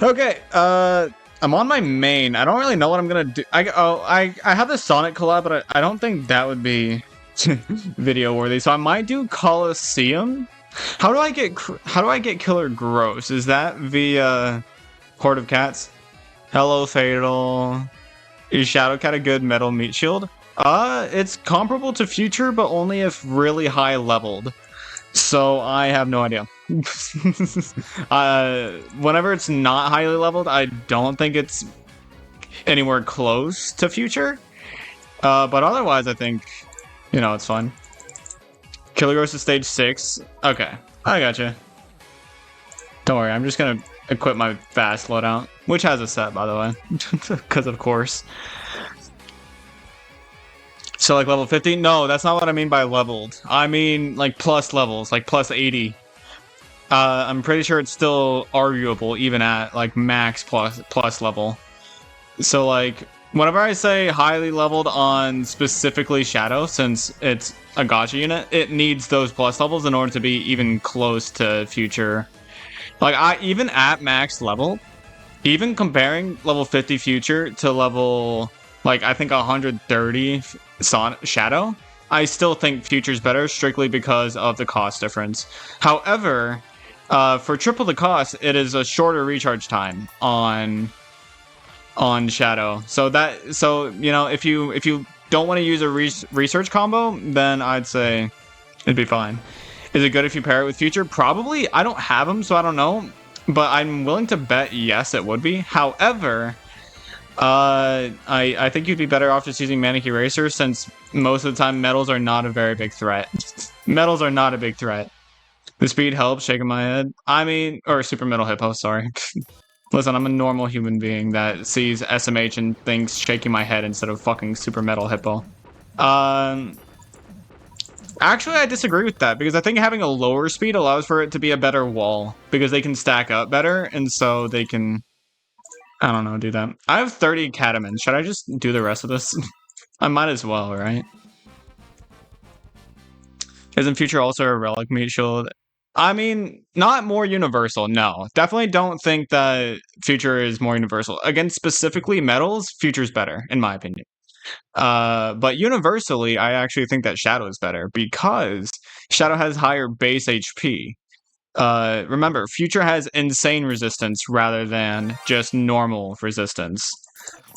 Okay, I'm on my main. I don't really know what I'm gonna do. I have the Sonic collab, but I don't think that would be video worthy. So I might do Colosseum. How do I get Killer Gross? Is that via Horde of Cats? Hello, Fatal. Is Shadowcat a good metal meat shield? It's comparable to Future, but only if really high leveled. So I have no idea. Whenever it's not highly leveled, I don't think it's anywhere close to Future. But otherwise, I think, it's fun. Killer Ghost is stage 6. Okay, I gotcha. Don't worry, I'm just gonna equip my fast loadout, which has a set, by the way, because of course. So like level 50? No, that's not what I mean by leveled. I mean like plus levels, like plus 80. I'm pretty sure it's still arguable even at like max plus level. So like whenever I say highly leveled on specifically Shadow, since it's a gacha unit, it needs those plus levels in order to be even close to Future. Like even at max level, even comparing level 50 Future to level like I think 130 Shadow, I still think Future's better strictly because of the cost difference. However, for triple the cost, it is a shorter recharge time on Shadow. So if you don't want to use a research combo, then I'd say it'd be fine. Is it good if you pair it with Future? Probably. I don't have them, so I don't know. But I'm willing to bet yes, it would be. However, I think you'd be better off just using Manic Eraser, since most of the time metals are not a very big threat. Metals are not a big threat. The speed helps, shaking my head. I mean, or Super Metal Hippo, sorry. Listen, I'm a normal human being that sees SMH and thinks shaking my head instead of fucking Super Metal Hippo. Actually, I disagree with that, because I think having a lower speed allows for it to be a better wall, because they can stack up better, and so they can, I don't know, do that. I have 30 Catamins. Should I just do the rest of this? I might as well, right? Isn't Future also a relic meat shield? I mean, not more universal, no. Definitely don't think that Future is more universal. Against specifically metals, Future's better, in my opinion. But universally, I actually think that Shadow is better, because Shadow has higher base HP. Remember, Future has insane resistance rather than just normal resistance,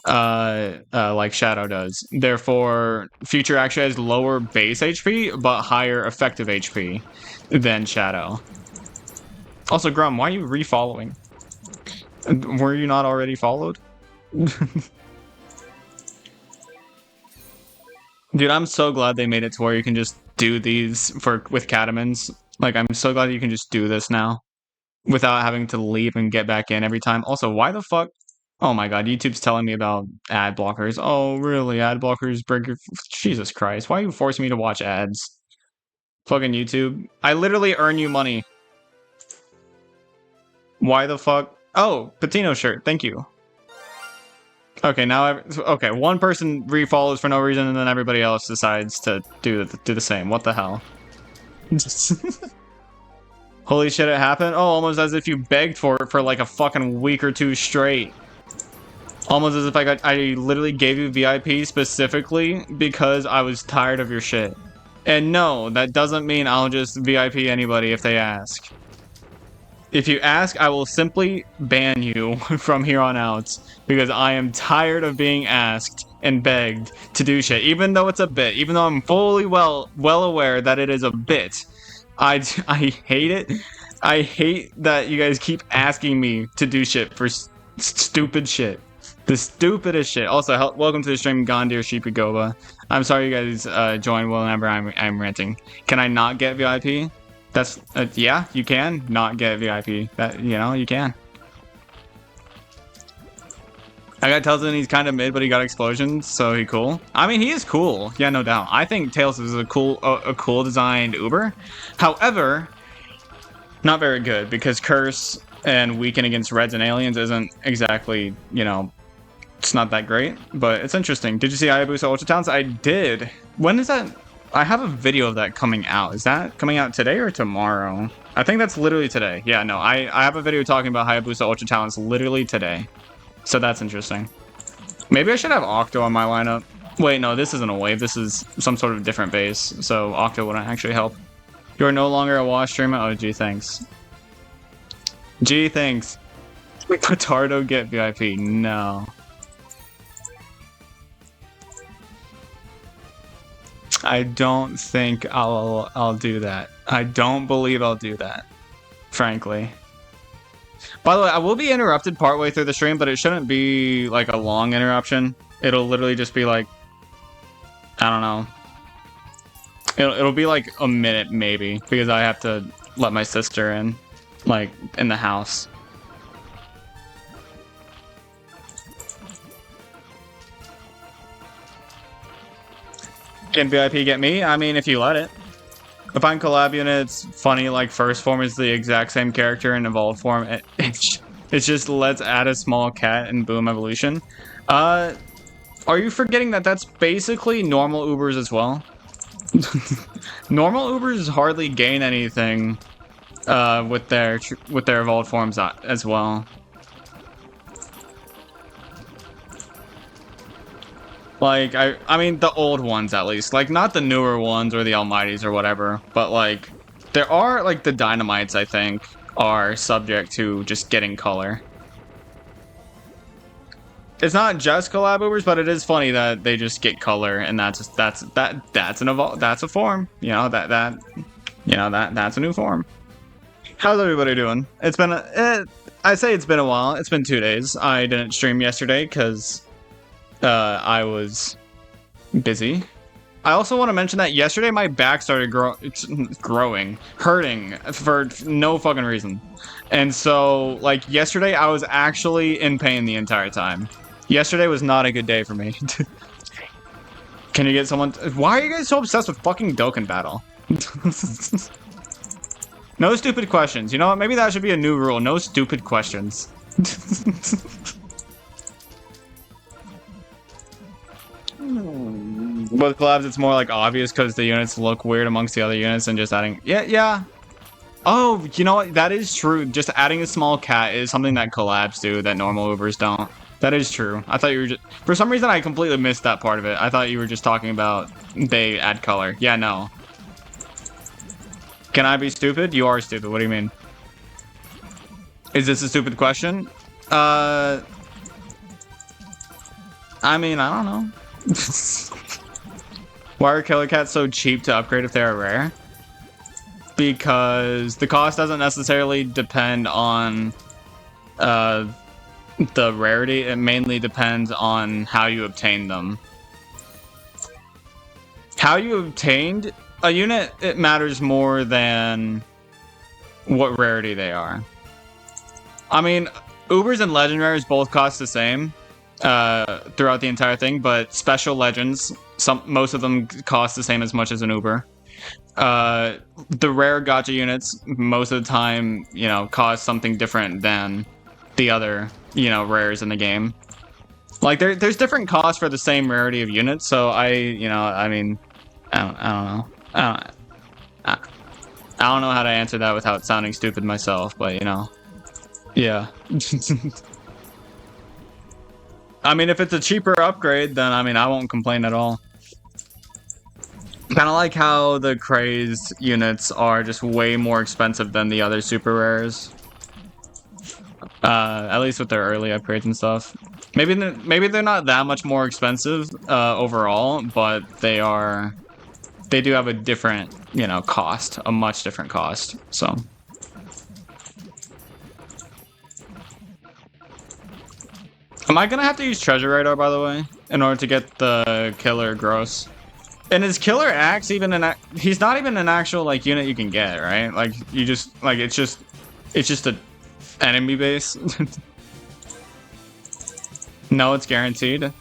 like Shadow does. Therefore, Future actually has lower base HP, but higher effective HP than Shadow. Also, Grum, why are you refollowing? Were you not already followed? Dude, I'm so glad they made it to where you can just do these with Catamins. Like, I'm so glad you can just do this now without having to leave and get back in every time. Also, why the fuck? Oh my god, YouTube's telling me about ad blockers. Oh, really? Ad blockers break your... Jesus Christ. Why are you forcing me to watch ads? Fucking YouTube. I literally earn you money. Why the fuck? Oh, Patino shirt. Thank you. Okay, now okay, one person refollows for no reason, and then everybody else decides to do the same. What the hell? Holy shit, it happened? Oh, almost as if you begged for it for like a fucking week or two straight. Almost as if I literally gave you VIP specifically because I was tired of your shit. And no, that doesn't mean I'll just VIP anybody if they ask. If you ask, I will simply ban you from here on out, because I am tired of being asked and begged to do shit, even though it's a bit, even though I'm fully well aware that it is a bit. I hate it. I hate that you guys keep asking me to do shit for stupid shit. The stupidest shit. Also, welcome to the stream, Gondir Sheepigoba. I'm sorry you guys join whenever I'm ranting. Can I not get VIP? That's, yeah, you can not get VIP. That, you can. I got Tails and he's kind of mid, but he got explosions, so he cool. I mean, he is cool. Yeah, no doubt. I think Tails is a cool designed Uber. However, not very good, because Curse and Weaken against Reds and Aliens isn't exactly, it's not that great, but it's interesting. Did you see Hayabusa Ultra Talents? I did. When is that? I have a video of that coming out. Is that coming out today or tomorrow? I think that's literally today. Yeah, no, I have a video talking about Hayabusa Ultra Talents literally today. So that's interesting. Maybe I should have Octo on my lineup. Wait, no, this isn't a wave. This is some sort of different base. So Octo wouldn't actually help. You are no longer a wash streamer? Oh, gee, thanks. Gee, thanks. Potardo get VIP. No. I don't think I'll do that. I don't believe I'll do that, frankly. By the way, I will be interrupted partway through the stream, but it shouldn't be like a long interruption. It'll literally just be like, I don't know. It'll be like a minute maybe, because I have to let my sister in, like, in the house. Can VIP get me? I mean, if you let it. If I'm collab unit, it's funny, like, first form is the exact same character in evolved form. It's just let's add a small cat and boom, evolution. Are you forgetting that that's basically normal Ubers as well? Normal Ubers hardly gain anything with their evolved forms as well. Like, I mean, the old ones, at least. Like, not the newer ones or the Almighties or whatever. But, like, there are, like, the Dynamites, I think, are subject to just getting color. It's not just collab Ubers, but it is funny that they just get color, and that's a form. You know, that's a new form. How's everybody doing? It's been I say it's been a while. It's been 2 days. I didn't stream yesterday because I was busy. I also want to mention that yesterday my back started hurting for no fucking reason. And so, like, yesterday I was actually in pain the entire time. Yesterday was not a good day for me. Can you get someone... Why are you guys so obsessed with fucking Dokkan Battle? No stupid questions. You know what? Maybe that should be a new rule. No stupid questions. With collabs, it's more like obvious because the units look weird amongst the other units and just adding... Yeah. Oh, you know what? That is true. Just adding a small cat is something that collabs do that normal Ubers don't. That is true. I thought you were just... For some reason, I completely missed that part of it. I thought you were just talking about they add color. Yeah, no. Can I be stupid? You are stupid. What do you mean? Is this a stupid question? I mean, I don't know. Why are killer cats so cheap to upgrade if they are rare? Because the cost doesn't necessarily depend on the rarity. It mainly depends on how you obtain them. How you obtained a unit, it matters more than what rarity they are. I mean, Ubers and Legend Rares both cost the same throughout the entire thing, but special legends, most of them cost the same as much as an Uber. The rare gacha units, most of the time, you know, cost something different than the other, you know, rares in the game. Like, there's different costs for the same rarity of units, so I mean, I don't know. I don't know how to answer that without sounding stupid myself, but, you know. Yeah. I mean, if it's a cheaper upgrade, then, I mean, I won't complain at all. Kind of like how the crazed units are just way more expensive than the other super rares. At least with their early upgrades and stuff. Maybe they're not that much more expensive overall, but they do have a different, you know, cost, a much different cost. So. Am I gonna have to use Treasure Radar, by the way, in order to get the Killer Gross? And is Killer Axe even he's not even an actual, like, unit you can get, right? Like, you just, like, it's just a enemy base. No, it's guaranteed.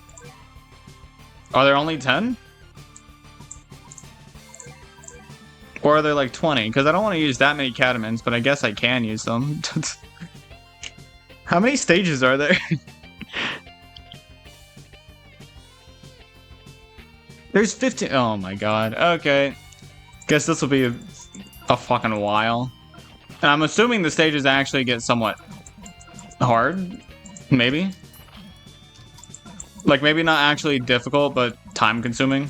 Are there only 10? Or are there like 20? Because I don't want to use that many Catamins, but I guess I can use them. How many stages are there? There's 15. Oh my god. Okay. Guess this will be a fucking while. And I'm assuming the stages actually get somewhat hard, maybe? Like, maybe not actually difficult, but time-consuming.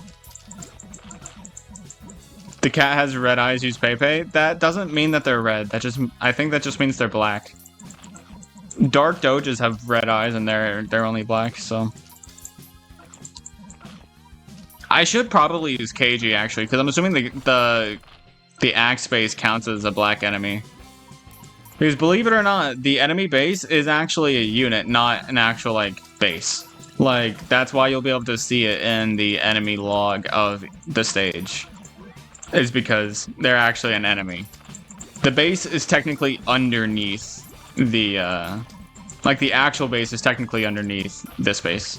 The cat has red eyes, use Pepe. That doesn't mean that they're red. I think that just means they're black. Dark Doges have red eyes and they're only black, so. I should probably use KG actually, because I'm assuming the axe base counts as a black enemy. Because believe it or not, the enemy base is actually a unit, not an actual like base. Like, that's why you'll be able to see it in the enemy log of the stage. Is because they're actually an enemy. The base is technically underneath the, like the actual base is technically underneath this base.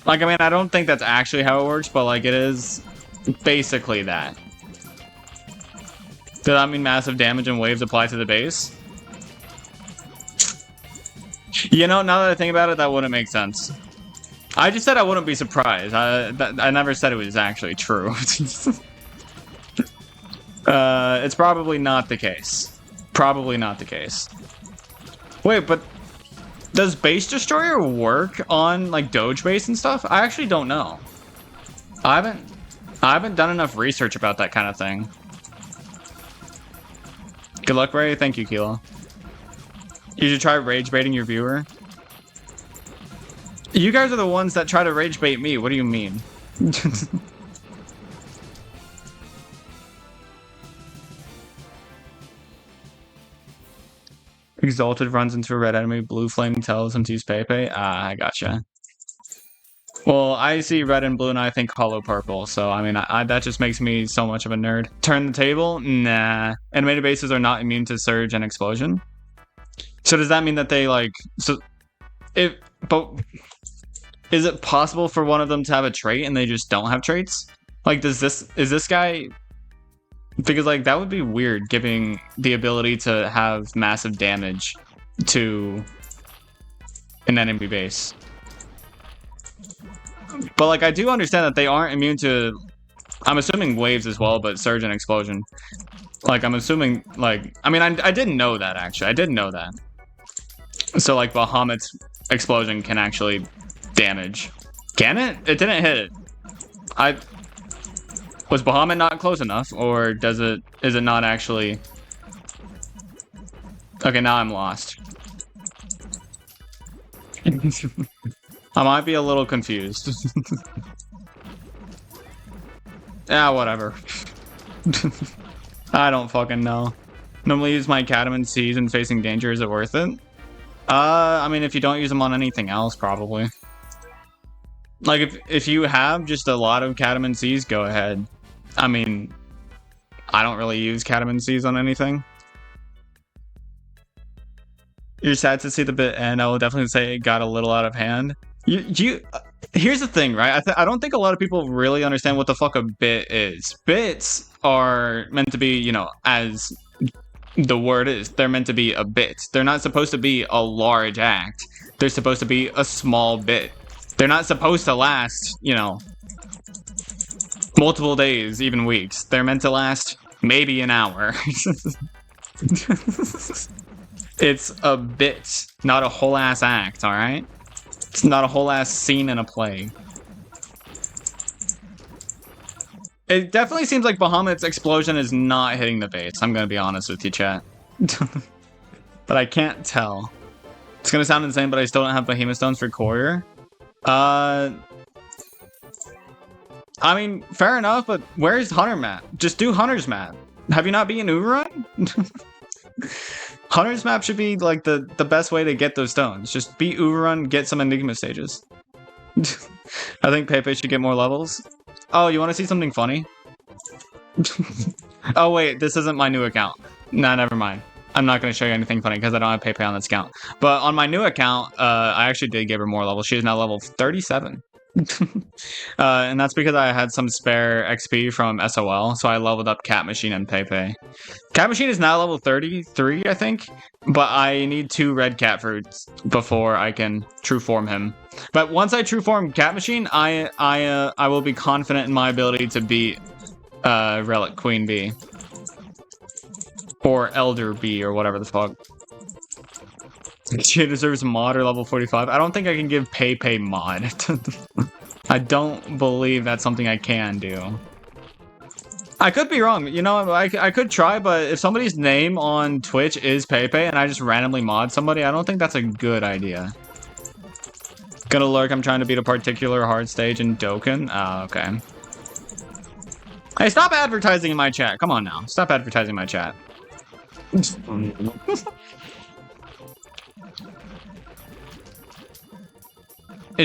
Like, I mean, I don't think that's actually how it works, but like it is basically that. Does that mean massive damage and waves apply to the base? You know, now that I think about it, that wouldn't make sense. I just said I wouldn't be surprised. I never said it was actually true. It's probably not the case. Probably not the case. Wait, but does Base Destroyer work on like Doge base and stuff? I actually don't know. I haven't done enough research about that kind of thing. Good luck, Ray. Thank you, Kilo. You should try rage baiting your viewer. You guys are the ones that try to rage bait me. What do you mean? Exalted runs into a red enemy. Blue flame tells him to use Pepe. Ah, I gotcha. Well, I see red and blue and I think hollow purple. So, I mean, that just makes me so much of a nerd. Turn the table? Nah. Animated bases are not immune to surge and explosion. So does that mean that they like... But is it possible for one of them to have a trait and they just don't have traits? Like, is this guy... Because, like, that would be weird, giving the ability to have massive damage to an enemy base. But, like, I do understand that they aren't immune to... I'm assuming waves as well, but surge and explosion. Like, I'm assuming, like... I mean, I didn't know that, actually. I didn't know that. So, like, Bahamut's explosion can actually damage. Can it? It didn't hit it. Was Bahamut not close enough, or is it not actually... Okay, now I'm lost. I might be a little confused. Yeah, whatever. I don't fucking know. Normally use my Cataman Seas and facing danger, is it worth it? I mean, if you don't use them on anything else, probably. Like, if you have just a lot of Cataman Seas, go ahead. I mean, I don't really use Cataman Seas on anything. You're sad to see the bit, and I will definitely say it got a little out of hand. Here's the thing, right? I don't think a lot of people really understand what the fuck a bit is. Bits are meant to be, you know, as the word is, they're meant to be a bit. They're not supposed to be a large act. They're supposed to be a small bit. They're not supposed to last, you know, multiple days, even weeks. They're meant to last maybe an hour. It's a bit, not a whole ass act, alright? It's not a whole ass scene in a play. It definitely seems like Bahamut's explosion is not hitting the base. I'm gonna be honest with you, chat. But I can't tell. It's gonna sound insane, but I still don't have Behemoth Stones for Courier. I mean, fair enough, but where's Hunter map? Just do Hunter's map. Have you not been Uberon? Hunter's map should be like the best way to get those stones. Just beat Uberon, get some Enigma stages. I think Pepe should get more levels. Oh, you want to see something funny? Oh wait, this isn't my new account. Nah, never mind. I'm not going to show you anything funny because I don't have Pepe on this account. But on my new account, I actually did give her more levels. She is now level 37. And that's because I had some spare XP from SOL, so I leveled up Cat Machine and Pepe. Cat Machine is now level 33, I think, but I need 2 red cat fruits before I can true form him. But once I true form Cat Machine, I will be confident in my ability to beat Relic Queen Bee. Or Elder Bee, or whatever the fuck. She deserves mod or level 45. I don't think I can give Pay mod. I don't believe that's something I can do. I could be wrong. You know, I could try, but if somebody's name on Twitch is Pay and I just randomly mod somebody, I don't think that's a good idea. Gonna lurk, I'm trying to beat a particular hard stage in Dokkan. Ah, okay. Hey, stop advertising in my chat. Come on now. Stop advertising my chat. Is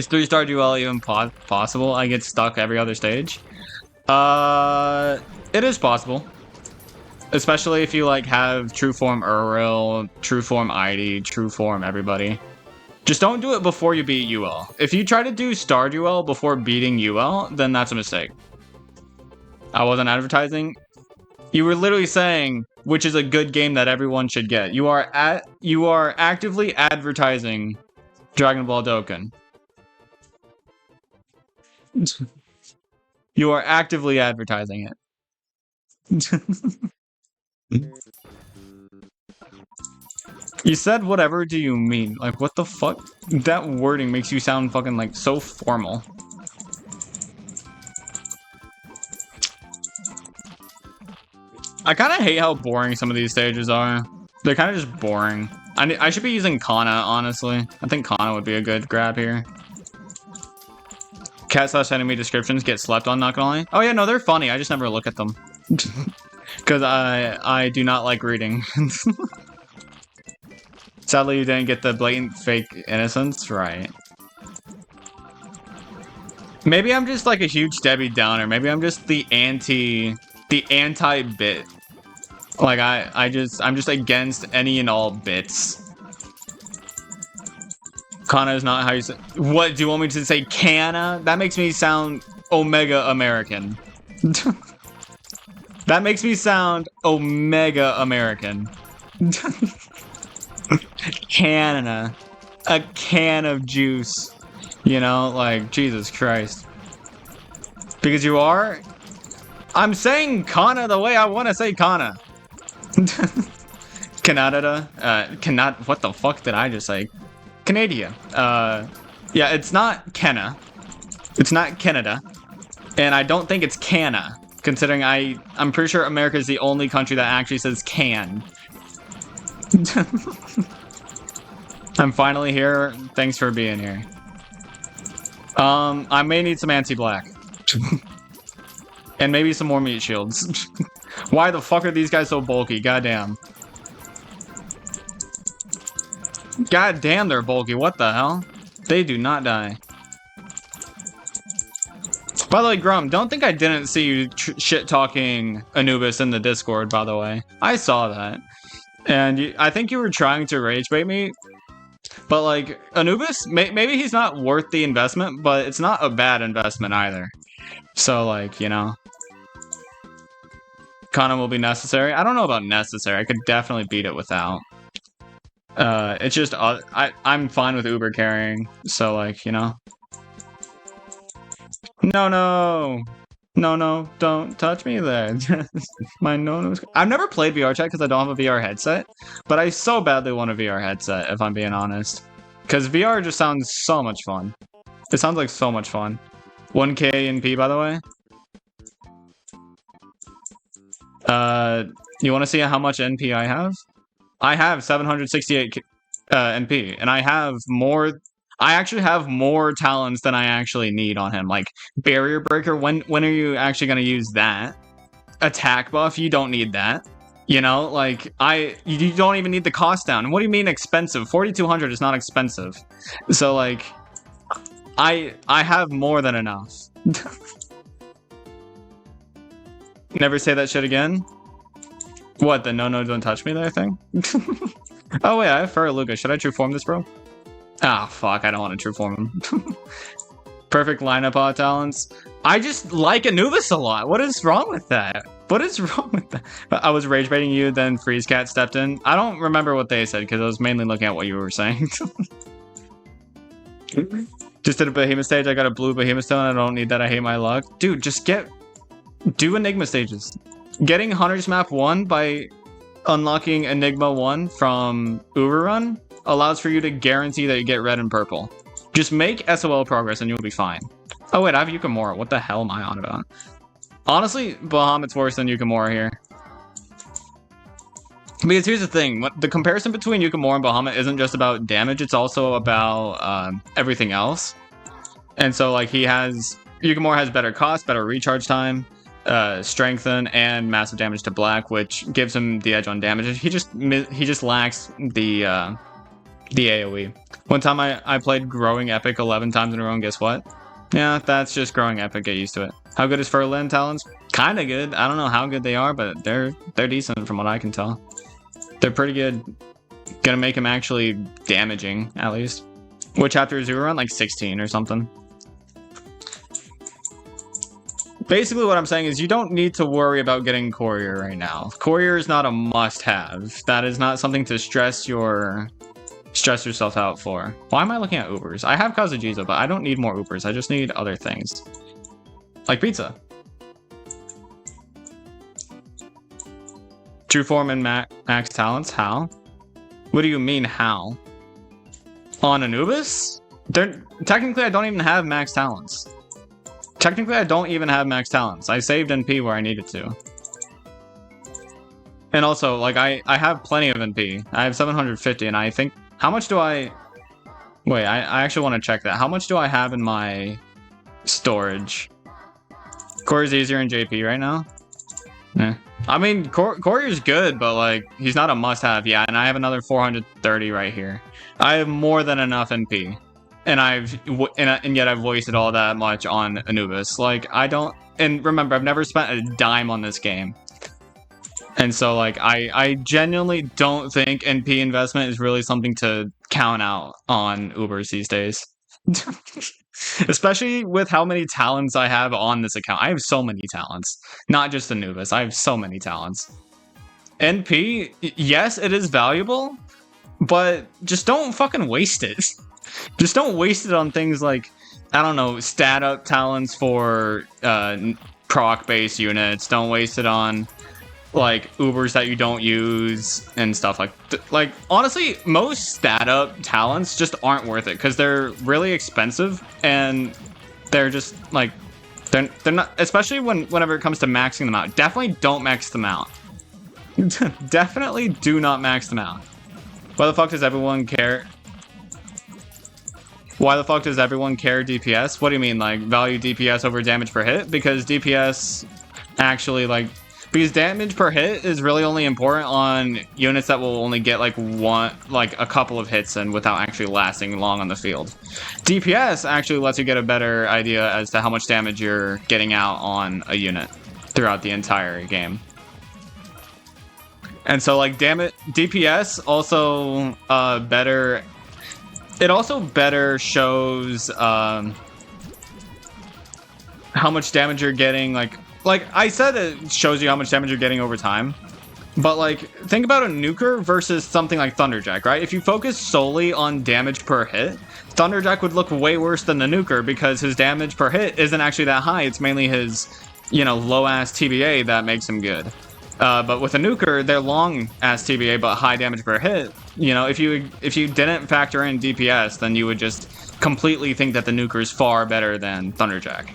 3-star duel even possible? I get stuck every other stage? It is possible. Especially if you, like, have True Form Uril, True Form ID, True Form everybody. Just don't do it before you beat UL. If you try to do Star Duel before beating UL, then that's a mistake. I wasn't advertising. You were literally saying which is a good game that everyone should get. You are actively advertising Dragon Ball Dokkan. You are actively advertising it. You said whatever do you mean? Like, what the fuck? That wording makes you sound fucking, like, so formal. I kind of hate how boring some of these stages are. They're kind of just boring. I should be using Kana, honestly. I think Kana would be a good grab here. Cat/enemy descriptions get slept on, not gonna lie. Oh yeah, no, they're funny. I just never look at them. Because I do not like reading. Sadly, you didn't get the blatant fake innocence, right? Maybe I'm just like a huge Debbie Downer. Maybe I'm just the anti-bit. Like I'm just against any and all bits. Kana is not how you say. What do you want me to say? Kana? That makes me sound Omega American. That makes me sound Omega American. Canada. A can of juice. You know, like, Jesus Christ. Because you are? I'm saying Kana the way I want to say Kana. Canada. What the fuck did I just say? Canada. Yeah, it's not Kenna. It's not Canada. And I don't think it's Canna. Considering I'm pretty sure America is the only country that actually says can. I'm finally here. Thanks for being here. I may need some anti-black. And maybe some more meat shields. Why the fuck are these guys so bulky? Goddamn. Goddamn, they're bulky. What the hell? They do not die. By the way, Grum, don't think I didn't see you shit-talking Anubis in the Discord, by the way. I saw that. And I think you were trying to rage bait me. But, like, Anubis, maybe he's not worth the investment, but it's not a bad investment either. So, like, you know. Kana will be necessary. I don't know about necessary. I could definitely beat it without. It's just, I'm fine with Uber carrying. So, like, you know. No, don't touch me there. My no-no's... I've never played VR chat because I don't have a VR headset, but I so badly want a VR headset, if I'm being honest. Because VR just sounds so much fun. It sounds like so much fun. 1k NP, by the way. You want to see how much NP I have? I have 768 NP, and I have more... I actually have more talents than I actually need on him. Like, Barrier Breaker, when are you actually going to use that? Attack Buff, you don't need that. You know, like, you don't even need the cost down. And what do you mean expensive? 4,200 is not expensive. So, like, I have more than enough. Never say that shit again? What, the no, don't touch me there thing? Oh, wait, I have Furluga. Should I true form this, bro? Ah, fuck, I don't want to true form him. Perfect lineup talents. I just like Anubis a lot. What is wrong with that? What is wrong with that? I was rage baiting you, then Freeze Cat stepped in. I don't remember what they said, because I was mainly looking at what you were saying. Just did a Behemoth stage, I got a blue Behemoth stone, I don't need that, I hate my luck. Dude, just get... Do Enigma stages. Getting Hunter's Map 1 by unlocking Enigma 1 from Uber Run allows for you to guarantee that you get red and purple. Just make SOL progress and you'll be fine. Oh wait, I have Yukimura. What the hell am I on about? Honestly, Bahamut's worse than Yukimura here. Because here's the thing, the comparison between Yukimura and Bahamut isn't just about damage, it's also about everything else. And so like Yukimura has better cost, better recharge time, strengthen, and massive damage to black, which gives him the edge on damage. He just lacks the AoE. One time I played Growing Epic 11 times in a row, and guess what? Yeah, that's just Growing Epic, get used to it. How good is Furlan Talons? Kinda good. I don't know how good they are, but they're decent from what I can tell. They're pretty good. Gonna make him actually damaging, at least. What chapter is Uber on? Like 16 or something. Basically what I'm saying is you don't need to worry about getting Courier right now. Courier is not a must-have. That is not something to stress yourself out for. Why am I looking at Ubers? I have Kazujiza, but I don't need more Ubers. I just need other things. Like pizza. True form and max talents? How? What do you mean, how? On Anubis? Technically, I don't even have max talents. Technically, I don't even have max talents. I saved NP where I needed to. And also, like, I have plenty of NP. I have 750, and I think... How much do I... Wait, I actually want to check that. How much do I have in my storage? Core's easier in JP right now? Yeah. I mean, Courier's good, but, like, he's not a must-have. Yeah, and I have another 430 right here. I have more than enough NP. And yet I've wasted all that much on Anubis. Like, I don't... And remember, I've never spent a dime on this game. And so, like, I genuinely don't think NP investment is really something to count out on Ubers these days. Especially with how many talents I have on this account. I have so many talents. Not just Anubis. I have so many talents. NP, yes, it is valuable, but just don't fucking waste it. Just don't waste it on things like, I don't know, stat up talents for proc-based units. Don't waste it on, like, Ubers that you don't use and stuff like honestly, most stat up talents just aren't worth it because they're really expensive and they're just like they're not, especially whenever it comes to maxing them out. Definitely don't max them out. Definitely do not max them out. Why the fuck does everyone care? Why the fuck does everyone care DPS? What do you mean, like, value DPS over damage per hit? Because DPS actually, like, because damage per hit is really only important on units that will only get, like, a couple of hits in without actually lasting long on the field. DPS actually lets you get a better idea as to how much damage you're getting out on a unit throughout the entire game. And so, like, DPS also better... It also better shows how much damage you're getting. Like I said, it shows you how much damage you're getting over time. But, like, think about a nuker versus something like Thunderjack, right? If you focus solely on damage per hit, Thunderjack would look way worse than the nuker because his damage per hit isn't actually that high. It's mainly his, you know, low-ass TBA that makes him good. But with a nuker, they're long-ass TBA but high damage per hit. You know, if you didn't factor in DPS, then you would just completely think that the nuker is far better than Thunderjack.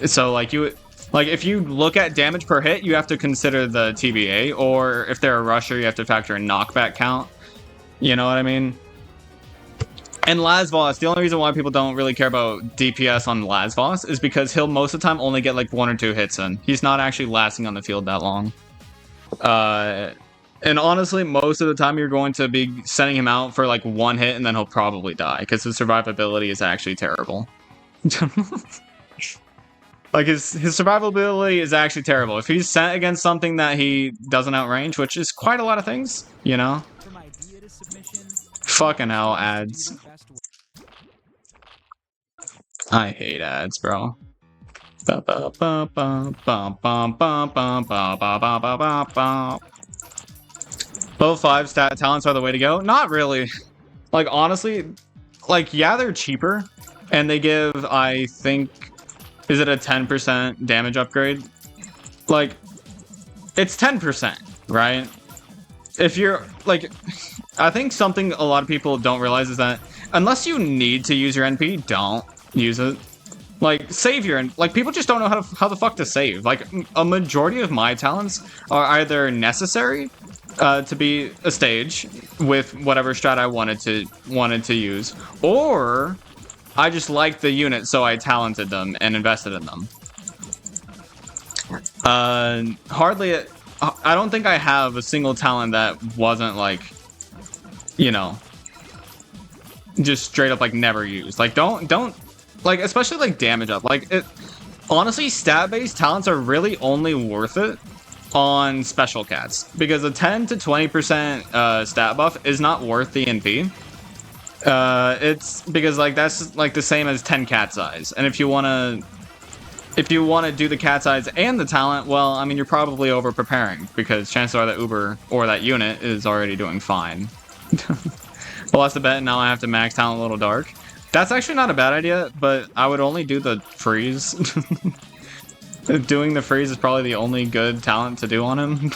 So, like, if you look at damage per hit, you have to consider the TBA, or if they're a rusher, you have to factor in knockback count. You know what I mean? And Lasvos, the only reason why people don't really care about DPS on Lasvos is because he'll most of the time only get like 1 or 2 hits in. He's not actually lasting on the field that long. And honestly, most of the time you're going to be sending him out for like 1 hit and then he'll probably die because his survivability is actually terrible. Like his survivability is actually terrible. If he's sent against something that he doesn't outrange, which is quite a lot of things, you know? Fucking hell, ads. I hate ads, bro. Level 5 stat talents are the way to go? Not really. Like, honestly, like, yeah, they're cheaper. And they give, I think, is it a 10% damage upgrade? like, it's 10%, right? If you're, like, I think something a lot of people don't realize is that unless you need to use your NP, don't use it. Like, save your... Like, people just don't know how the fuck to save. Like, a majority of my talents are either necessary to be a stage with whatever strat I wanted to use, or I just liked the unit, so I talented them and invested in them. Hardly... I don't think I have a single talent that wasn't, like, you know, just straight up, like, never used. Like, don't... Like, especially, like, damage up. Like, honestly, stat-based talents are really only worth it on special cats. Because a 10 to 20% stat buff is not worth the NP. It's because, like, that's, like, the same as 10 cat size. And if you want to do the cat size and the talent, well, I mean, you're probably over-preparing. Because chances are that Uber, or that unit, is already doing fine. Well, that's the bet, and now I have to max talent a little dark. That's actually not a bad idea, but I would only do the freeze. Doing the freeze is probably the only good talent to do on him.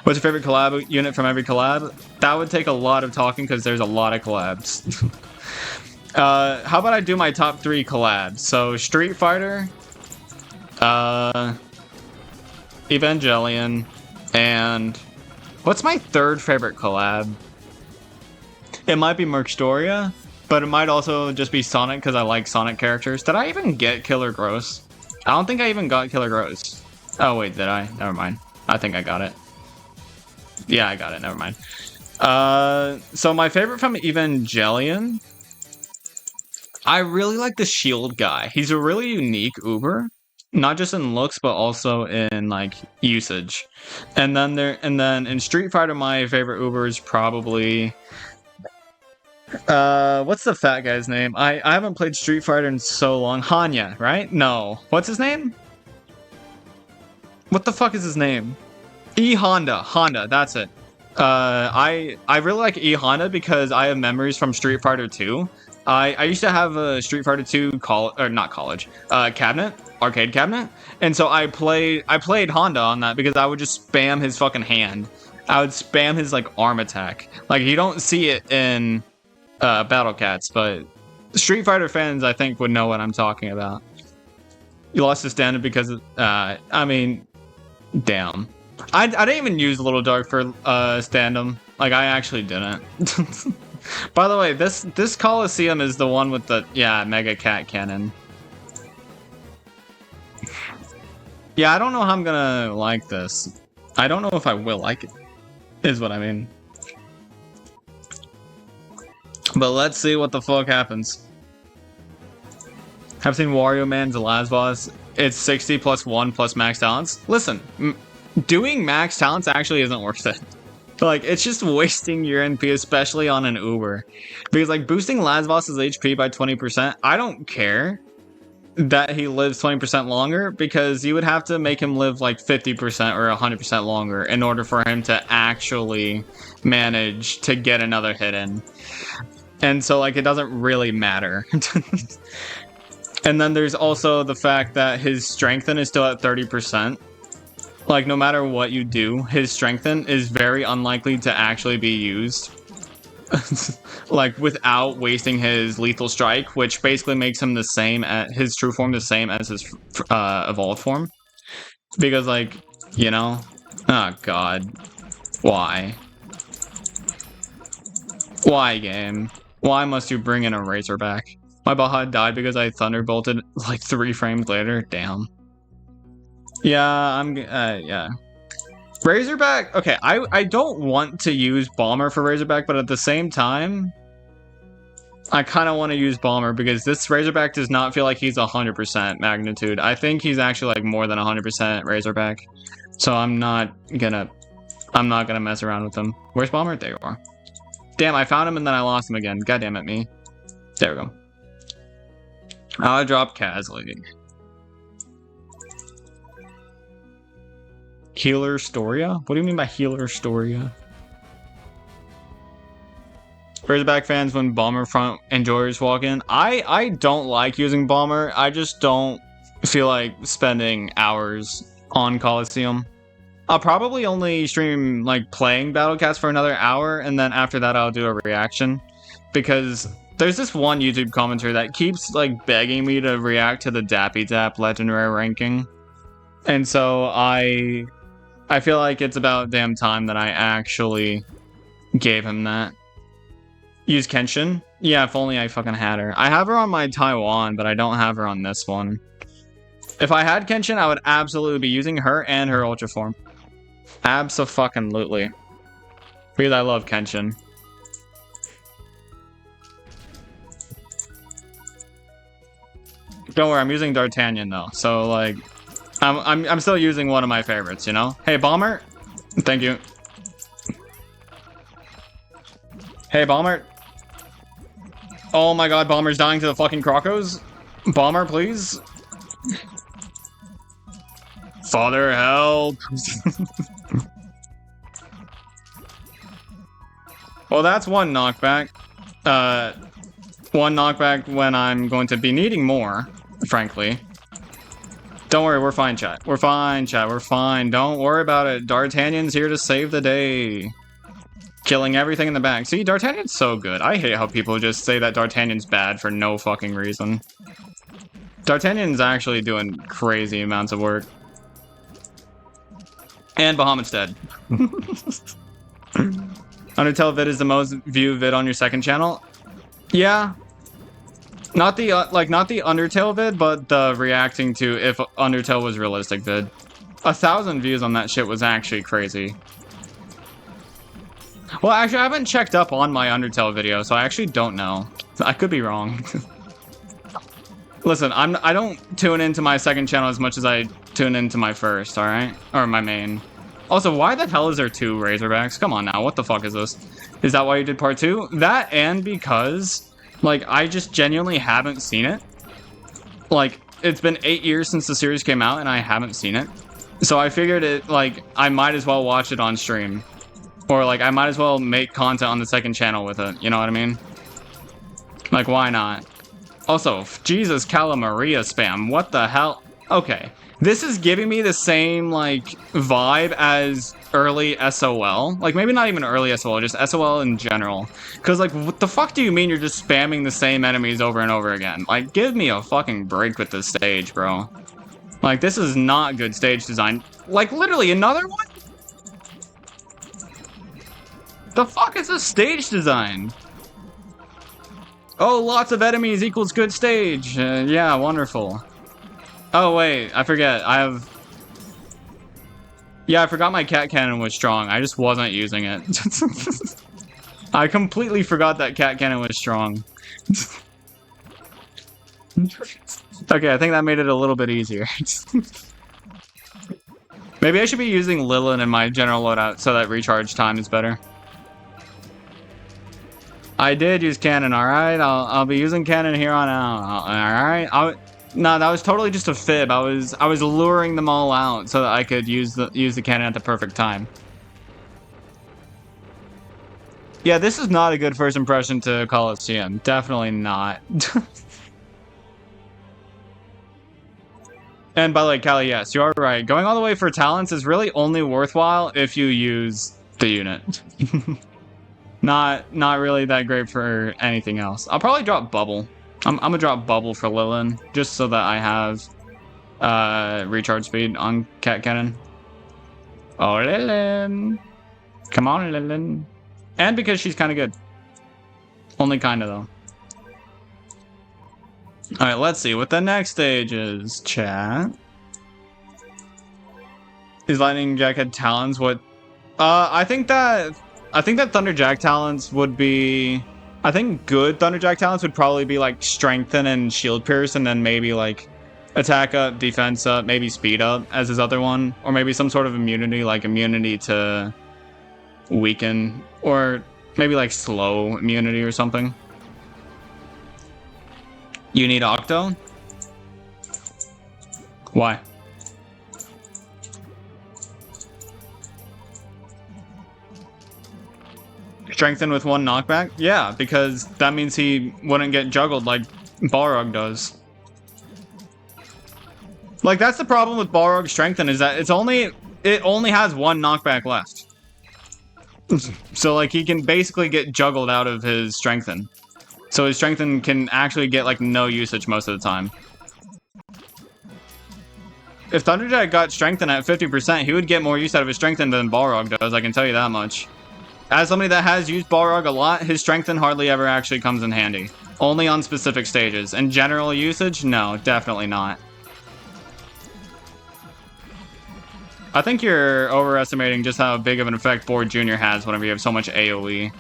What's your favorite collab unit from every collab? That would take a lot of talking because there's a lot of collabs. How about I do my top 3 collabs? So, Street Fighter, Evangelion, and... What's my third favorite collab? It might be Mercstoria. But it might also just be Sonic, because I like Sonic characters. Did I even get Killer Gross? I don't think I even got Killer Gross. Oh, wait, did I? Never mind. I think I got it. Yeah, I got it. Never mind. So my favorite from Evangelion... I really like the shield guy. He's a really unique Uber. Not just in looks, but also in, like, usage. And then in Street Fighter, my favorite Uber is probably... what's the fat guy's name? I haven't played Street Fighter in so long. Hanya, right? No. What's his name? What the fuck is his name? E-Honda. Honda, that's it. I really like E-Honda because I have memories from Street Fighter 2. I used to have a Street Fighter 2 cabinet, arcade cabinet, and so I played Honda on that because I would just spam his fucking hand. I would spam his, like, arm attack. Like, you don't see it in Battle Cats, but Street Fighter fans, I think, would know what I'm talking about. You lost the standard because of, I mean, damn. I didn't even use Little Dark for stand-em. Like, I actually didn't. By the way, this Colosseum is the one with the, Mega Cat Cannon. Yeah, I don't know how I'm gonna like this. I don't know if I will like it, is what I mean. But let's see what the fuck happens. Have seen Wario Man's last boss. It's 60 plus 1 plus max talents. Listen, doing max talents actually isn't worth it. Like, it's just wasting your NP, especially on an Uber. Because, like, boosting last boss's HP by 20%, I don't care that he lives 20% longer, because you would have to make him live, like, 50% or 100% longer in order for him to actually manage to get another hit in. And so, like, it doesn't really matter. And then there's also the fact that his strengthen is still at 30%. Like, no matter what you do, his strengthen is very unlikely to actually be used. Like, without wasting his lethal strike, which basically makes him the same at his true form, the same as his evolved form. Because, like, you know? Oh, God. Why? Why, game? Why must you bring in a Razorback? My Baja died because I thunderbolted like 3 frames later. Damn. Yeah, yeah. Razorback, okay, I don't want to use Bomber for Razorback, but at the same time, I kind of want to use Bomber because this Razorback does not feel like he's 100% magnitude. I think he's actually like more than 100% Razorback. So I'm not gonna mess around with him. Where's Bomber? There you are. Damn, I found him and then I lost him again. God damn it, me. There we go. I'll drop Casley. Healer Storia? What do you mean by Healer Storia? Razorback fans when Bomber front enjoyers walk in. I don't like using Bomber. I just don't feel like spending hours on Colosseum. I'll probably only stream like playing Battlecast for another hour, and then after that I'll do a reaction. Because there's this one YouTube commenter that keeps like begging me to react to the Dappy Dap legendary ranking. And so I feel like it's about damn time that I actually gave him that. Use Kenshin? Yeah, if only I fucking had her. I have her on my Taiwan, but I don't have her on this one. If I had Kenshin, I would absolutely be using her and her Ultra Form. Abso-fucking-lutely. Because I love Kenshin. Don't worry, I'm using D'Artagnan though, so like, I'm still using one of my favorites, you know? Hey, Bomber! Thank you. Hey, Bomber! Oh my god, Bomber's dying to the fucking Crocos? Bomber, please? Father, help! Well, that's one knockback. One knockback when I'm going to be needing more, frankly. Don't worry, we're fine, chat. We're fine, chat. We're fine. Don't worry about it. D'Artagnan's here to save the day. Killing everything in the back. See, D'Artagnan's so good. I hate how people just say that D'Artagnan's bad for no fucking reason. D'Artagnan's actually doing crazy amounts of work. And Bahamut's dead. Undertale vid is the most viewed vid on your second channel? Yeah. Not the not the Undertale vid, but the reacting to if Undertale was realistic vid. 1,000 views on that shit was actually crazy. Well, actually, I haven't checked up on my Undertale video, so I actually don't know. I could be wrong. Listen, I don't tune into my second channel as much as I tune into my first, alright? Or my main. Also, why the hell is there 2 Razorbacks? Come on now, what the fuck is this? Is that why you did part 2? That and because, like, I just genuinely haven't seen it. Like, it's been 8 years since the series came out and I haven't seen it. So I figured it, like, I might as well watch it on stream. Or, like, I might as well make content on the second channel with it, you know what I mean? Like, why not? Also, Jesus Calamaria spam, what the hell? Okay, this is giving me the same, like, vibe as early SOL. Like, maybe not even early SOL, just SOL in general. Because, like, what the fuck do you mean you're just spamming the same enemies over and over again? Like, give me a fucking break with this stage, bro. Like, this is not good stage design. Like, literally, another one? The fuck is this stage design? Oh, lots of enemies equals good stage. Yeah, wonderful. Oh, wait, I forget. Yeah, I forgot my cat cannon was strong. I just wasn't using it. I completely forgot that cat cannon was strong. Okay, I think that made it a little bit easier. Maybe I should be using Lilin in my general loadout so that recharge time is better. I did use cannon, alright? I'll be using cannon here on out, alright? No, that was totally just a fib. I was luring them all out so that I could use the cannon at the perfect time. Yeah, this is not a good first impression to Colosseum. Definitely not. And by the way, Callie, yes, you are right. Going all the way for talents is really only worthwhile if you use the unit. Not really that great for anything else. I'll probably drop Bubble. I'm gonna drop Bubble for Lilin, just so that I have recharge speed on Cat Cannon. Oh, Lilin. Come on, Lilin. And because she's kind of good. Only kind of, though. Alright, let's see what the next stage is, chat. Is Lightning Jack had talents? What? I think that Thunderjack talents would be... I think good Thunderjack talents would probably be like Strengthen and Shield Pierce, and then maybe like Attack up, Defense up, maybe Speed up as his other one. Or maybe some sort of immunity, like immunity to Weaken. Or maybe like Slow immunity or something. You need Octo? Why? Strengthen with 1 knockback? Yeah, because that means he wouldn't get juggled like Balrog does. Like, that's the problem with Balrog Strengthen, is that it only has one knockback left. So, like, he can basically get juggled out of his Strengthen. So his Strengthen can actually get, like, no usage most of the time. If Thunderjack got Strengthen at 50%, he would get more use out of his Strengthen than Balrog does, I can tell you that much. As somebody that has used Balrog a lot, his Strengthen hardly ever actually comes in handy. Only on specific stages. And general usage? No, definitely not. I think you're overestimating just how big of an effect Board Junior has whenever you have so much AoE.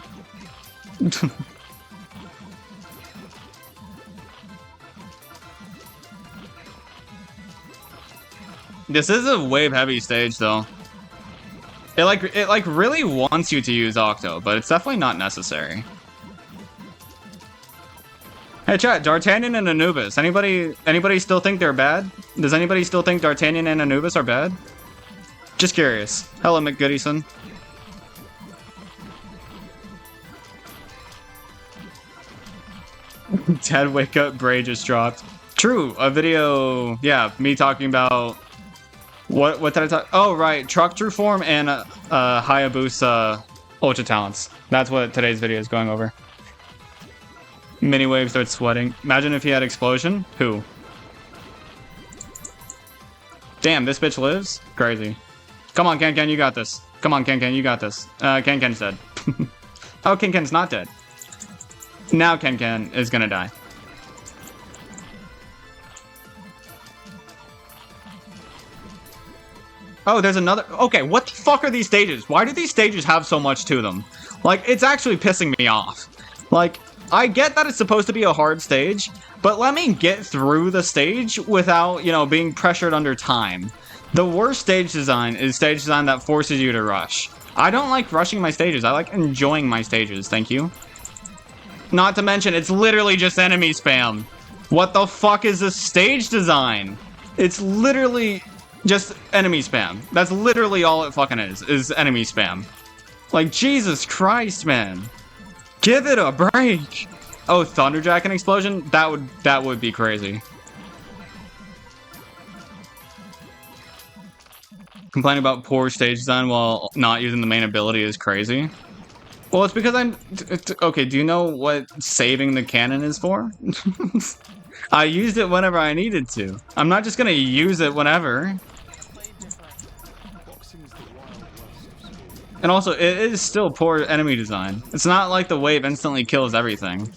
This is a wave heavy stage though. It like really wants you to use Octo, but it's definitely not necessary. Hey chat, D'Artagnan and Anubis. Anybody still think they're bad? Does anybody still think D'Artagnan and Anubis are bad? Just curious. Hello, McGoodison. Dad, wake up, Bray just dropped. True, a video, yeah, me talking about... What did I talk? Oh, right, Truck True Form and Hayabusa Ultra Talents. That's what today's video is going over. Mini Wave starts sweating. Imagine if he had Explosion. Who? Damn, this bitch lives? Crazy. Come on, Ken, you got this. Come on, Ken, you got this. Ken's dead. Oh, Ken's not dead. Now Ken is gonna die. Oh, there's another... Okay, what the fuck are these stages? Why do these stages have so much to them? Like, it's actually pissing me off. Like, I get that it's supposed to be a hard stage, but let me get through the stage without, you know, being pressured under time. The worst stage design is stage design that forces you to rush. I don't like rushing my stages. I like enjoying my stages, thank you. Not to mention, it's literally just enemy spam. What the fuck is this stage design? It's literally... just enemy spam. That's literally all it fucking is enemy spam. Like, Jesus Christ, man. Give it a break. Oh, Thunderjack and Explosion? That would be crazy. Complaining about poor stage design while not using the main ability is crazy. Well, it's because okay, do you know what saving the cannon is for? I used it whenever I needed to. I'm not just gonna use it whenever. And also, it is still poor enemy design. It's not like the wave instantly kills everything.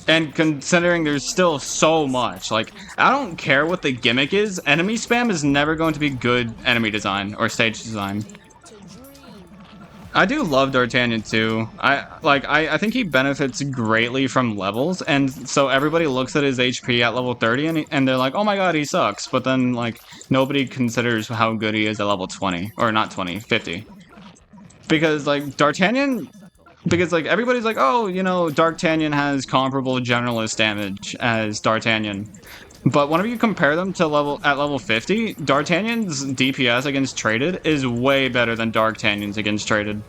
And considering there's still so much, like, I don't care what the gimmick is, enemy spam is never going to be good enemy design or stage design. I do love D'Artagnan too. I think he benefits greatly from levels, and so everybody looks at his HP at level 30 and they're like, oh my god, he sucks. But then, like, nobody considers how good he is at level 20. Or not 20, 50. Because, like, D'Artagnan... Because, like, everybody's like, oh, you know, D'Artagnan has comparable generalist damage as D'Artagnan. But whenever you compare them to level 50, D'Artagnan's DPS against traded is way better than D'Artagnan's against traded.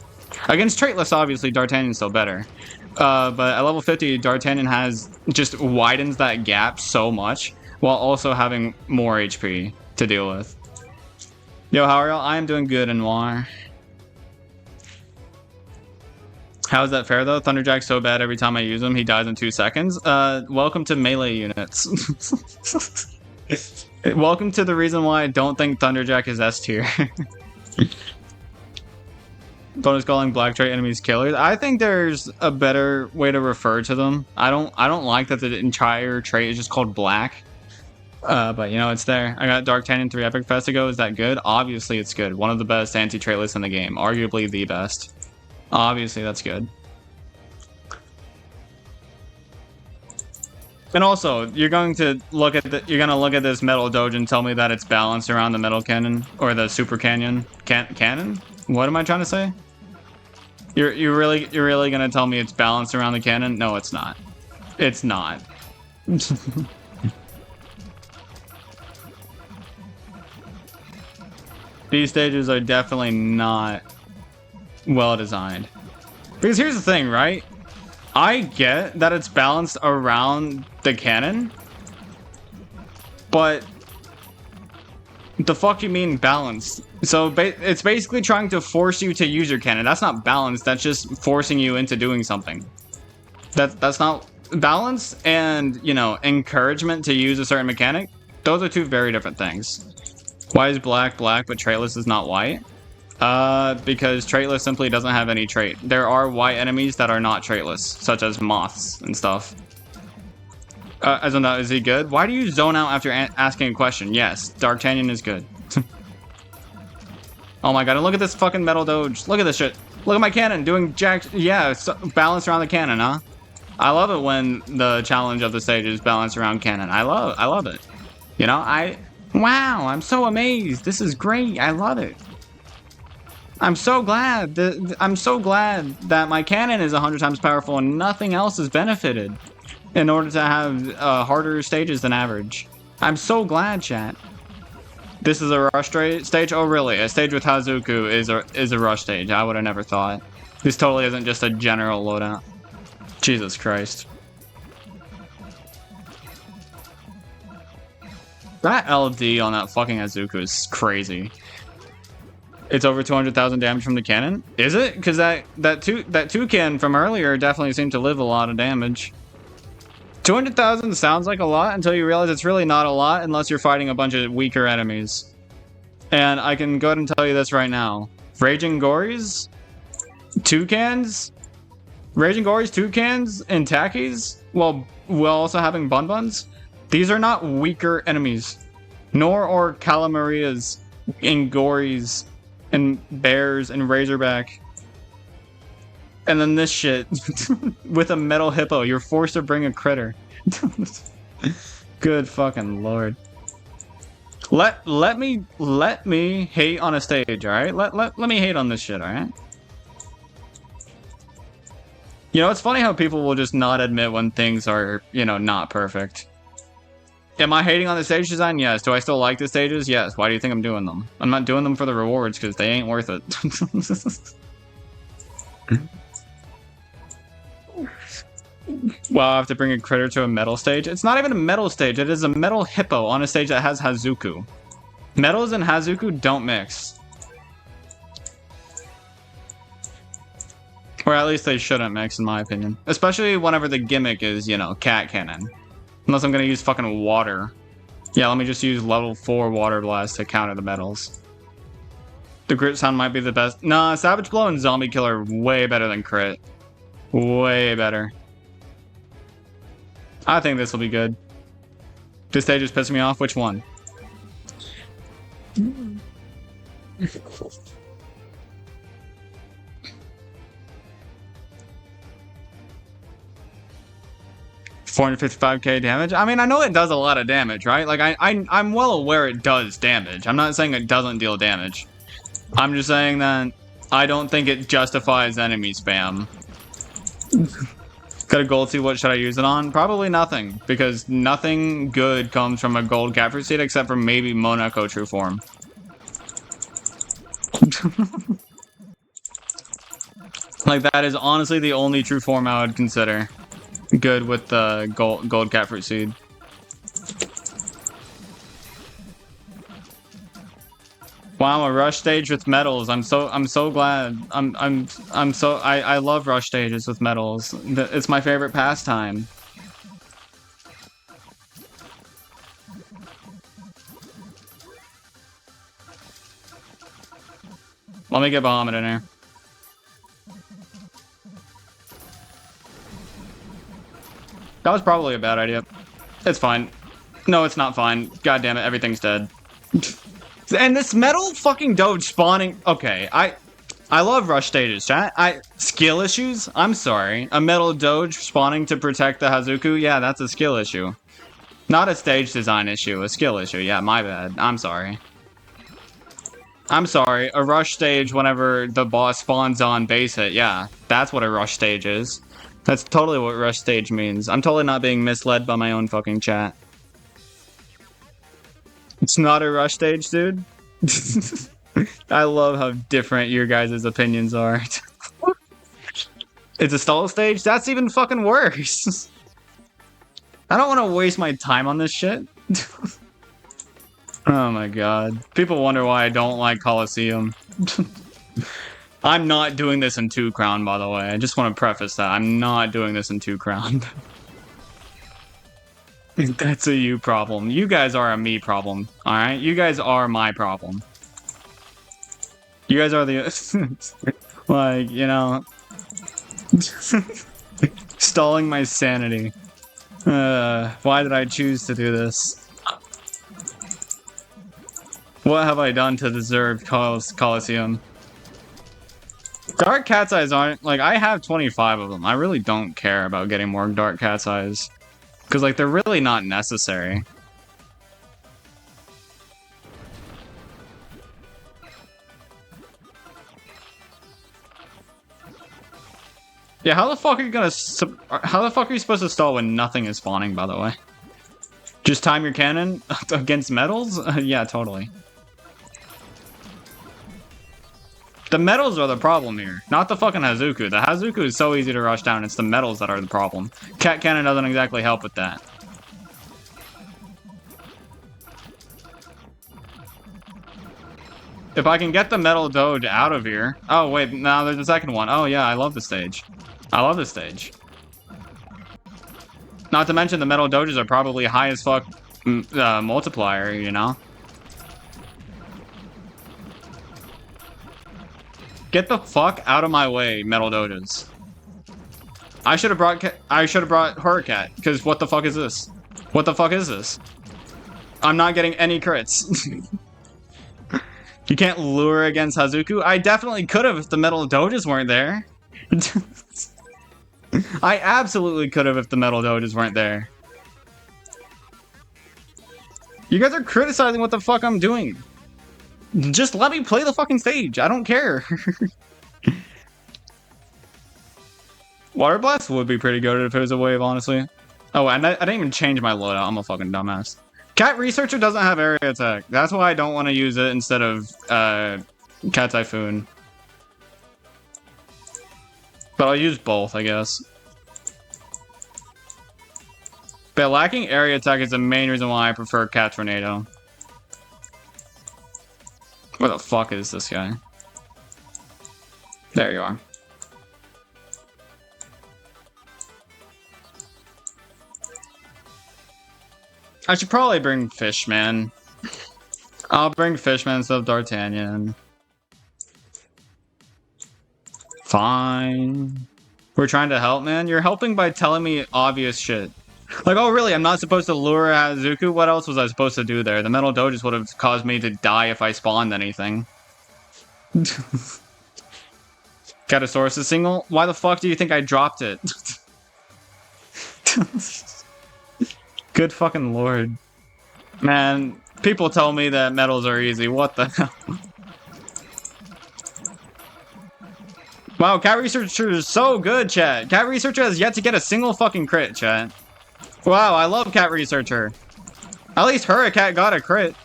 Against traitless, obviously, D'Artagnan's still better. But at level 50, D'Artagnan just widens that gap so much, while also having more HP to deal with. Yo, how are y'all? I am doing good, Noir. How is that fair, though? Thunderjack's so bad every time I use him, he dies in 2 seconds. Welcome to melee units. Welcome to the reason why I don't think Thunderjack is S tier. Bonus calling black trait enemies killers. I think there's a better way to refer to them. I don't like that the entire trait is just called black. But you know, it's there. I got D'Artagnan 3 Epic Fest ago. Is that good? Obviously it's good. One of the best anti-trait lists in the game. Arguably the best. Obviously, that's good. And also, you're gonna look at this metal doge and tell me that it's balanced around the metal cannon or the super canyon cannon. What am I trying to say? You're really gonna tell me it's balanced around the cannon? No, it's not. It's not. These stages are definitely not well designed. Because here's the thing, right? I get that it's balanced around the cannon, but The fuck you mean balanced? So it's basically trying to force you to use your cannon. That's not balanced. That's just forcing you into doing something. That's not balance and, you know, encouragement to use a certain mechanic. Those are two very different things. Why is black black but traitless is not white? Because traitless simply doesn't have any trait. There are white enemies that are not traitless, such as moths and stuff. As in that, is he good? Why do you zone out after asking a question? Yes, D'Artagnan is good. Oh my god, and look at this fucking metal doge. Look at this shit. Look at my cannon doing jack. Yeah, balance around the cannon, huh? I love it when the challenge of the stage is balance around cannon. I love it. You know, wow, I'm so amazed. This is great. I love it. I'm so glad that my cannon is 100 times powerful and nothing else is benefited in order to have harder stages than average. I'm so glad, chat. This is a rush stage? Oh, really? A stage with Hazuku is a rush stage. I would have never thought. This totally isn't just a general loadout. Jesus Christ. That LD on that fucking Hazuku is crazy. It's over 200,000 damage from the cannon? Is it? Because that toucan from earlier definitely seemed to live a lot of damage. 200,000 sounds like a lot until you realize it's really not a lot unless you're fighting a bunch of weaker enemies. And I can go ahead and tell you this right now. Raging Gories, toucans, and Tackies, while also having Bun-Buns, these are not weaker enemies. Nor are Calamarias and Gories and Bears and Razorback. And then this shit with a metal hippo, you're forced to bring a critter. Good fucking lord. Let me hate on a stage, all right? Let me hate on this shit, all right? You know, it's funny how people will just not admit when things are, you know, not perfect. Am I hating on the stage design? Yes. Do I still like the stages? Yes. Why do you think I'm doing them? I'm not doing them for the rewards because they ain't worth it. Wow, I have to bring a critter to a metal stage? It's not even a metal stage. It is a metal hippo on a stage that has Hazuku. Metals and Hazuku don't mix. Or at least they shouldn't mix, in my opinion. Especially whenever the gimmick is, you know, cat cannon. Unless I'm gonna use fucking water. Yeah, let me just use level 4 water blast to counter the metals. The crit sound might be the best. Nah, Savage Blow and Zombie Killer are way better than crit. Way better. I think this will be good. This stage is pissing me off. Which one? $455k damage? I mean, I know it does a lot of damage, right? Like, I'm well aware it does damage. I'm not saying it doesn't deal damage. I'm just saying that I don't think it justifies enemy spam. Got a gold seed, what should I use it on? Probably nothing, because nothing good comes from a gold catfruit seed except for maybe Monaco True Form. Like, that is honestly the only true form I would consider good with the gold catfruit seed. Wow, a rush stage with metals. I'm so glad. I love rush stages with metals. It's my favorite pastime. Let me get Bahamut in here. That was probably a bad idea. It's fine. No, it's not fine. God damn it, everything's dead. And this metal fucking doge spawning. Okay, I love rush stages, chat. Skill issues? I'm sorry. A metal doge spawning to protect the Hazuku? Yeah, that's a skill issue. Not a stage design issue, a skill issue. Yeah, my bad. I'm sorry. I'm sorry. A rush stage whenever the boss spawns on base hit. Yeah, that's what a rush stage is. That's totally what rush stage means. I'm totally not being misled by my own fucking chat. It's not a rush stage, dude. I love how different your guys' opinions are. It's a stall stage? That's even fucking worse. I don't want to waste my time on this shit. Oh my god. People wonder why I don't like Colosseum. I'm not doing this in 2 crown, by the way. I just want to preface that. I'm not doing this in 2 crown. That's a you problem. You guys are a me problem, alright? You guys are my problem. You guys are the... like, you know... stalling my sanity. Why did I choose to do this? What have I done to deserve Colosseum? Dark cat's eyes aren't... like, I have 25 of them. I really don't care about getting more dark cat's eyes. Because, like, they're really not necessary. Yeah, how the fuck are you gonna... how the fuck are you supposed to stall when nothing is spawning, by the way? Just time your cannon against metals? Yeah, totally. The metals are the problem here, not the fucking Hazuku. The Hazuku is so easy to rush down, it's the metals that are the problem. Cat Cannon doesn't exactly help with that. If I can get the Metal Doge out of here... oh, wait, no, there's a second one. Oh, yeah, I love the stage. I love this stage. Not to mention the Metal Doges are probably high as fuck multiplier, you know? Get the fuck out of my way, Metal Doges. I should have brought Hurricat, because what the fuck is this? What the fuck is this? I'm not getting any crits. You can't lure against Hazuku? I definitely could have if the Metal Doges weren't there. I absolutely could have if the Metal Doges weren't there. You guys are criticizing what the fuck I'm doing. Just let me play the fucking stage. I don't care. Water Blast would be pretty good if it was a wave, honestly. Oh, and I didn't even change my loadout. I'm a fucking dumbass. Cat Researcher doesn't have area attack. That's why I don't want to use it instead of Cat Typhoon. But I'll use both, I guess. But lacking area attack is the main reason why I prefer Cat Tornado. Where the fuck is this guy? There you are. I should probably bring Fishman. I'll bring Fishman instead of D'Artagnan. Fine. We're trying to help, man. You're helping by telling me obvious shit. Like, oh really, I'm not supposed to lure Hazuku? What else was I supposed to do there? The Metal Doges would have caused me to die if I spawned anything. Catasaurus is single? Why the fuck do you think I dropped it? Good fucking lord. Man, people tell me that metals are easy. What the hell? Wow, Cat Researcher is so good, chat. Cat Researcher has yet to get a single fucking crit, chat. Wow, I love Cat Researcher. At least Hurricat got a crit.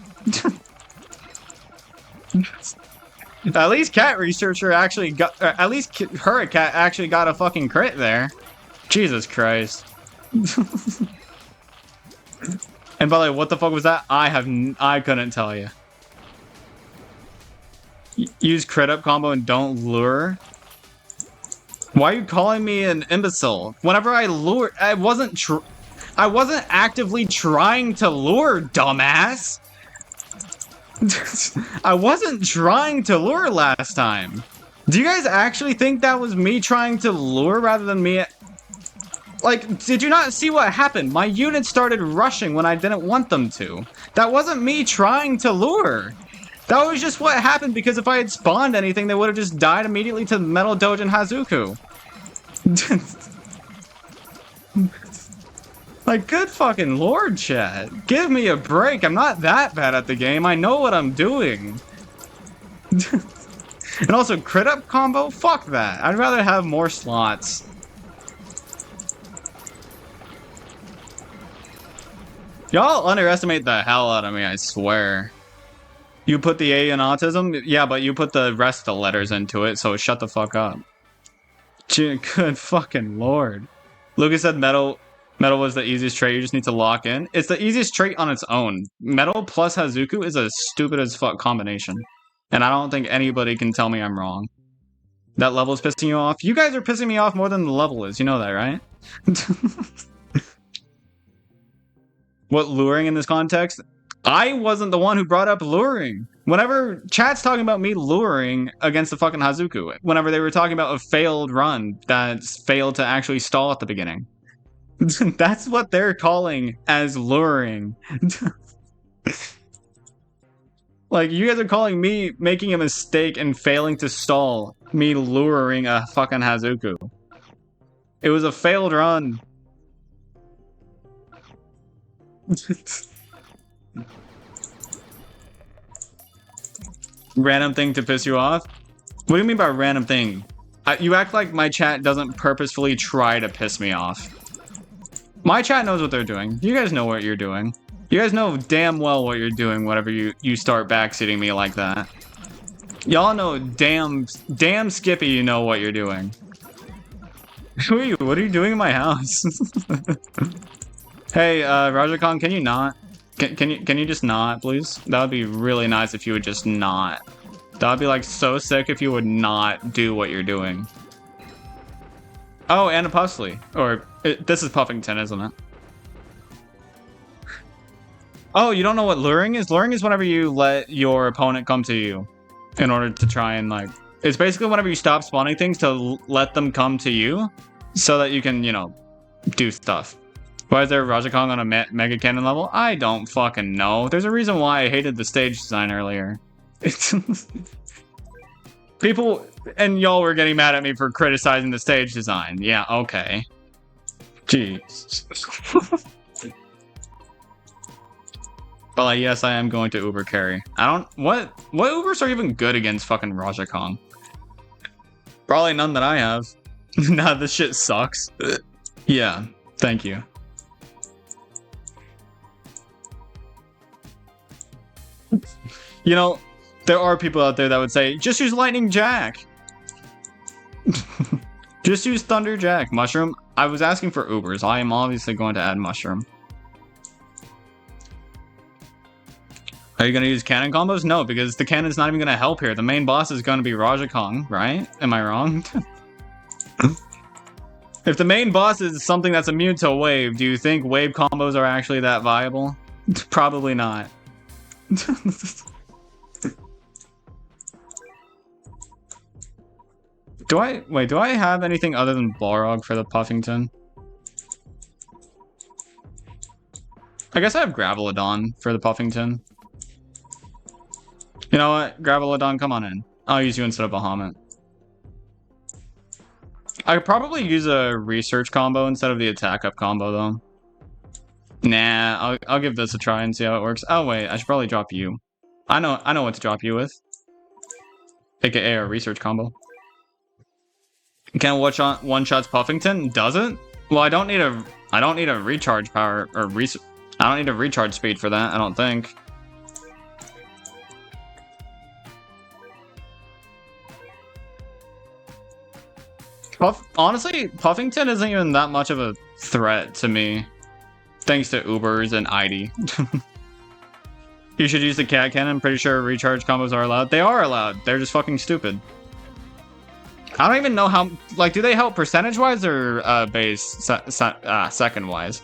At least Cat Researcher actually got... at least Hurricat actually got a fucking crit there. Jesus Christ. And by the way, what the fuck was that? I couldn't tell you. Use crit up combo and don't lure? Why are you calling me an imbecile? Whenever I lure... I wasn't actively trying to lure, dumbass! I wasn't trying to lure last time. Do you guys actually think that was me trying to lure rather than me... like, did you not see what happened? My unit started rushing when I didn't want them to. That wasn't me trying to lure. That was just what happened because if I had spawned anything, they would have just died immediately to Metal Doge and Hazuku. Like, good fucking lord, chat. Give me a break. I'm not that bad at the game. I know what I'm doing. And also, crit up combo? Fuck that. I'd rather have more slots. Y'all underestimate the hell out of me, I swear. You put the A in autism? Yeah, but you put the rest of the letters into it, so shut the fuck up. Good fucking lord. Lucas said metal... Metal was the easiest trait. You just need to lock in. It's the easiest trait on its own. Metal plus Hazuku is a stupid as fuck combination. And I don't think anybody can tell me I'm wrong. That level is pissing you off? You guys are pissing me off more than the level is. You know that, right? What luring in this context? I wasn't the one who brought up luring. Whenever chat's talking about me luring against the fucking Hazuku, whenever they were talking about a failed run that's failed to actually stall at the beginning. That's what they're calling as luring. Like, you guys are calling me making a mistake and failing to stall, me luring a fucking Hazuku. It was a failed run. Random thing to piss you off? What do you mean by random thing? You act like my chat doesn't purposefully try to piss me off. My chat knows what they're doing. You guys know what you're doing. You guys know damn well what you're doing whenever you start backseating me like that. Y'all know damn Skippy you know what you're doing. Who are you? What are you doing in my house? Hey, Rajakan, can you not? Can you just not, please? That would be really nice if you would just not. That would be like so sick if you would not do what you're doing. Oh, and a Pusley. Or this is Puffington, isn't it? Oh, you don't know what luring is? Luring is whenever you let your opponent come to you in order to try and like... It's basically whenever you stop spawning things to let them come to you so that you can, you know, do stuff. Why is there Rajakong on a Mega Cannon level? I don't fucking know. There's a reason why I hated the stage design earlier. People... And y'all were getting mad at me for criticizing the stage design. Yeah, okay. Jeez. But like, yes, I am going to Uber carry. I don't... What Ubers are even good against fucking Rajakong? Probably none that I have. Nah, this shit sucks. Yeah, thank you. You know, there are people out there that would say, just use Lightning Jack. Just use Thunder Jack. Mushroom. I was asking for Ubers. I am obviously going to add Mushroom. Are you going to use cannon combos? No, because the cannon's not even going to help here. The main boss is going to be Rajakong, right? Am I wrong? If the main boss is something that's immune to a wave, do you think wave combos are actually that viable? Probably not. Do I have anything other than Balrog for the Puffington? I guess I have Gravelodon for the Puffington. You know what? Gravelodon, come on in. I'll use you instead of Bahamut. I could probably use a research combo instead of the attack up combo though. Nah, I'll give this a try and see how it works. Oh wait, I should probably drop you. I know what to drop you with. AKA a research combo. Can one shots Puffington? Does it? Well, I don't need a recharge power or I don't need a recharge speed for that, I don't think. Honestly, Puffington isn't even that much of a threat to me. Thanks to Ubers and ID. You should use the cat cannon. I'm pretty sure recharge combos are allowed. They are allowed. They're just fucking stupid. I don't even know how... Like, do they help percentage-wise or second-wise?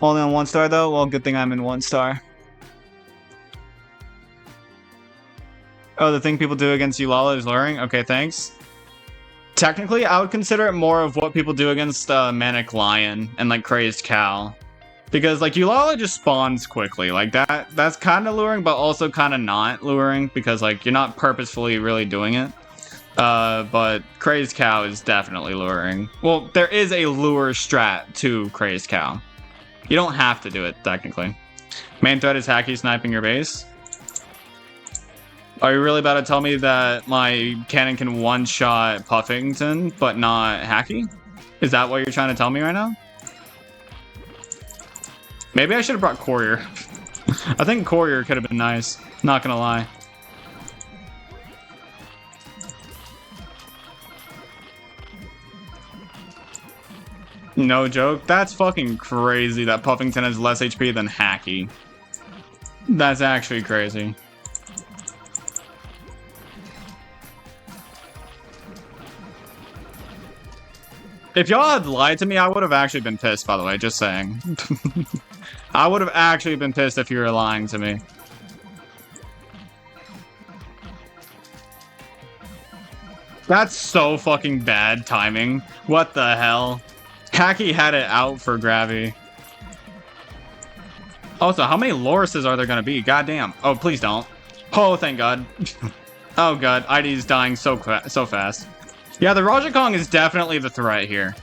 Only on 1 star, though? Well, good thing I'm in 1 star. Oh, the thing people do against Ulala is luring? Okay, thanks. Technically, I would consider it more of what people do against Manic Lion and, like, Crazed Cow. Because, like, Ulala just spawns quickly. Like, that's kind of luring, but also kind of not luring. Because, like, you're not purposefully really doing it. But Crazed Cow is definitely luring. Well, there is a lure strat to Crazed Cow. You don't have to do it, technically. Main threat is Hacky sniping your base. Are you really about to tell me that my cannon can one-shot Puffington, but not Hacky? Is that what you're trying to tell me right now? Maybe I should have brought Courier. I think Courier could have been nice. Not gonna lie. No joke. That's fucking crazy that Puffington has less HP than Hacky. That's actually crazy. If y'all had lied to me, I would have actually been pissed, by the way, just saying. I would have actually been pissed if you were lying to me. That's so fucking bad timing. What the hell? Hacky had it out for Gravy. Also, how many Lorises are there gonna be? Goddamn. Oh, please don't. Oh, thank God. Oh God, ID's dying so fast. Yeah, the Rajakong is definitely the threat here.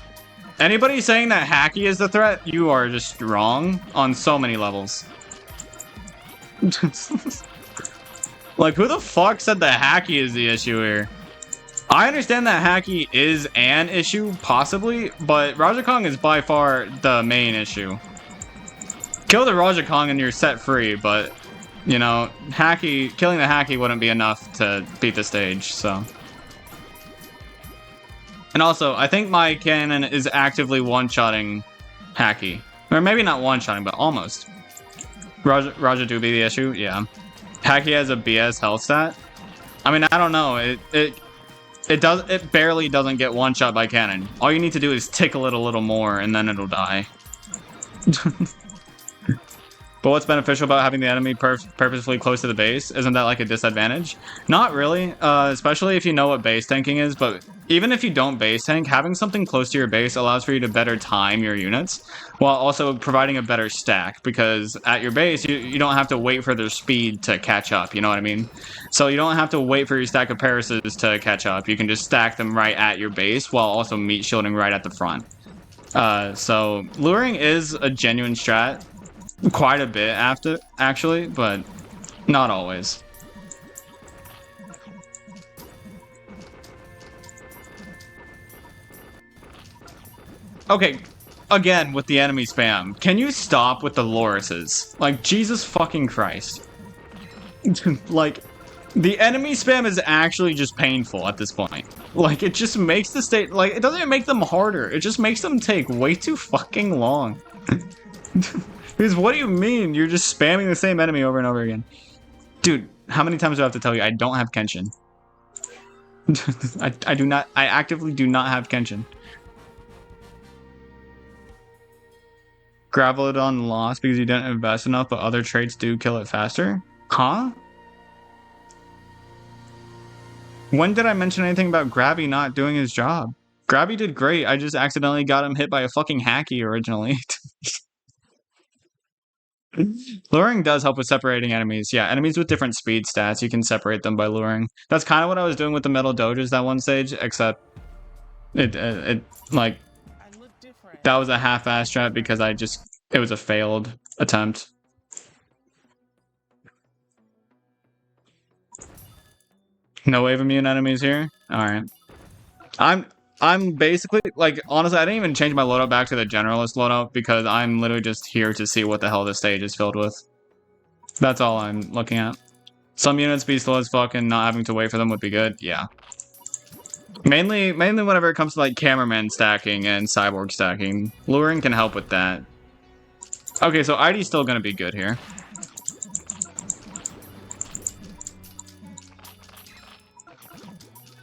Anybody saying that Hacky is the threat, you are just wrong on so many levels. Like, who the fuck said that Hacky is the issue here? I understand that Hacky is an issue, possibly, but Rajakong is by far the main issue. Kill the Rajakong and you're set free, but, you know, killing the Hacky wouldn't be enough to beat the stage, so. And also, I think my cannon is actively one-shotting Hacky. Or maybe not one-shotting, but almost. Raja do be the issue? Yeah. Hacky has a BS health stat? I mean, I don't know. It barely doesn't get one-shot by cannon. All you need to do is tickle it a little more, and then it'll die. But what's beneficial about having the enemy purposefully close to the base? Isn't that like a disadvantage? Not really, especially if you know what base tanking is, but even if you don't base tank, having something close to your base allows for you to better time your units, while also providing a better stack, because at your base, you don't have to wait for their speed to catch up, you know what I mean? So you don't have to wait for your stack of Parises to catch up, you can just stack them right at your base, while also meat shielding right at the front. So luring is a genuine strat. Quite a bit after, actually, but not always. Okay, again with the enemy spam. Can you stop with the Lorises? Like, Jesus fucking Christ. Like, the enemy spam is actually just painful at this point. Like, it just makes the state, like, it doesn't make them harder. It just makes them take way too fucking long. Because what do you mean? You're just spamming the same enemy over and over again. Dude, how many times do I have to tell you I don't have Kenshin? I actively do not have Kenshin. Gravelodon lost because you didn't invest enough, but other traits do kill it faster? Huh? When did I mention anything about Grabby not doing his job? Grabby did great, I just accidentally got him hit by a fucking Hacky originally. Luring does help with separating enemies. Yeah, enemies with different speed stats, you can separate them by luring. That's kind of what I was doing with the Metal Doges that one stage, except it like, that was a half-ass strat because it was a failed attempt. No wave immune enemies here? Alright. I'm basically, like, honestly, I didn't even change my loadout back to the Generalist loadout because I'm literally just here to see what the hell this stage is filled with. That's all I'm looking at. Some units be slow as fuck and not having to wait for them would be good, yeah. Mainly whenever it comes to, like, cameraman stacking and cyborg stacking. Luring can help with that. Okay, so ID's still gonna be good here.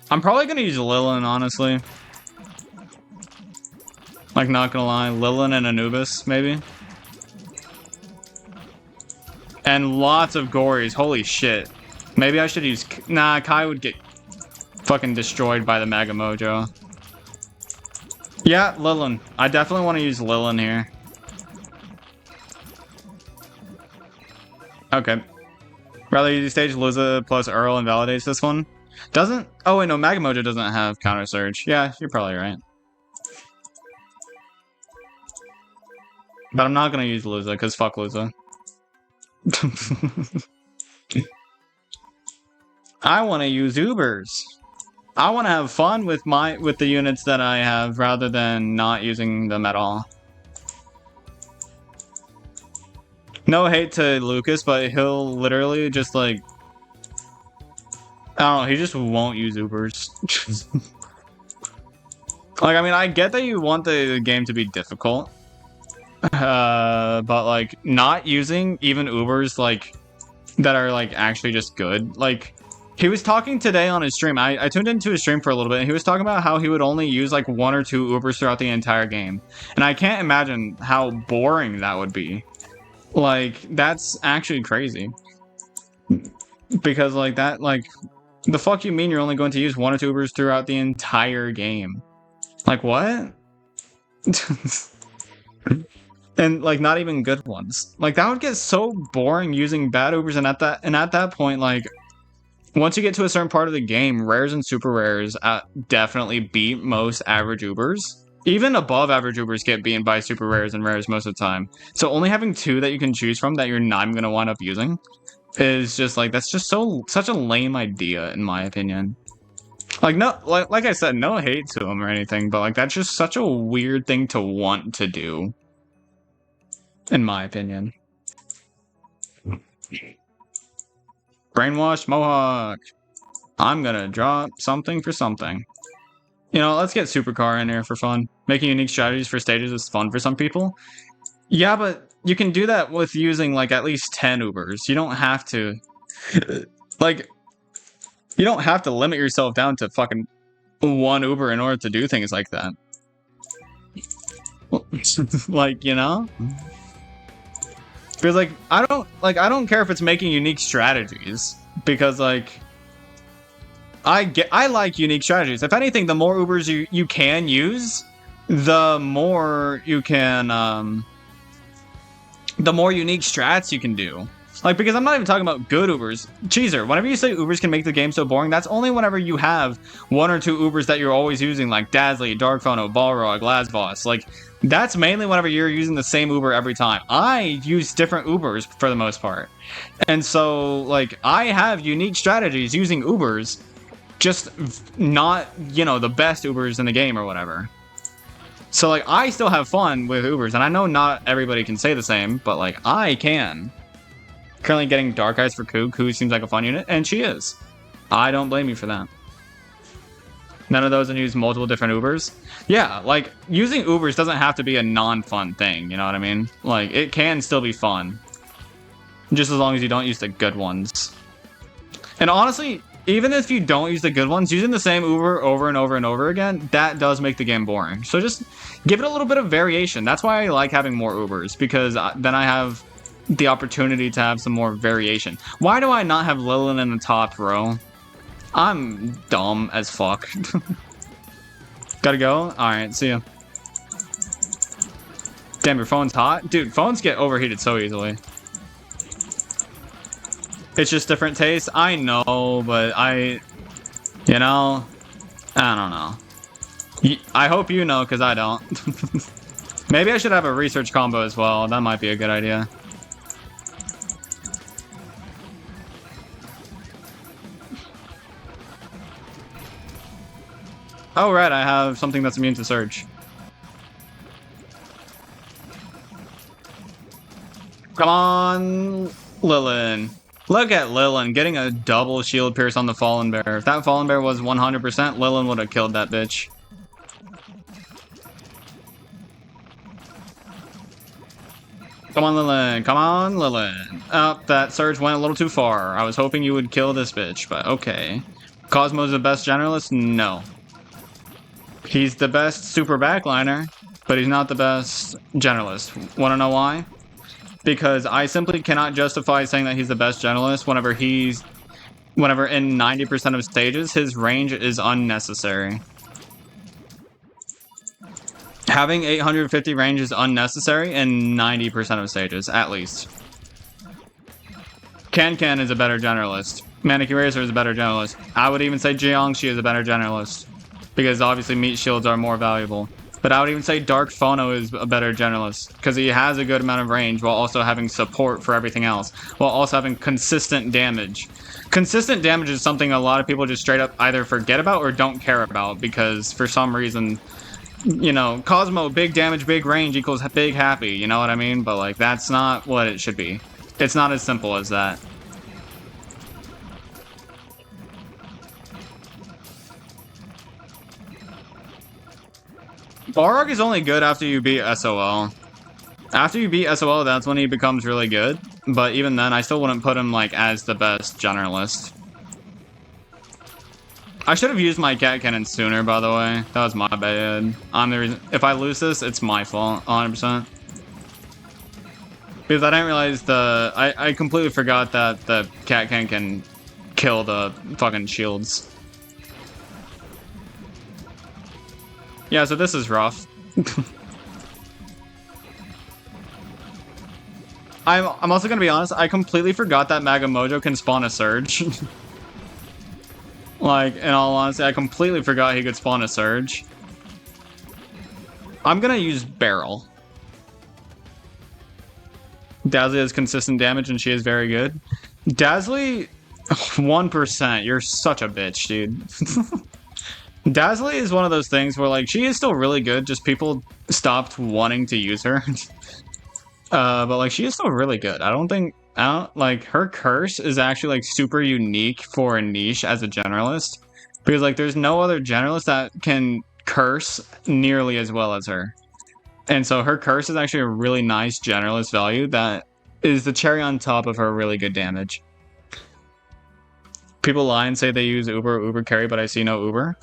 I'm probably gonna use Lilin, honestly. Like, not gonna lie, Lilin and Anubis, maybe? And lots of Gories, holy shit. Maybe I should use... Nah, Kai would get fucking destroyed by the Mega Mojo. Yeah, Lilin. I definitely want to use Lilin here. Okay. Rather easy stage, Liza plus Earl invalidates this one. Doesn't... Oh wait, no, Mega Mojo doesn't have Counter Surge. Yeah, you're probably right. But I'm not gonna use Luza, because fuck Luza. I want to use Ubers. I want to have fun with the units that I have, rather than not using them at all. No hate to Lucas, but he'll literally just, like... I don't know, he just won't use Ubers. Like, I mean, I get that you want the game to be difficult, but like not using even Ubers like that are like actually just good. Like he was talking today on his stream. I tuned into his stream for a little bit, and he was talking about how he would only use like 1 or 2 Ubers throughout the entire game, and I can't imagine how boring that would be. Like that's actually crazy because like that like the fuck you mean you're only going to use 1 or 2 Ubers throughout the entire game? Like what? And like not even good ones. Like that would get so boring using bad Ubers, and at that point, like once you get to a certain part of the game, rares and super rares definitely beat most average Ubers. Even above average Ubers get beaten by super rares and rares most of the time. So only having 2 that you can choose from that you're not even gonna wind up using is just like that's just such a lame idea in my opinion. Like no, like I said, no hate to him or anything, but like that's just such a weird thing to want to do, in my opinion. Brainwash Mohawk. I'm gonna drop something for something. You know, let's get Supercar in here for fun. Making unique strategies for stages is fun for some people. Yeah, but you can do that with using like at least 10 Ubers. You don't have to like you don't have to limit yourself down to fucking 1 Uber in order to do things like that. Like, you know? Because like I don't care if it's making unique strategies, because like I like unique strategies. If anything, the more Ubers you can use, the more you can the more unique strats you can do. Like, because I'm not even talking about good Ubers. Cheeser, whenever you say Ubers can make the game so boring, that's only whenever you have 1 or 2 Ubers that you're always using, like Dazzly, Darkphono, Balrog, Lazboss. Like, that's mainly whenever you're using the same Uber every time. I use different Ubers for the most part. And so, like, I have unique strategies using Ubers, just not, you know, the best Ubers in the game or whatever. So, like, I still have fun with Ubers, and I know not everybody can say the same, but, like, I can. Currently getting Dark Eyes for Kook, who seems like a fun unit, and she is. I don't blame you for that. None of those use multiple different Ubers. Yeah, like, using Ubers doesn't have to be a non-fun thing, you know what I mean? Like, it can still be fun. Just as long as you don't use the good ones. And honestly, even if you don't use the good ones, using the same Uber over and over and over again, that does make the game boring. So just give it a little bit of variation. That's why I like having more Ubers, because then I have the opportunity to have some more variation. Why do I not have Lilin in the top row? I'm dumb as fuck. Gotta go? Alright, see ya. Damn, your phone's hot? Dude, phones get overheated so easily. It's just different tastes? I know, but you know, I don't know. I hope you know, because I don't. Maybe I should have a research combo as well. That might be a good idea. Oh, right, I have something that's immune to Surge. Come on, Lilin. Look at Lilin getting a double shield pierce on the Fallen Bear. If that Fallen Bear was 100%, Lilin would have killed that bitch. Come on, Lilin. Come on, Lilin. Oh, that Surge went a little too far. I was hoping you would kill this bitch, but okay. Cosmo's the best Generalist? No. He's the best super backliner, but he's not the best Generalist. Wanna know why? Because I simply cannot justify saying that he's the best Generalist whenever in 90% of stages, his range is unnecessary. Having 850 range is unnecessary in 90% of stages, at least. Can is a better Generalist. Manic Eraser is a better Generalist. I would even say Jiangxi is a better Generalist, because obviously meat shields are more valuable. But I would even say Dark Phono is a better Generalist, because he has a good amount of range while also having support for everything else, while also having consistent damage. Consistent damage is something a lot of people just straight up either forget about or don't care about, because for some reason, you know, Cosmo, big damage, big range equals big happy, you know what I mean? But like, that's not what it should be. It's not as simple as that. Balrog is only good after you beat SOL. After you beat SOL, that's when he becomes really good. But even then, I still wouldn't put him like as the best generalist. I should have used my cat cannon sooner, by the way. That was my bad. I'm the reason. If I lose this, it's my fault, 100%. Because I didn't realize I completely forgot that the cat cannon can kill the fucking shields. Yeah, so this is rough. I'm also gonna be honest, I completely forgot that Mega Mojo can spawn a Surge. Like, in all honesty, I completely forgot he could spawn a Surge. I'm gonna use Barrel. Dazzly has consistent damage and she is very good. Dazzly, 1%. You're such a bitch, dude. Dazzly is one of those things where, like, she is still really good, just people stopped wanting to use her. But, like, she is still really good. Like, her curse is actually, like, super unique for a niche as a generalist. Because, like, there's no other generalist that can curse nearly as well as her. And so her curse is actually a really nice generalist value that is the cherry on top of her really good damage. People lie and say they use Uber carry, but I see no Uber.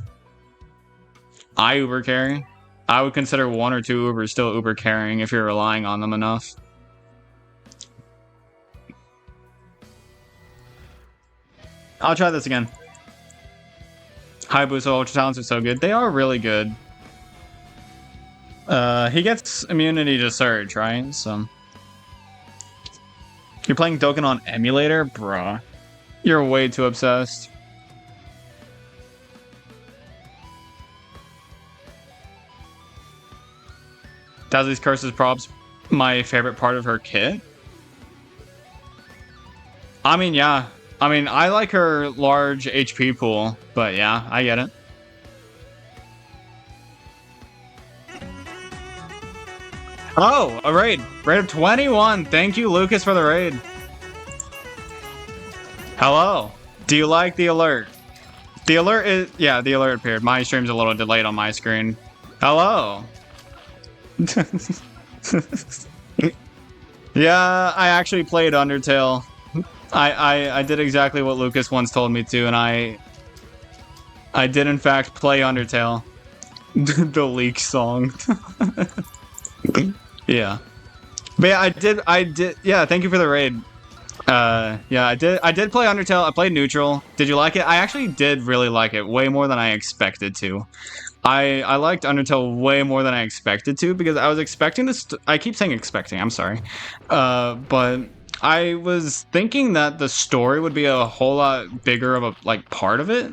I Uber carry. I would consider 1 or 2 Ubers still Uber carrying if you're relying on them enough. I'll try this again. Hayabusa Ultra Talents are so good. They are really good. He gets immunity to Surge, right? So you're playing Dokkan on emulator? Bruh. You're way too obsessed. Dazzly's Curse is props my favorite part of her kit. I mean, yeah. I mean, I like her large HP pool, but yeah, I get it. Oh, a raid. Raid of 21. Thank you, Lucas, for the raid. Hello. Do you like the alert? The alert is... Yeah, the alert appeared. My stream's a little delayed on my screen. Hello. Yeah, I actually played Undertale. I did exactly what Lucas once told me to, and I did in fact play Undertale. The leak song. Yeah. But yeah, I did yeah, thank you for the raid. Yeah, I did play Undertale. I played neutral. Did you like it? I actually did really like it, way more than I expected to. I liked Undertale way more than I expected to, because I was expecting this. I keep saying expecting. I'm sorry, but I was thinking that the story would be a whole lot bigger of a part of it.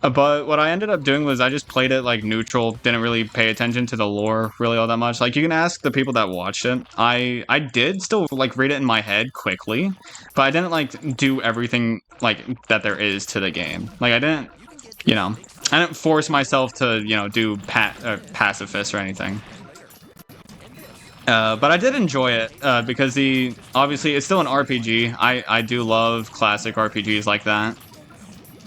But what I ended up doing was I just played it like neutral, didn't really pay attention to the lore really all that much. Like, you can ask the people that watched it. I did still like read it in my head quickly, but I didn't like do everything like that there is to the game. Like, I didn't, you know, I didn't force myself to, you know, do pacifist or anything. But I did enjoy it because obviously it's still an RPG. I do love classic RPGs like that.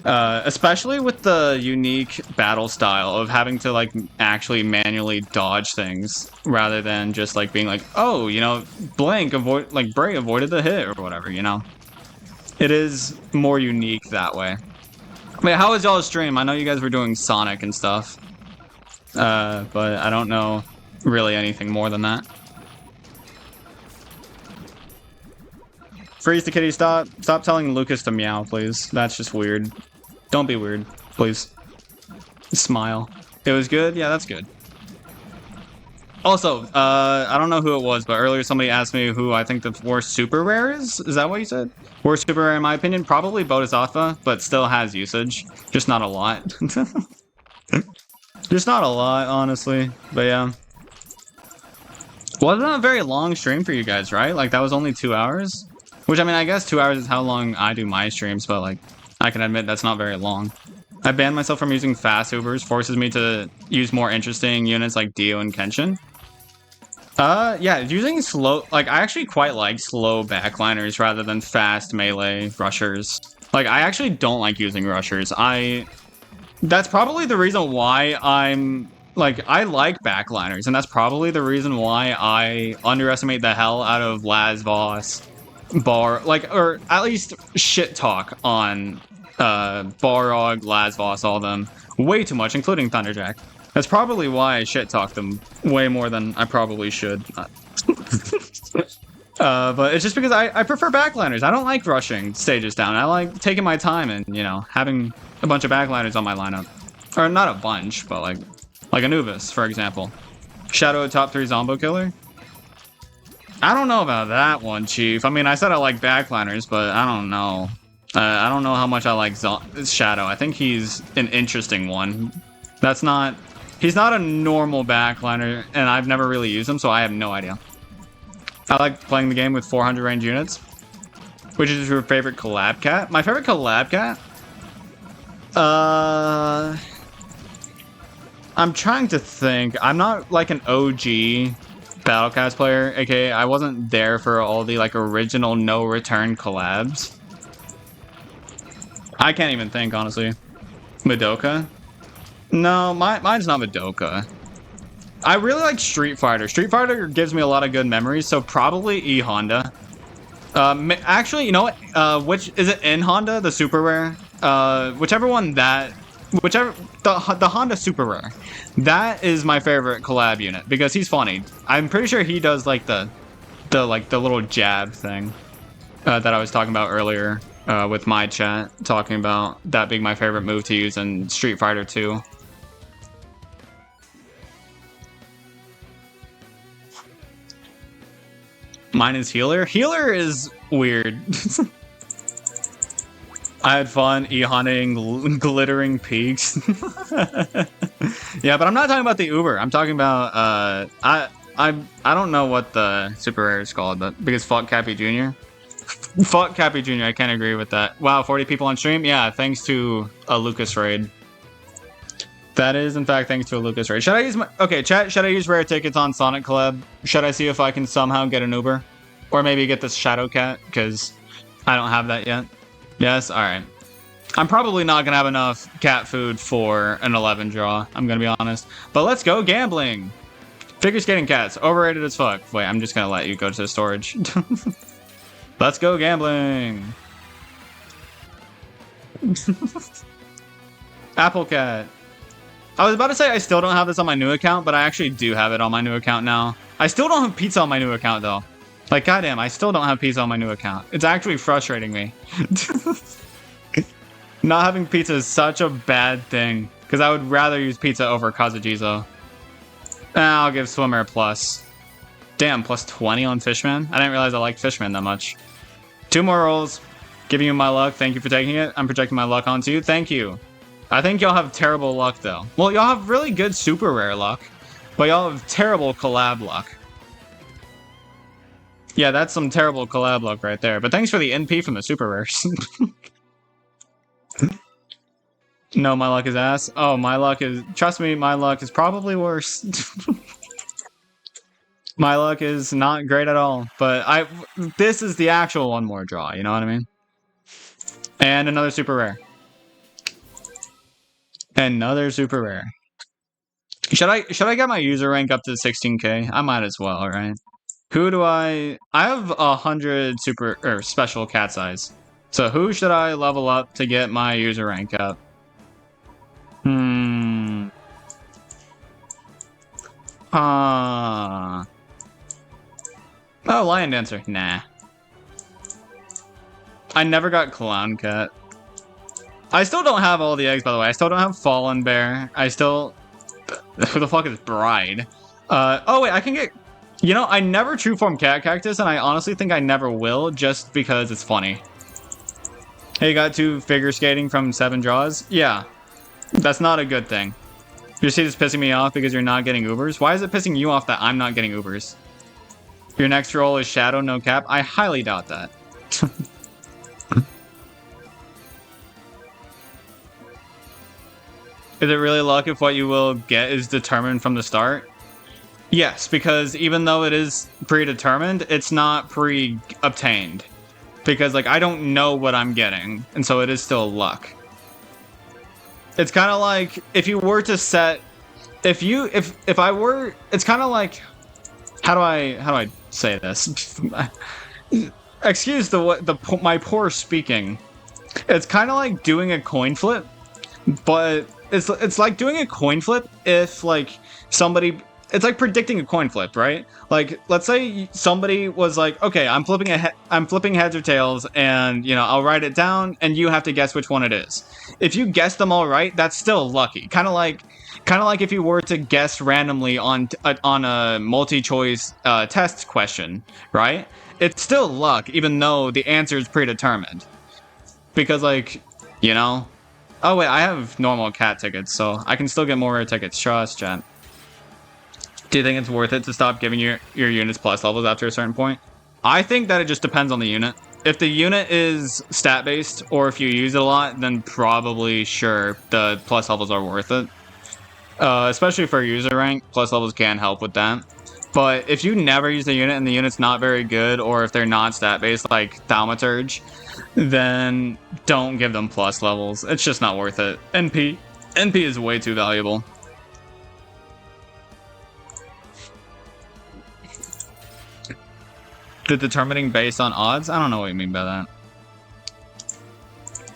Especially with the unique battle style of having to like actually manually dodge things rather than just like being like, oh, you know, Blank Bray avoided the hit or whatever, you know. It is more unique that way. Wait, how was y'all's stream? I know you guys were doing Sonic and stuff, but I don't know really anything more than that. Freeze the kitty, stop telling Lucas to meow, please. That's just weird. Don't be weird, please. Smile. It was good? Yeah, that's good. Also, I don't know who it was, but earlier somebody asked me who I think the worst super rare is. Is that what you said? Worst super rare in my opinion? Probably Bodhisattva, but still has usage. Just not a lot. Just not a lot, honestly. But yeah. Wasn't a very long stream for you guys, right? Like, that was only 2 hours? Which, I mean, I guess 2 hours is how long I do my streams, but, like, I can admit that's not very long. I banned myself from using fast Ubers, forces me to use more interesting units like Dio and Kenshin. Yeah, using slow... Like, I actually quite like slow backliners rather than fast melee rushers. Like, I actually don't like using rushers. That's probably the reason why I'm like, I like backliners, and that's probably the reason why I underestimate the hell out of Lazvoss, or at least shit talk on Barog, Lazvoss, all them way too much, including Thunderjack. That's probably why I shit talk them way more than I probably should. But it's just because I prefer backliners. I don't like rushing stages down. I like taking my time and, you know, having a bunch of backliners on my lineup. Or not a bunch, but like Anubis, for example. Shadow top 3 Zombo killer? I don't know about that one, Chief. I mean, I said I like backliners, but I don't know. I don't know how much I like Shadow. I think he's an interesting one. He's not a normal backliner, and I've never really used him, so I have no idea. I like playing the game with 400 range units. Which is your favorite collab cat? My favorite collab cat? I'm trying to think. I'm not like an OG Battlecast player, aka I wasn't there for all the like original no return collabs. I can't even think, honestly. Madoka? No, mine's not Madoka. I really like Street Fighter. Street Fighter gives me a lot of good memories, so probably E Honda. Actually, you know what? Which is it? In Honda, the super rare. The Honda super rare. That is my favorite collab unit because he's funny. I'm pretty sure he does like the little jab thing that I was talking about earlier with my chat, talking about that being my favorite move to use in Street Fighter 2. Mine is Healer. Healer is weird. I had fun e-hunting glittering peaks. Yeah, but I'm not talking about the Uber. I'm talking about I don't know what the super rare is called, but because fuck Cappy Jr. Fuck Cappy Jr. I can't agree with that. Wow, 40 people on stream. Yeah, thanks to a Lucas raid. That is, in fact, thanks to a Lucas raid. Should I use chat, should I use rare tickets on Sonic Collab? Should I see if I can somehow get an Uber? Or maybe get this Shadow Cat, because I don't have that yet. Yes? Alright. I'm probably not going to have enough cat food for an 11 draw, I'm going to be honest. But let's go gambling! Figure skating cats, overrated as fuck. Wait, I'm just going to let you go to the storage. Let's go gambling! Apple Cat. I was about to say I still don't have this on my new account, but I actually do have it on my new account now. I still don't have pizza on my new account, though. Like, goddamn, I still don't have pizza on my new account. It's actually frustrating me. Not having pizza is such a bad thing, because I would rather use pizza over Kazujizo. I'll give Swimmer a plus. Damn, plus 20 on Fishman? I didn't realize I liked Fishman that much. 2 more rolls. Giving you my luck. Thank you for taking it. I'm projecting my luck onto you. Thank you. I think y'all have terrible luck, though. Well, y'all have really good super rare luck, but y'all have terrible collab luck. Yeah, that's some terrible collab luck right there. But thanks for the NP from the super rares. No, my luck is ass. Oh, my luck is... Trust me, my luck is probably worse. My luck is not great at all. But this is the actual one more draw, you know what I mean? And another super rare. Another super rare. Should I get my user rank up to 16k? I might as well, right? Who do I have 100 super or special cat size. So who should I level up to get my user rank up? Oh, Lion Dancer. Nah. I never got Clown Cat. I still don't have all the eggs, by the way. I still don't have Fallen Bear. I still... Who the fuck is Bride? Oh, wait, I can get... You know, I never true form Cat Cactus, and I honestly think I never will, just because it's funny. Hey, you got 2 figure skating from 7 draws? Yeah. That's not a good thing. Your seat is pissing me off because you're not getting Ubers? Why is it pissing you off that I'm not getting Ubers? Your next roll is Shadow, no cap? I highly doubt that. Is it really luck if what you will get is determined from the start? Yes, because even though it is predetermined, it's not pre-obtained. Because, like, I don't know what I'm getting, and so it is still luck. It's kind of like, if you were to set if I were, it's kind of like, how do I say this? Excuse my poor speaking. It's kind of like doing a coin flip, but it's like doing a coin flip if like somebody. It's like predicting a coin flip, right? Like, let's say somebody was like, "Okay, I'm flipping heads or tails, and I'll write it down, and you have to guess which one it is." If you guess them all right, that's still lucky. Kind of like if you were to guess randomly on a multi-choice test question, right? It's still luck, even though the answer is predetermined. Because oh wait, I have normal cat tickets, so I can still get more rare tickets. Trust, chat. Do you think it's worth it to stop giving your units plus levels after a certain point? I think that it just depends on the unit. If the unit is stat-based, or if you use it a lot, then probably, sure, the plus levels are worth it. Especially for user rank, plus levels can help with that. But if you never use the unit and the unit's not very good, or if they're not stat-based, like Thaumaturge, then don't give them plus levels. It's just not worth it. NP is way too valuable. The determining based on odds? I don't know what you mean by that.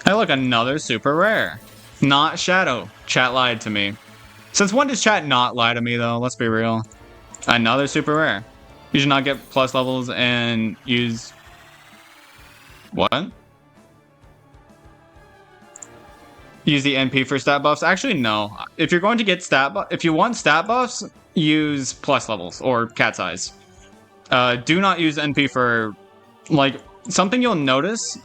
Hey, look, another super rare. Not Shadow. Chat lied to me. Since when does chat not lie to me, though? Let's be real. Another super rare. You should not get plus levels and use... What? Use the NP for stat buffs? Actually, no. If you're going to get if you want stat buffs, use plus levels or cat's eyes. Do not use NP for, like, something you'll notice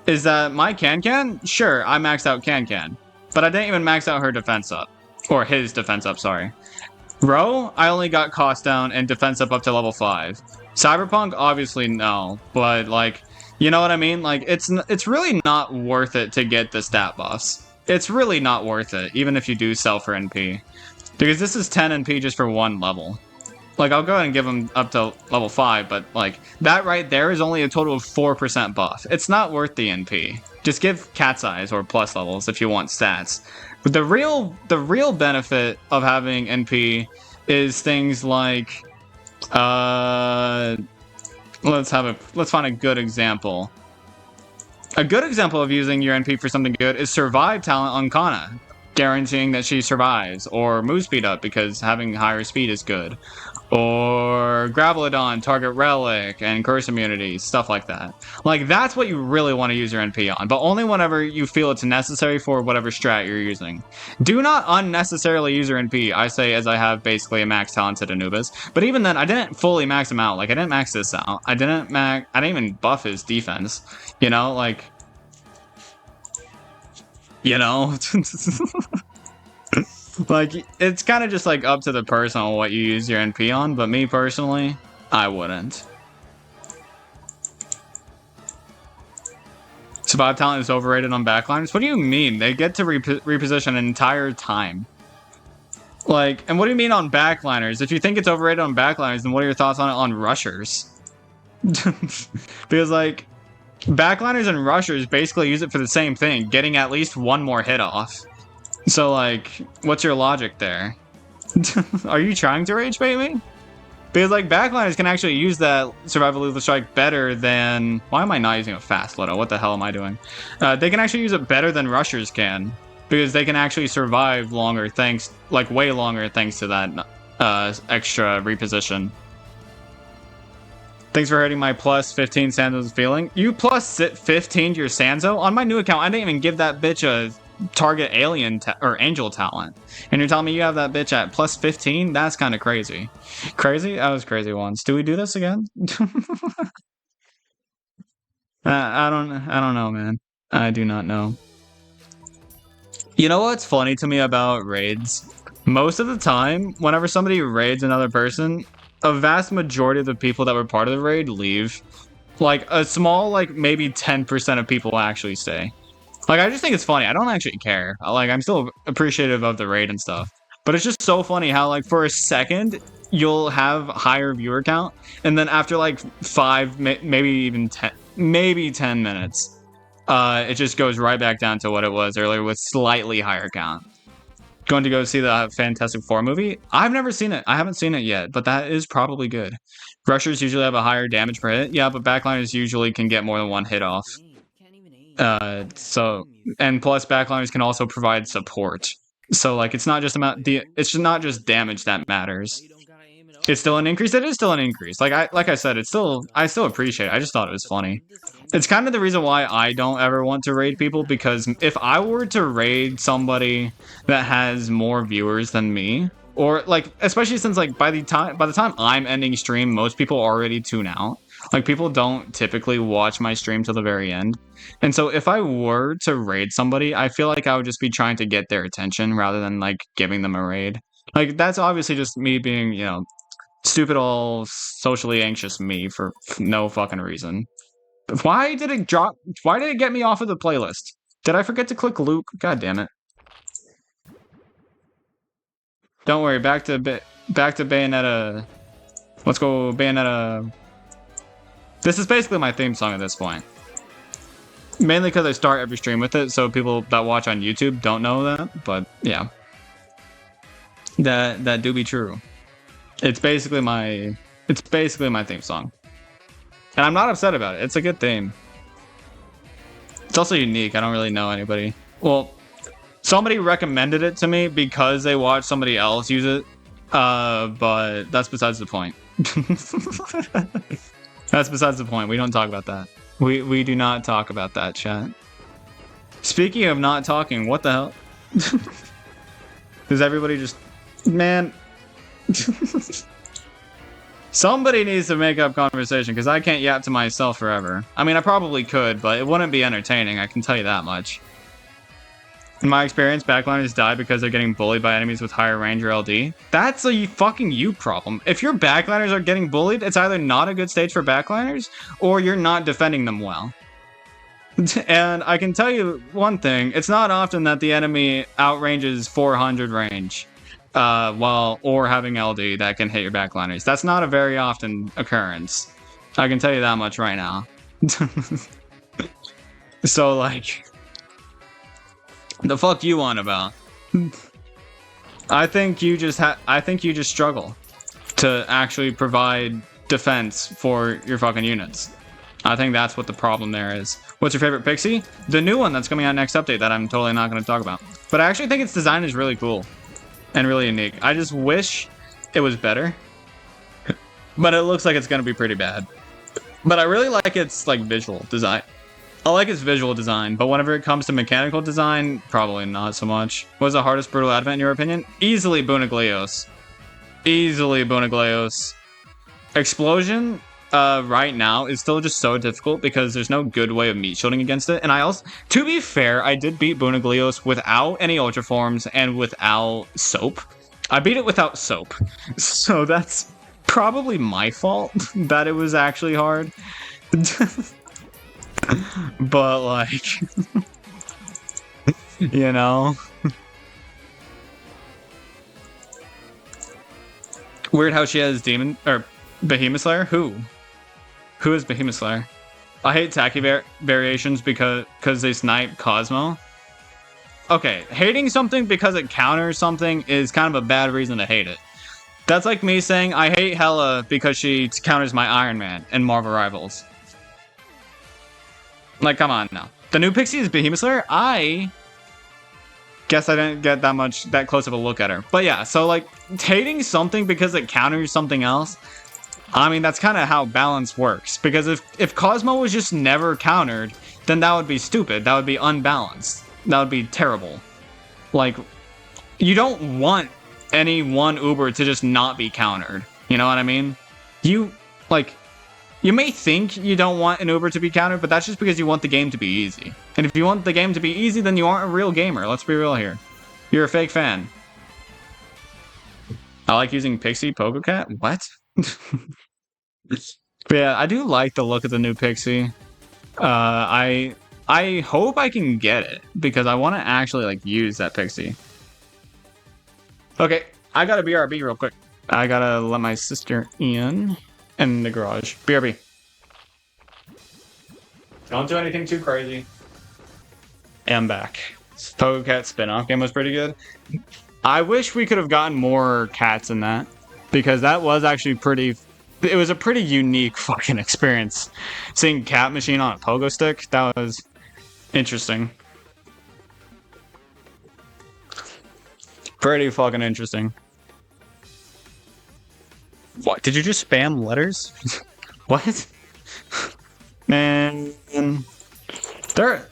is that my Can, sure, I maxed out Can, but I didn't even max out her defense up. Or his defense up, sorry. Ro, I only got cost down and defense up to level 5. Cyberpunk, obviously no, but, like, you know what I mean? Like, it's really not worth it to get the stat buffs. It's really not worth it, even if you do sell for NP. Because this is 10 NP just for one level. Like, I'll go ahead and give him up to level 5, but, like, that right there is only a total of 4% buff. It's not worth the NP. Just give cat's eyes or plus levels if you want stats. But the real benefit of having NP is things like, let's find a good example. A good example of using your NP for something good is Survive talent on Kana, guaranteeing that she survives, or move speed up because having higher speed is good, or Gravelodon, target relic, and curse immunity, stuff like that. Like, that's what you really want to use your NP on, but only whenever you feel it's necessary for whatever strat you're using. Do not unnecessarily use your NP, I say, as I have basically a max talented Anubis, but even then, I didn't fully max him out. Like, I didn't max this out. I didn't even buff his defense, like, like, it's kind of just, like, up to the person on what you use your NP on, but me, personally, I wouldn't. Survive talent is overrated on backliners? What do you mean? They get to reposition an entire time. Like, and what do you mean on backliners? If you think it's overrated on backliners, then what are your thoughts on it on rushers? Because, like, backliners and rushers basically use it for the same thing, getting at least one more hit off. So, like, what's your logic there? Are you trying to rage bait me? Because, like, backliners can actually use that Survival Lethal Strike better than... Why am I not using a fast Little? What the hell am I doing? They can actually use it better than rushers can. Because they can actually survive longer way longer thanks to that extra reposition. Thanks for hurting my plus 15 Sanzo's feeling. You plus 15 to your Sanzo? On my new account, I didn't even give that bitch a target alien or angel talent. And you're telling me you have that bitch at plus 15? That's kind of crazy. Crazy? That was crazy once. Do we do this again? I don't know, man. I do not know. You know what's funny to me about raids? Most of the time, whenever somebody raids another person, a vast majority of the people that were part of the raid leave. Like, a small, like, maybe 10% of people actually stay. Like, I just think it's funny. I don't actually care. Like, I'm still appreciative of the raid and stuff. But it's just so funny how, like, for a second, you'll have higher viewer count, and then after, like, 5, maybe even 10 minutes, it just goes right back down to what it was earlier with slightly higher count. going to go see the Fantastic Four movie. I've never seen it. I haven't seen it yet, but that is probably good. Rushers usually have a higher damage per hit. Yeah, but backliners usually can get more than one hit off. And plus backliners can also provide support. So like it's not just not just damage that matters. It's still an increase. It is still an increase. Like I said, I still appreciate it. I just thought it was funny. It's kind of the reason why I don't ever want to raid people, because if I were to raid somebody that has more viewers than me, or like especially since like by the time I'm ending stream, most people already tune out. Like people don't typically watch my stream till the very end. And so if I were to raid somebody, I feel like I would just be trying to get their attention rather than like giving them a raid. Like that's obviously just me being, stupid old socially anxious me for no fucking reason. Why did it drop? Why did it get me off of the playlist? Did I forget to click Luke? God damn it. Don't worry, back to Bayonetta. Let's go Bayonetta. This is basically my theme song at this point. Mainly because I start every stream with it, so people that watch on YouTube don't know that, but yeah. That do be true. It's basically my theme song. And I'm not upset about it. It's a good theme. It's also unique. I don't really know anybody. Well, somebody recommended it to me because they watched somebody else use it. But that's besides the point. That's besides the point. We don't talk about that. We do not talk about that, chat. Speaking of not talking, what the hell? Does everybody just... Man... Somebody needs to make up conversation, because I can't yap to myself forever. I mean, I probably could, but it wouldn't be entertaining, I can tell you that much. In my experience, backliners die because they're getting bullied by enemies with higher range or LD. That's a fucking you problem. If your backliners are getting bullied, it's either not a good stage for backliners, or you're not defending them well. And I can tell you one thing, it's not often that the enemy outranges 400 range. Or having LD that can hit your backliners. That's not a very often occurrence. I can tell you that much right now. So, like... The fuck you on about? I think you just struggle to actually provide defense for your fucking units. I think that's what the problem there is. What's your favorite pixie? The new one that's coming out next update that I'm totally not going to talk about. But I actually think its design is really cool. And really unique. I just wish it was better. But it looks like it's gonna be pretty bad. But I really like its like visual design. I like its visual design, but whenever it comes to mechanical design, probably not so much. What's the hardest Brutal Advent in your opinion? Easily Bunagleos. Easily Bunagleos. Explosion, right now is still just so difficult because there's no good way of meat shielding against it. And I also, to be fair, I did beat Bunagleos without any Ultra Forms and without soap. I beat it without soap. So that's probably my fault that it was actually hard. But like, you know. Weird how she has Behemoth Slayer? Who? Who is Behemoth Slayer? I hate Tacky variations because they snipe Cosmo. Okay, hating something because it counters something is kind of a bad reason to hate it. That's like me saying I hate Hela because she counters my Iron Man in Marvel Rivals. Like, come on now. The new Pixie is Behemoth Slayer? I guess I didn't get that close of a look at her. But yeah, so like, hating something because it counters something else, I mean, that's kind of how balance works. Because if Cosmo was just never countered, then that would be stupid. That would be unbalanced. That would be terrible. Like, you don't want any one Uber to just not be countered. You know what I mean? You may think you don't want an Uber to be countered, but that's just because you want the game to be easy. And if you want the game to be easy, then you aren't a real gamer. Let's be real here. You're a fake fan. I like using Pixie Pokecat? What? But yeah, I do like the look of the new Pixie. I hope I can get it, because I want to actually like use that Pixie. Okay, I gotta BRB real quick. I gotta let my sister in the garage. BRB. Don't do anything too crazy. I'm back. Pokecat spin-off game was pretty good. I wish we could have gotten more cats in that, because that was actually pretty. It was a pretty unique fucking experience, seeing Cat Machine on a pogo stick. That was interesting. Pretty fucking interesting. What? Did you just spam letters? What? Man, there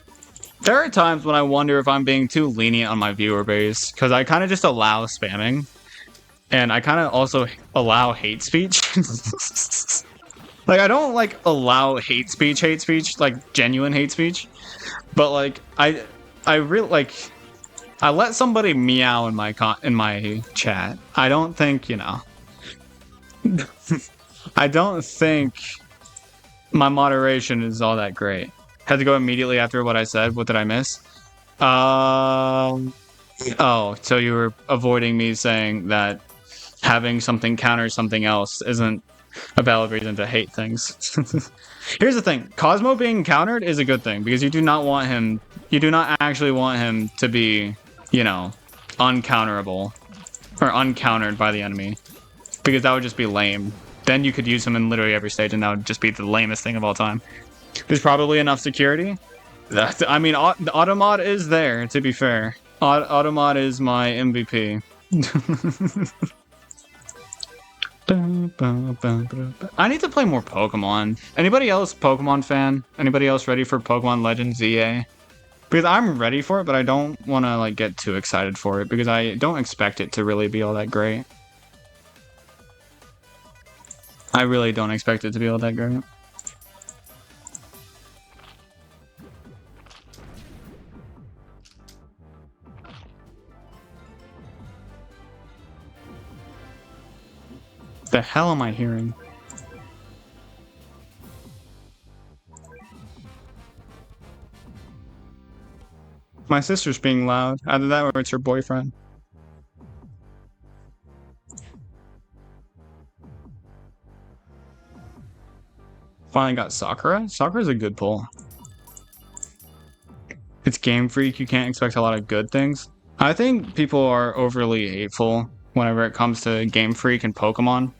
are times when I wonder if I'm being too lenient on my viewer base, because I kind of just allow spamming, and I kind of also allow hate speech. Like, I don't like allow hate speech, like genuine hate speech, but like I really like I let somebody meow in my chat. I don't think, you know. I don't think my moderation is all that great. Had to go immediately after what I said. What did I miss? Oh, so you were avoiding me saying that having something counter something else isn't a valid reason to hate things. Here's the thing. Cosmo being countered is a good thing, because you do not actually want him to be, you know, uncounterable or uncountered by the enemy, because that would just be lame. Then you could use him in literally every stage, and that would just be the lamest thing of all time. There's probably enough security. I mean, the Automod is there, to be fair. Automod is my MVP. I need to play more Pokemon. Anybody else Pokemon fan? Anybody else ready for Pokemon Legends EA? Because I'm ready for it, but I don't want to like get too excited for it, because I don't expect it to really be all that great. I really don't expect it to be all that great. The hell am I hearing? My sister's being loud. Either that or it's her boyfriend. Finally got Sakura. Sakura's a good pull. It's Game Freak. You can't expect a lot of good things. I think people are overly hateful whenever it comes to Game Freak and Pokemon.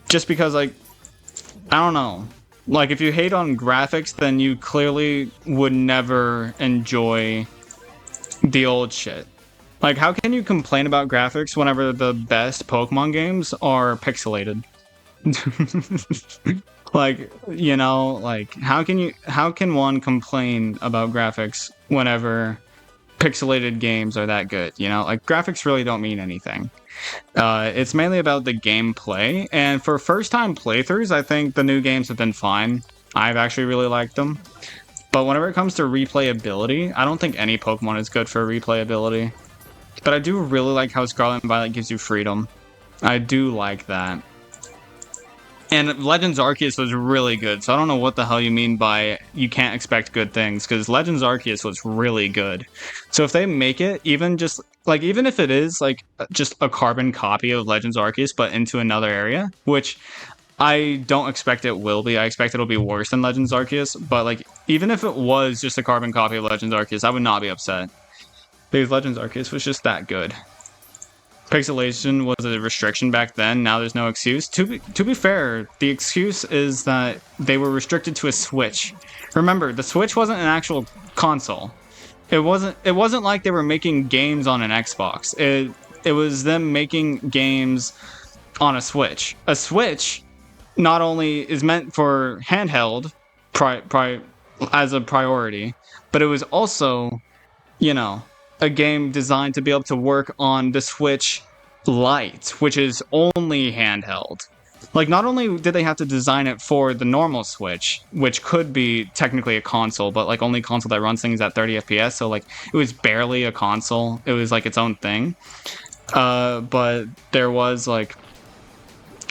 Just because, like, I don't know. Like, if you hate on graphics, then you clearly would never enjoy the old shit. Like, how can you complain about graphics whenever the best Pokemon games are pixelated? Like, you know, like, how can one complain about graphics whenever pixelated games are that good? You know, like, graphics really don't mean anything. It's mainly about the gameplay, and for first-time playthroughs, I think the new games have been fine. I've actually really liked them. But whenever it comes to replayability, I don't think any Pokemon is good for replayability. But I do really like how Scarlet and Violet gives you freedom. I do like that. And Legends Arceus was really good, so I don't know what the hell you mean by you can't expect good things, because Legends Arceus was really good. So if they make it, even if it is like just a carbon copy of Legends Arceus, but into another area, which I don't expect it will be. I expect it'll be worse than Legends Arceus, but like even if it was just a carbon copy of Legends Arceus, I would not be upset, because Legends Arceus was just that good. Pixelation was a restriction back then. Now there's no excuse. To be fair, the excuse is that they were restricted to a Switch. Remember, the Switch wasn't an actual console. It wasn't like they were making games on an Xbox. It was them making games on a Switch. A Switch not only is meant for handheld as a priority, but it was also, you know, a game designed to be able to work on the Switch Lite, which is only handheld. Like, not only did they have to design it for the normal Switch, which could be technically a console, but like only console that runs things at 30 FPS, so like it was barely a console. It was like its own thing. But there was like,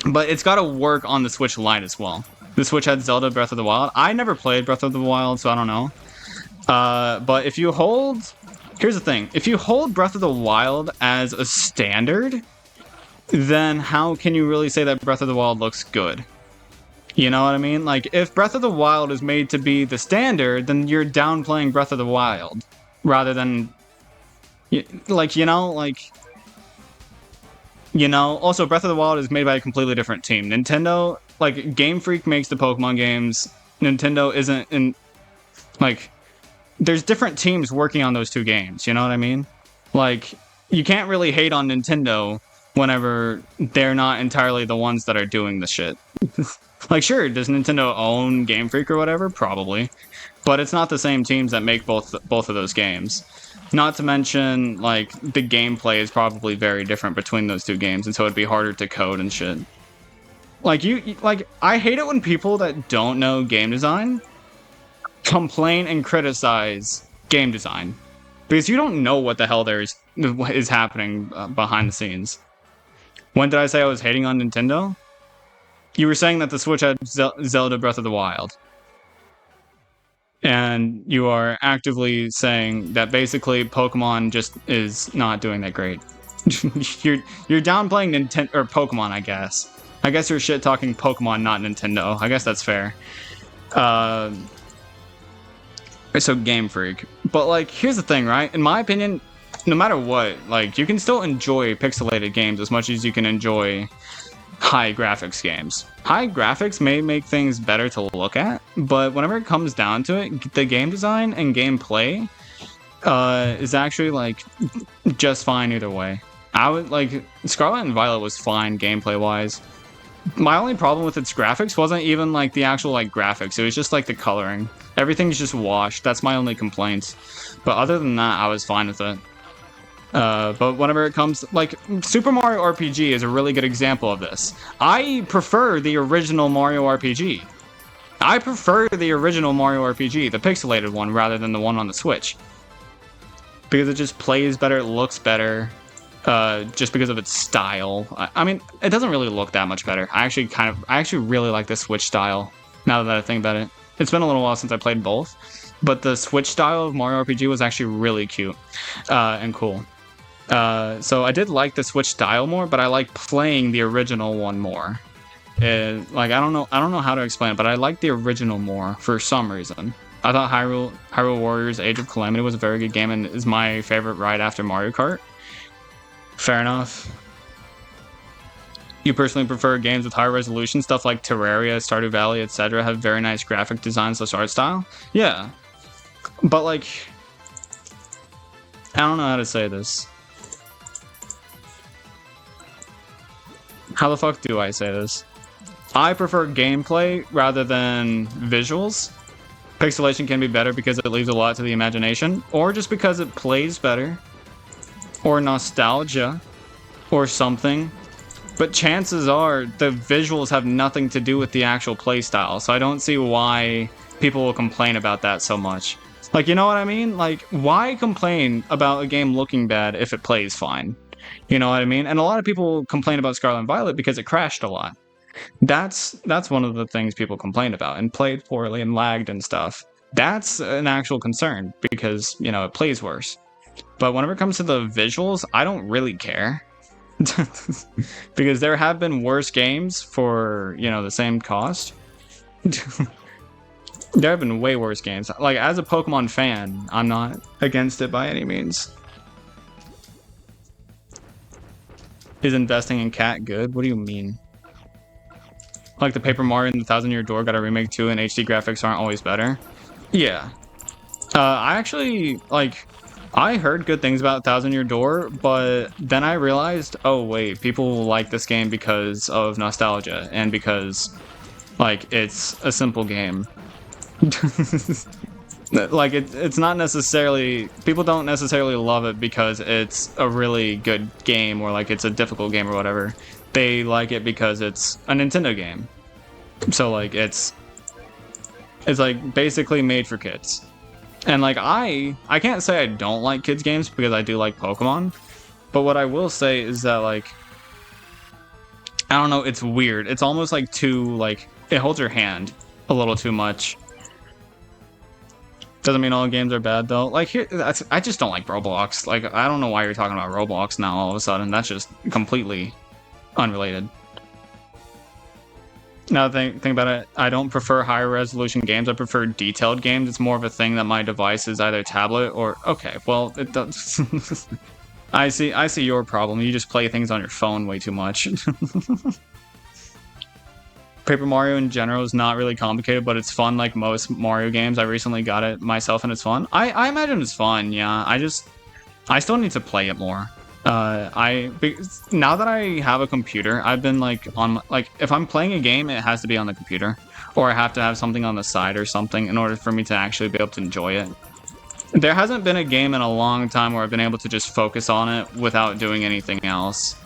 but it's got to work on the Switch Lite as well. The Switch had Zelda Breath of the Wild. I never played Breath of the Wild, so I don't know. But if you hold... Here's the thing. If you hold Breath of the Wild as a standard, then how can you really say that Breath of the Wild looks good? You know what I mean? Like, if Breath of the Wild is made to be the standard, then you're downplaying Breath of the Wild. Rather than... Like, you know, like... You know, also Breath of the Wild is made by a completely different team. Nintendo, like Game Freak makes the Pokemon games. Nintendo isn't in like there's different teams working on those two games, you know what I mean? Like you can't really hate on Nintendo whenever they're not entirely the ones that are doing the shit. Like sure, does Nintendo own Game Freak or whatever? Probably. But it's not the same teams that make both of those games. Not to mention, like, the gameplay is probably very different between those two games, and so it'd be harder to code and shit. Like, I hate it when people that don't know game design complain and criticize game design. Because you don't know what the hell is happening behind the scenes. When did I say I was hating on Nintendo? You were saying that the Switch had Zelda Breath of the Wild. And you are actively saying that basically Pokemon just is not doing that great. you're downplaying Nintendo or Pokemon, I guess. I guess you're shit talking Pokemon, not Nintendo. I guess that's fair. So Game Freak. But like, here's the thing, right? In my opinion, no matter what, like you can still enjoy pixelated games as much as you can enjoy high graphics games. High graphics may make things better to look at, but whenever it comes down to it, the game design and gameplay is actually like just fine either way. I would like Scarlet and Violet was fine gameplay wise. My only problem with its graphics wasn't even like the actual like graphics. It was just like the coloring. Everything's just washed. That's my only complaint. But other than that, I was fine with it. But whenever it comes, like, Super Mario RPG is a really good example of this. I prefer the original Mario RPG. I prefer the original Mario RPG, the pixelated one, rather than the one on the Switch. Because it just plays better, it looks better, just because of its style. I mean, it doesn't really look that much better. I actually really like the Switch style, now that I think about it. It's been a little while since I played both, but the Switch style of Mario RPG was actually really cute and cool. So I did like the Switch style more, but I like playing the original one more. Like I don't know how to explain it, but I like the original more for some reason. I thought Hyrule Warriors Age of Calamity was a very good game and is my favorite right after Mario Kart. Fair enough. You personally prefer games with high resolution, stuff like Terraria, Stardew Valley, etc. have very nice graphic designs / art style? Yeah. But like, I don't know how to say this. How the fuck do I say this? I prefer gameplay rather than visuals. Pixelation can be better because it leaves a lot to the imagination, or just because it plays better, or nostalgia, or something. But chances are the visuals have nothing to do with the actual playstyle, so I don't see why people will complain about that so much. Like, you know what I mean? Like, why complain about a game looking bad if it plays fine? You know what I mean? And a lot of people complain about Scarlet and Violet because it crashed a lot. That's one of the things people complained about, and played poorly and lagged and stuff. That's an actual concern because, you know, it plays worse. But whenever it comes to the visuals, I don't really care. Because there have been worse games for, you know, the same cost. There have been way worse games. Like, as a Pokemon fan, I'm not against it by any means. Is investing in cat good? What do you mean? Like the Paper Mario and the Thousand Year Door got a remake too, and HD graphics aren't always better? Yeah. I actually, like, I heard good things about Thousand Year Door, but then I realized, oh wait, people like this game because of nostalgia, and because, like, it's a simple game. Like, it's not necessarily... People don't necessarily love it because it's a really good game, or, like, it's a difficult game or whatever. They like it because it's a Nintendo game. So, like, it's like, basically made for kids. And, like, I can't say I don't like kids' games, because I do like Pokemon. But what I will say is that, like... I don't know, it's weird. It's almost, like, too, like... It holds your hand a little too much. Doesn't mean all games are bad, though. Like, here, I just don't like Roblox. Like, I don't know why you're talking about Roblox now all of a sudden. That's just completely unrelated. Now, think about it. I don't prefer higher resolution games. I prefer detailed games. It's more of a thing that my device is either tablet or... Okay, well, it does... I see your problem. You just play things on your phone way too much. Paper Mario in general is not really complicated, but it's fun like most Mario games. I recently got it myself and it's fun. I imagine it's fun, yeah. I still need to play it more. Now that I have a computer, I've been like if I'm playing a game, it has to be on the computer, or I have to have something on the side or something in order for me to actually be able to enjoy it. There hasn't been a game in a long time where I've been able to just focus on it without doing anything else.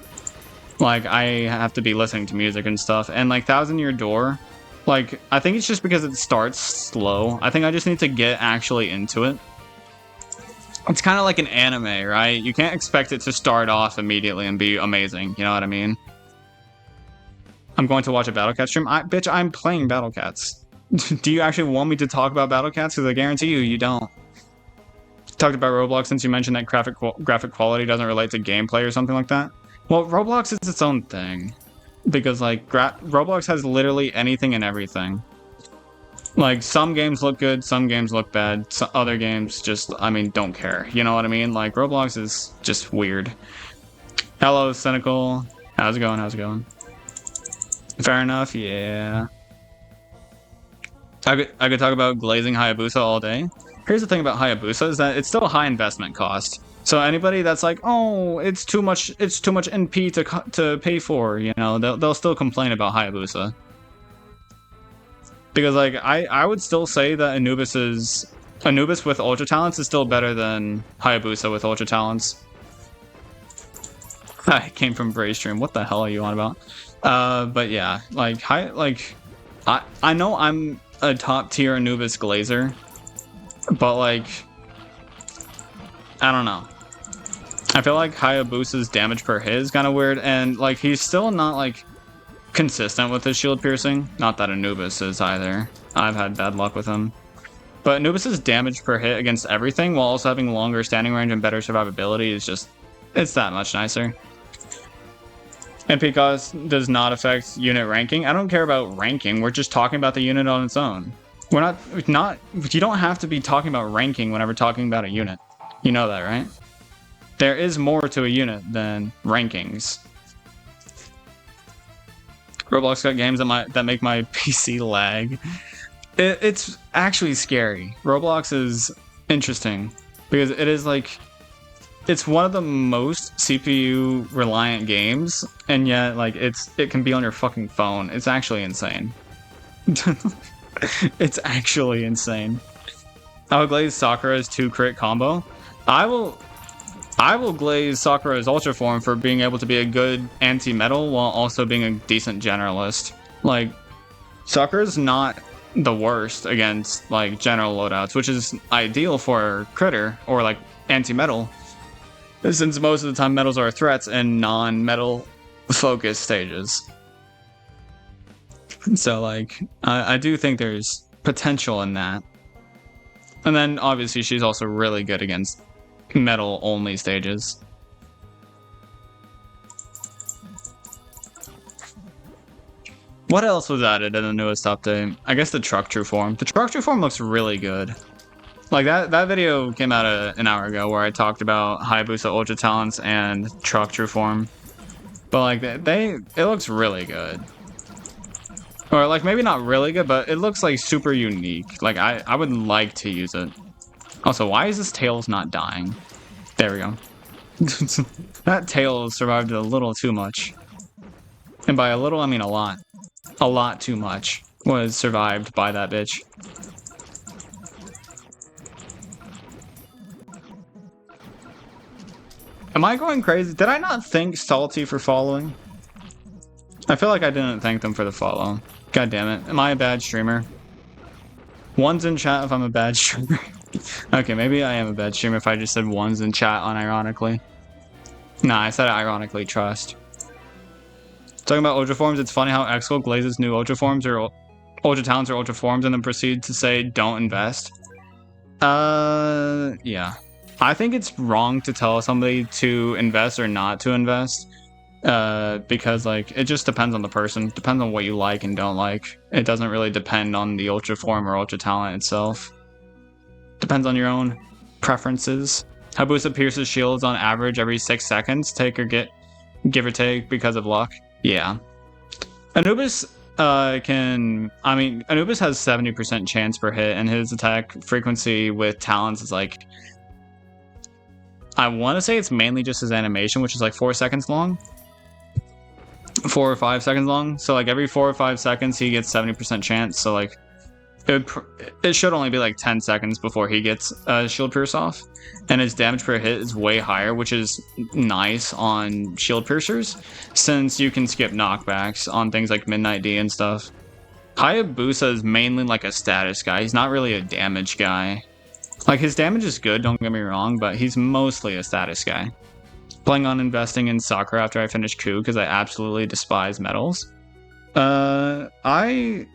Like, I have to be listening to music and stuff, and like Thousand Year Door, like, I think it's just because it starts slow. I think I just need to get actually into it. It's kind of like an anime, right? You can't expect it to start off immediately and be amazing, you know what I mean? I'm going to watch a Battle Cat stream. Bitch, I'm playing Battle Cats. Do you actually want me to talk about Battle Cats? Because I guarantee you don't. Talked about Roblox since you mentioned that graphic quality doesn't relate to gameplay or something like that. Well, Roblox is its own thing. Because, like, Roblox has literally anything and everything. Like, some games look good, some games look bad, other games just, I mean, don't care. You know what I mean? Like, Roblox is just weird. Hello, Cynical. How's it going? How's it going? Fair enough, yeah. I could talk about glazing Hayabusa all day. Here's the thing about Hayabusa is that it's still a high investment cost. So anybody that's like, oh, it's too much NP to pay for, you know, they'll still complain about Hayabusa. Because like I would still say that Anubis with Ultra Talents is still better than Hayabusa with Ultra Talents. I came from Bray's stream. What the hell are you on about? But yeah, I know I'm a top tier Anubis glazer, but like I don't know. I feel like Hayabusa's damage per hit is kind of weird, and like he's still not like consistent with his shield piercing. Not that Anubis is either. I've had bad luck with him. But Anubis's damage per hit against everything, while also having longer standing range and better survivability, is just, it's that much nicer. NP cost does not affect unit ranking. I don't care about ranking. We're just talking about the unit on its own. We're not. You don't have to be talking about ranking whenever talking about a unit. You know that, right? There is more to a unit than rankings. Roblox got games that make my PC lag. It's actually scary. Roblox is interesting because it is like, it's one of the most CPU reliant games, and yet like it can be on your fucking phone. It's actually insane. It's actually insane. I will glaze Sakura's 2-crit combo. I will glaze Sakura's Ultra Form for being able to be a good anti-metal while also being a decent generalist. Like, Sakura's not the worst against like general loadouts, which is ideal for critter or like anti-metal, since most of the time metals are threats in non-metal focused stages. So like I do think there's potential in that. And then obviously she's also really good against metal only stages. What else was added in the newest update? I guess the truck true form. The truck true form looks really good. Like that video came out an hour ago where I talked about Hayabusa Ultra Talents and truck true form. But like it looks really good. Or like maybe not really good, but it looks like super unique. Like I would like to use it. Also, why is this Tails not dying? There we go. That Tails survived a little too much. And by a little, I mean a lot. A lot too much was survived by that bitch. Am I going crazy? Did I not thank Salty for following? I feel like I didn't thank them for the follow. God damn it. Am I a bad streamer? One's in chat if I'm a bad streamer. Okay, maybe I am a bad streamer if I just said one's in chat unironically. Nah, I said ironically, trust. Talking about Ultra Forms, it's funny how Exco glazes new Ultra Forms or Ultra Talents or Ultra Forms and then proceeds to say, don't invest. Yeah. I think it's wrong to tell somebody to invest or not to invest. Because, like, it just depends on the person. Depends on what you like and don't like. It doesn't really depend on the Ultra Form or Ultra Talent itself. Depends on your own preferences. Hayabusa pierces shields on average every 6 seconds, give or take, because of luck. Yeah. Anubis Anubis has 70% chance per hit, and his attack frequency with talents is like, I want to say it's mainly just his animation, which is like 4 seconds long. 4 or 5 seconds long. So like every 4 or 5 seconds he gets 70% chance. So like it should only be like 10 seconds before he gets shield pierce off. And his damage per hit is way higher, which is nice on shield piercers, since you can skip knockbacks on things like Midnight D and stuff. Hayabusa is mainly like a status guy. He's not really a damage guy. Like, his damage is good, don't get me wrong, but he's mostly a status guy. Planning on investing in Sakura after I finish Coup, because I absolutely despise medals. I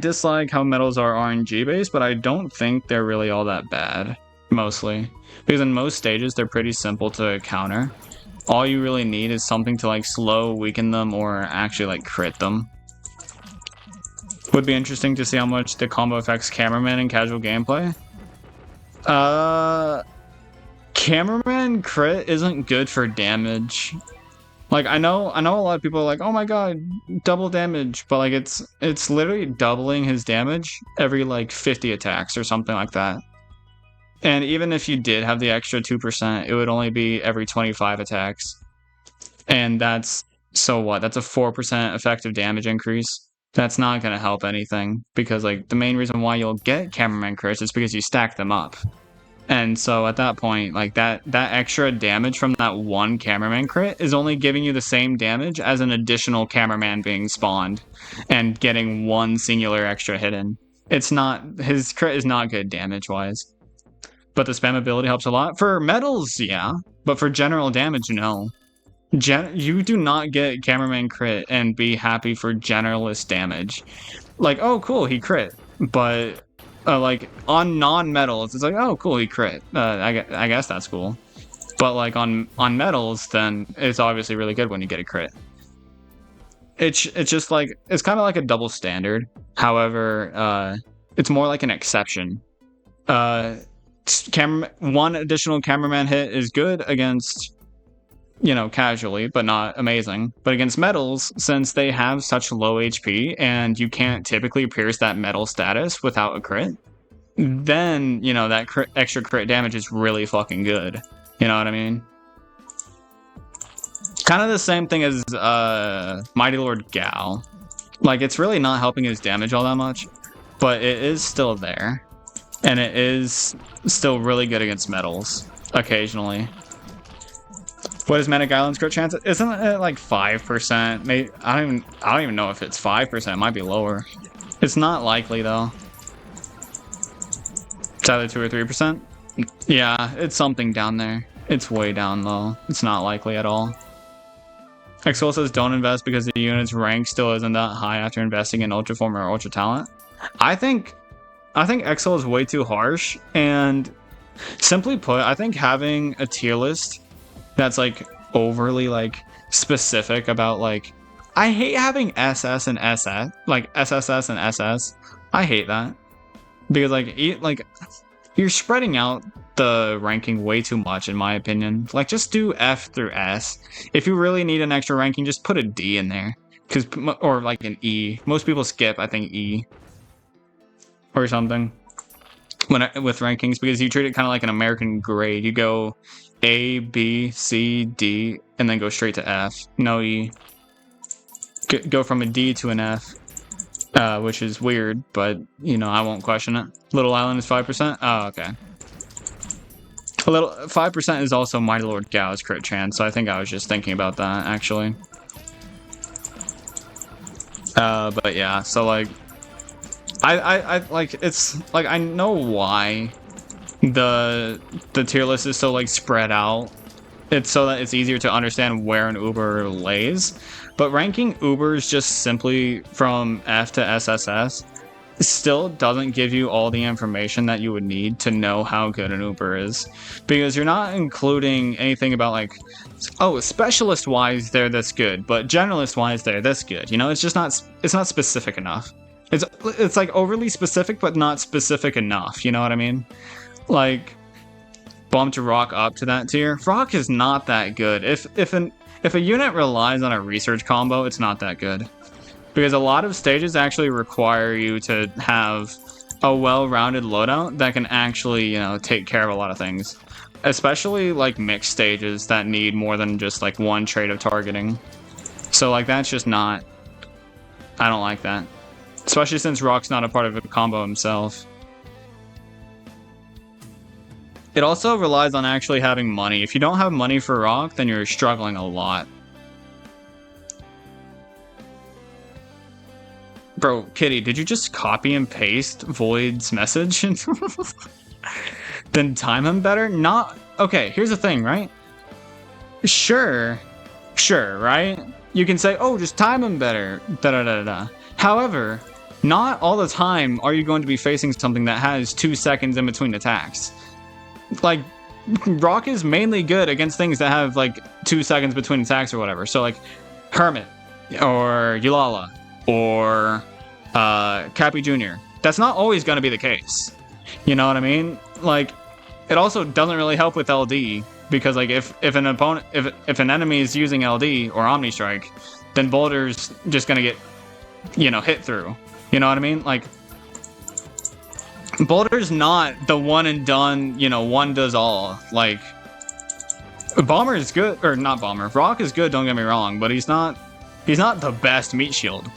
dislike how medals are RNG based, but I don't think they're really all that bad, mostly. Because in most stages, they're pretty simple to counter. All you really need is something to like slow, weaken them, or actually like crit them. Would be interesting to see how much the combo affects cameraman in casual gameplay. Cameraman crit isn't good for damage. Like, I know a lot of people are like, oh my god, double damage, but like it's literally doubling his damage every like 50 attacks or something like that. And even if you did have the extra 2%, it would only be every 25 attacks. And that's, so what? That's a 4% effective damage increase. That's not going to help anything, because like the main reason why you'll get cameraman crits is because you stack them up. And so at that point, like that extra damage from that one cameraman crit is only giving you the same damage as an additional cameraman being spawned and getting one singular extra hit in. It's not, his crit is not good damage wise. But the spam ability helps a lot. For medals, yeah. But for general damage, no. You do not get cameraman crit and be happy for generalist damage. Like, oh cool, he crit. But like on non-medals, it's like, oh cool, he crit. I guess that's cool. But like on medals, then it's obviously really good when you get a crit. It's just like, it's kind of like a double standard. However, it's more like an exception. One additional cameraman hit is good against, you know, casually, but not amazing. But against medals, since they have such low HP and you can't typically pierce that medal status without a crit, then, you know, that extra crit damage is really fucking good. You know what I mean? Kind of the same thing as Mighty Lord Gao. Like, it's really not helping his damage all that much, but it is still there. And it is still really good against medals, occasionally. What is Manic Island's crit chance? Isn't it like 5%? Maybe, I don't even know if it's 5%. It might be lower. It's not likely though. It's either 2 or 3%. Yeah, it's something down there. It's way down though. It's not likely at all. Exol says don't invest because the unit's rank still isn't that high after investing in Ultra Form or Ultra Talent. I think Exol is way too harsh, and simply put, I think having a tier list that's like overly like specific about like, I hate having SS and SS, like SSS and SS. I hate that because like you're spreading out the ranking way too much in my opinion. Like, just do F through S. If you really need an extra ranking, just put a D in there, or like an E. Most people skip, I think, E or something with rankings, because you treat it kind of like an American grade. You go A, B, C, D, and then go straight to F. No E. Go from a D to an F, which is weird, but, you know, I won't question it. Little Island is 5%? Oh, okay. 5% is also Mighty Lord Gao's crit chance, so I think I was just thinking about that, actually. But yeah, so, like, I like, it's like, I know why the tier list is so like spread out. It's so that it's easier to understand where an Uber lays, but ranking Ubers just simply from F to SSS still doesn't give you all the information that you would need to know how good an Uber is, because you're not including anything about like, oh, specialist wise they're this good, but generalist wise they're this good. You know, it's not specific enough. It's like overly specific, but not specific enough. You know what I mean? Like, bumped Rock up to that tier. Rock is not that good. If a unit relies on a research combo, it's not that good. Because a lot of stages actually require you to have a well-rounded loadout that can actually, you know, take care of a lot of things. Especially, like, mixed stages that need more than just, like, one trait of targeting. So, like, that's just not... I don't like that. Especially since Rock's not a part of a combo himself. It also relies on actually having money. If you don't have money for Rock, then you're struggling a lot. Bro, Kitty, did you just copy and paste Void's message? Then time him better? Not... Okay, here's the thing, right? Sure, right? You can say, oh, just time him better, da-da-da-da. However, not all the time are you going to be facing something that has 2 seconds in between attacks. Like, Rock is mainly good against things that have, like, 2 seconds between attacks or whatever. So, like, Hermit, or Eulala, or Cappy Jr. That's not always going to be the case. You know what I mean? Like, it also doesn't really help with LD, because, like, if an opponent, if an enemy is using LD or Omni Strike, then Boulder's just going to get, you know, hit through. You know what I mean? Like, Boulder's not the one and done, you know, one does all. Like, Bomber is good, or not Bomber. Rock is good, don't get me wrong, but he's not the best meat shield.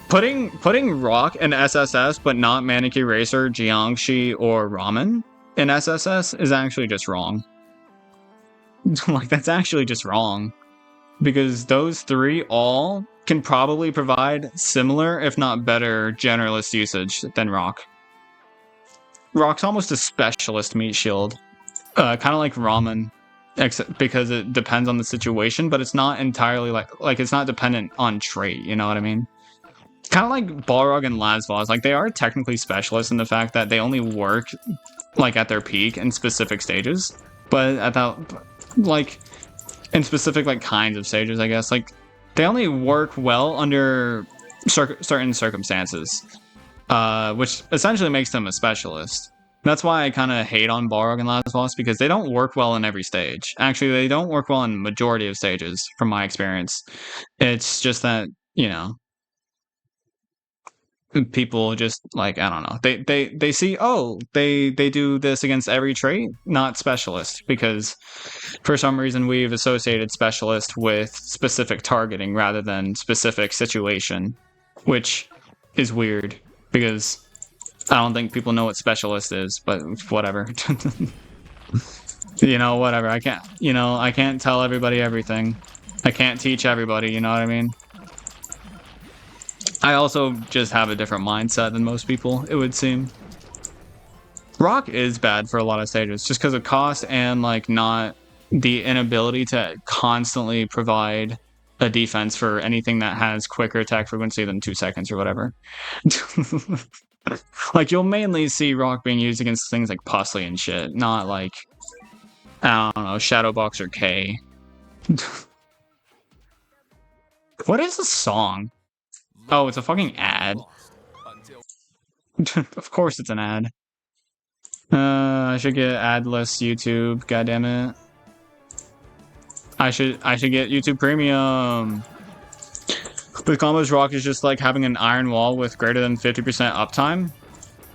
Putting Rock in SSS, but not Maneki Racer, Jiangxi, or Ramen in SSS is actually just wrong. Like, that's actually just wrong. Because those three all can probably provide similar, if not better, generalist usage than Rock. Rock's almost a specialist meat shield. Kind of like Ramen, except because it depends on the situation, but it's not entirely like it's not dependent on trait, you know what I mean? Kind of like Balrog and Lasvaz, like, they are technically specialists in the fact that they only work, like, at their peak in specific stages, but at that, like, in specific, like, kinds of stages, I guess, like, they only work well under certain circumstances. Which essentially makes them a specialist. That's why I kind of hate on Balrog and Lasvaz, because they don't work well in every stage. Actually, they don't work well in majority of stages, from my experience. It's just that, you know, people just, like, I don't know. They see, oh, they do this against every trait, not specialist, because for some reason we've associated specialist with specific targeting rather than specific situation, which is weird. Because I don't think people know what specialist is, but whatever. You know, whatever. I can't tell everybody everything. I can't teach everybody, you know what I mean? I also just have a different mindset than most people, it would seem. Rock is bad for a lot of stages, just because of cost and, like, not the inability to constantly provide a defense for anything that has quicker attack frequency than 2 seconds or whatever. Like, you'll mainly see Rock being used against things like Pusley and shit, not like, I don't know, Shadowbox or K. What is a song? Oh, it's a fucking ad. Of course it's an ad. I should get adless YouTube, goddammit. I should get YouTube Premium. With combos, Rock is just like having an iron wall with greater than 50% uptime.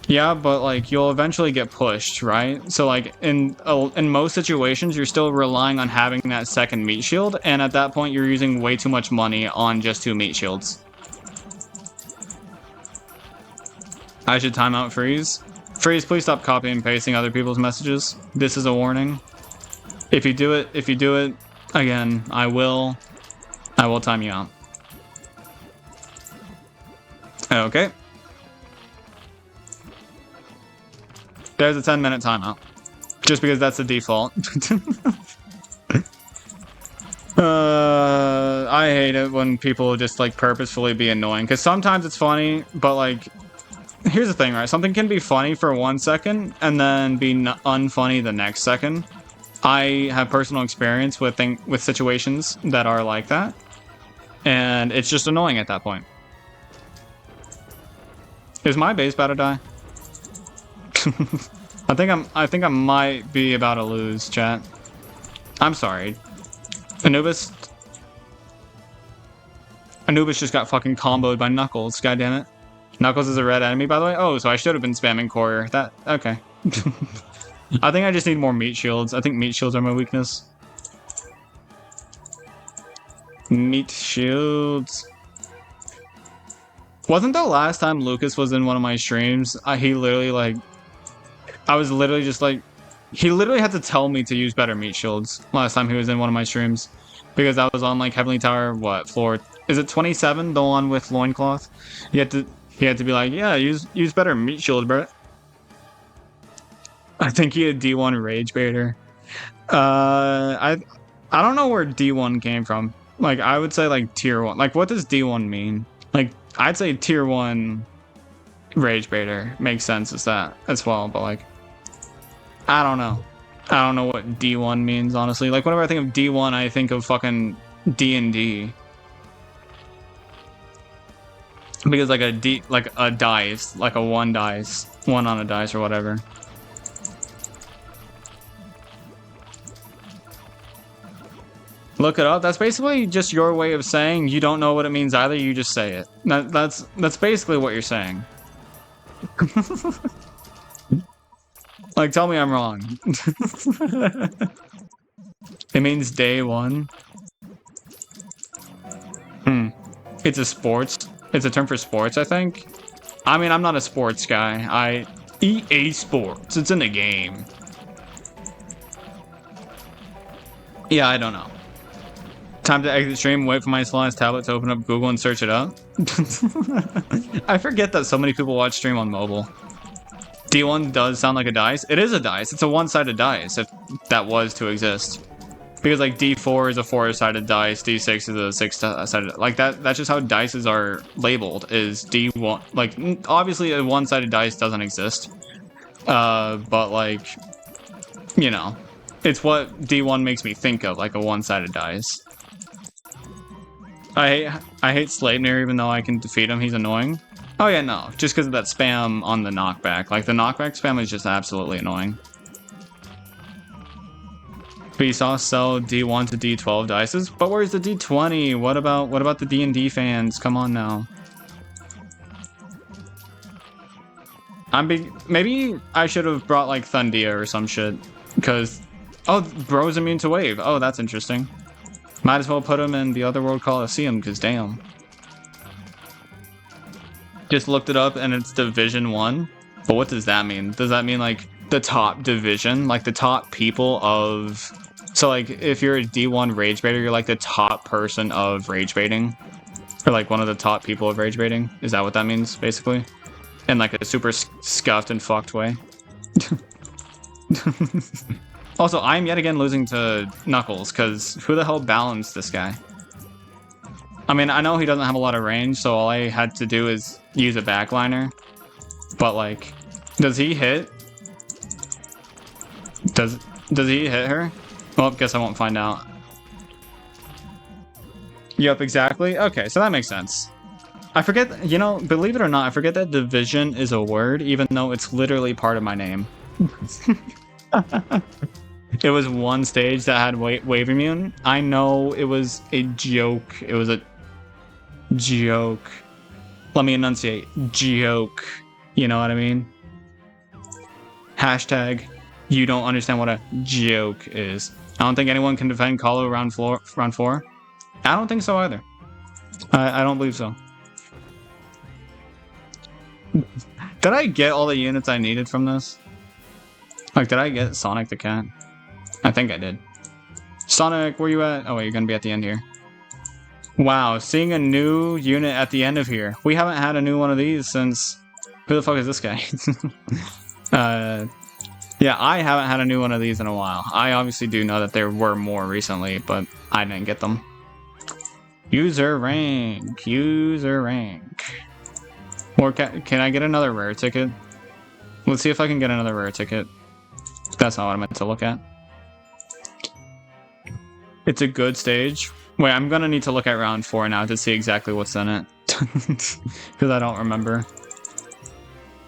Yeah, but, like, you'll eventually get pushed, right? So, like, in most situations, you're still relying on having that second meat shield, and at that point, you're using way too much money on just 2 meat shields. I should timeout Freeze. Freeze, please stop copying and pasting other people's messages. This is a warning. If you do it, again, I will time you out. Okay. There's a 10-minute timeout. Just because that's the default. I hate it when people just, like, purposefully be annoying. Because sometimes it's funny, but, like, here's the thing, right? Something can be funny for 1 second, and then be unfunny the next second. I have personal experience with situations that are like that. And it's just annoying at that point. Is my base about to die? I think I might be about to lose, chat. I'm sorry. Anubis just got fucking comboed by Knuckles, goddammit. Knuckles is a red enemy, by the way. Oh, so I should have been spamming Courier. That okay. I think I just need more meat shields. I think meat shields are my weakness. Meat shields. Wasn't the last time Lucas was in one of my streams? He literally like, I was literally just like, he literally had to tell me to use better meat shields last time he was in one of my streams, because I was on like Heavenly Tower. What floor? Is it 27? The one with loincloth? He had to be like, yeah, use better meat shield, bro. I think he had D1 Rage Baiter. I don't know where D1 came from. Like, I would say like tier 1. Like, what does D1 mean? Like, I'd say tier 1 Rage Baiter makes sense as that as well, but like, I don't know. I don't know what D1 means, honestly. Like, whenever I think of D1, I think of fucking D&D. Because like a dice, like a 1 dice, 1 on a dice or whatever. Look it up. That's basically just your way of saying you don't know what it means either. You just say it. That's basically what you're saying. Like, tell me I'm wrong. It means day 1. It's a sports. It's a term for sports, I think. I mean, I'm not a sports guy. EA Sports. It's in the game. Yeah, I don't know. Time to exit stream, wait for my Solaris tablet to open up Google and search it up. I forget that so many people watch stream on mobile. D1 does sound like a dice. It is a dice. It's a 1-sided dice, if that was to exist. Because like D4 is a 4-sided dice, D6 is a 6-sided. Like that's just how dices are labeled. Is D1 like obviously a 1-sided dice doesn't exist. But like, you know, it's what D1 makes me think of, like a 1-sided dice. I hate Sleipnir even though I can defeat him. He's annoying. Oh yeah, no, just because of that spam on the knockback. Like the knockback spam is just absolutely annoying. Vsauce sell D1 to D12 dices, but where's the D20? What about the D&D fans? Come on now. Maybe I should have brought like Thundia or some shit, because bro's immune to wave. Oh, that's interesting. Might as well put him in the otherworld Colosseum, because damn. Just looked it up and it's Division 1. But what does that mean? Does that mean like the top division? Like the top people of... So like if you're a D1 rage baiter, you're like the top person of rage baiting? Or like one of the top people of rage baiting? Is that what that means, basically? In like a super scuffed and fucked way? Also, I'm yet again losing to Knuckles, because who the hell balanced this guy? I mean, I know he doesn't have a lot of range, so all I had to do is use a backliner. But, like, does he hit? Does he hit her? Well, guess I won't find out. Yep, exactly. Okay, so that makes sense. I forget, you know, believe it or not, I forget that division is a word, even though it's literally part of my name. It was one stage that had wave immune. I know it was a joke. It was a joke. Let me enunciate. Joke. You know what I mean? Hashtag, you don't understand what a joke is. I don't think anyone can defend Colo round 4. I don't think so either. I don't believe so. Did I get all the units I needed from this? Like, did I get Sonic the Cat? I think I did. Sonic, where you at? Oh wait, you're gonna be at the end here. Wow, seeing a new unit at the end of here. We haven't had a new one of these since... Who the fuck is this guy? Yeah, I haven't had a new one of these in a while. I obviously do know that there were more recently, but I didn't get them. User rank. User rank. Or can I get another rare ticket? Let's see if I can get another rare ticket. That's not what I meant to look at. It's a good stage. Wait, I'm gonna need to look at round 4 now to see exactly what's in it. Because I don't remember.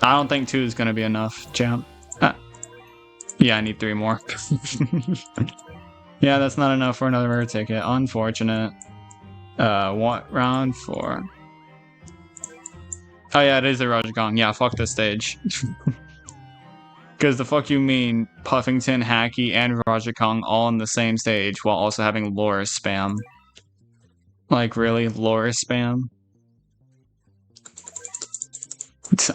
I don't think 2 is gonna be enough, champ. Yeah, I need 3 more. Yeah, that's not enough for another rare ticket. Unfortunate. What round 4? Oh yeah, it is a Rajagong. Yeah, fuck this stage. Because the fuck you mean Puffington, Hacky, and Rajagong all on the same stage while also having Loris spam? Like, really? Loris spam?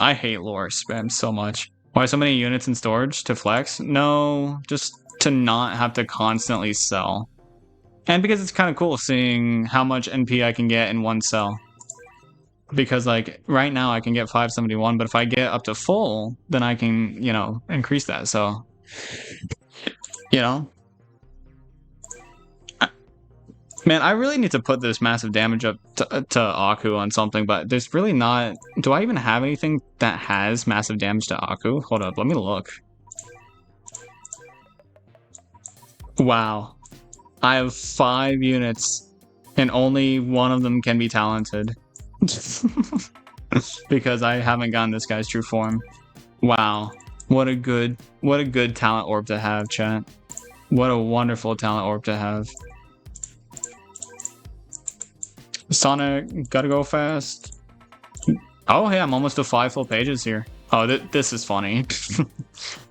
I hate Loris spam so much. Why so many units in storage? To flex? No, just to not have to constantly sell. And because it's kind of cool seeing how much NP I can get in one sell. Because, like, right now I can get 571, but if I get up to full, then I can, you know, increase that. So, you know. Man, I really need to put this massive damage up to Aku on something, but there's really not... Do I even have anything that has massive damage to Aku? Hold up, let me look. Wow. I have 5 units, and only one of them can be talented. Because I haven't gotten this guy's true form. Wow. What a good talent orb to have, chat. What a wonderful talent orb to have. Sonic, gotta go fast. Oh, hey, I'm almost to 5 full pages here. Oh, this is funny.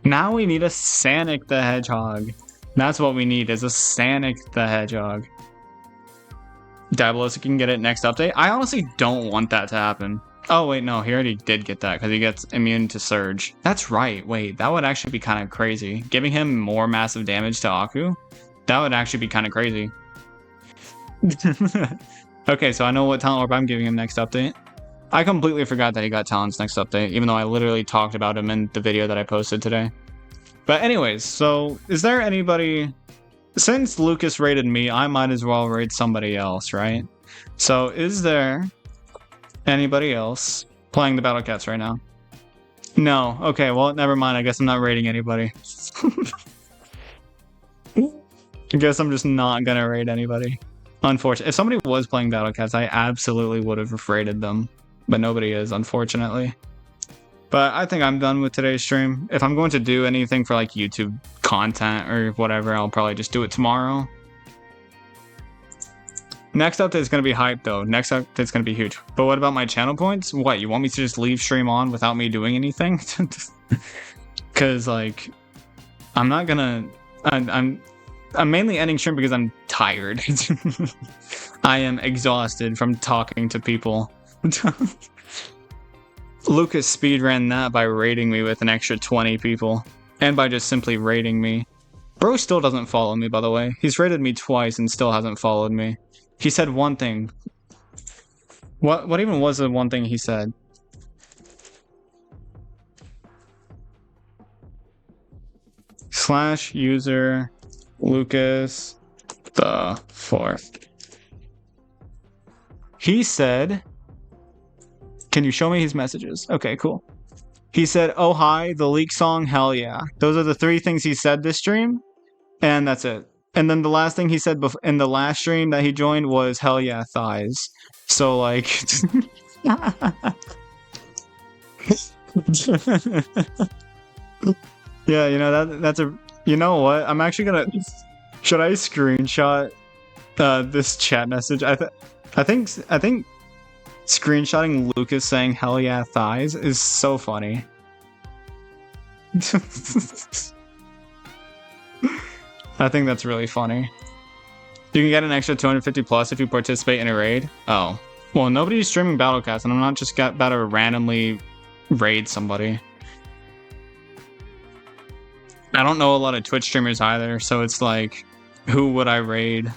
Now we need a Sonic the Hedgehog. That's what we need, is a Sonic the Hedgehog. Diabolos can get it next update. I honestly don't want that to happen. Oh, wait, no, he already did get that because he gets immune to Surge. That's right, wait, that would actually be kind of crazy. Giving him more massive damage to Aku? That would actually be kind of crazy. Okay, so I know what talent orb I'm giving him next update. I completely forgot that he got talents next update, even though I literally talked about him in the video that I posted today. But anyways, so is there anybody... Since Lucas rated me, I might as well rate somebody else, right? So is there anybody else playing the Battle Cats right now? No. Okay, well, never mind. I guess I'm not rating anybody. I guess I'm just not gonna rate anybody. Unfortunately, if somebody was playing Battle Cats, I absolutely would have rated them. But nobody is, unfortunately. But I think I'm done with today's stream. If I'm going to do anything for like YouTube content or whatever, I'll probably just do it tomorrow. Next update is going to be hype though. Next update is going to be huge. But what about my channel points? What, you want me to just leave stream on without me doing anything? Because like, I'm not gonna... I'm mainly ending stream because I'm tired. I am exhausted from talking to people. Lucas speedran that by raiding me with an extra 20 people. And by just simply raiding me. Bro still doesn't follow me, by the way. He's raided me twice and still hasn't followed me. He said one thing. What even was the one thing he said? / user Lucas the 4th. He said... Can you show me his messages? Okay, cool. He said, oh hi, the leak song, hell yeah. Those are the 3 things he said this stream, and that's it. And then the last thing he said in the last stream that he joined was, hell yeah, thighs. So, like... Yeah, you know, that's a... You know what? I'm actually gonna... Should I screenshot this chat message? I think screenshotting Lucas saying hell yeah thighs is so funny. I think that's really funny. You can get an extra 250 plus if you participate in a raid. Oh. Well, nobody's streaming Battlecast, and I'm not just about to randomly raid somebody. I don't know a lot of Twitch streamers either, so it's like, who would I raid?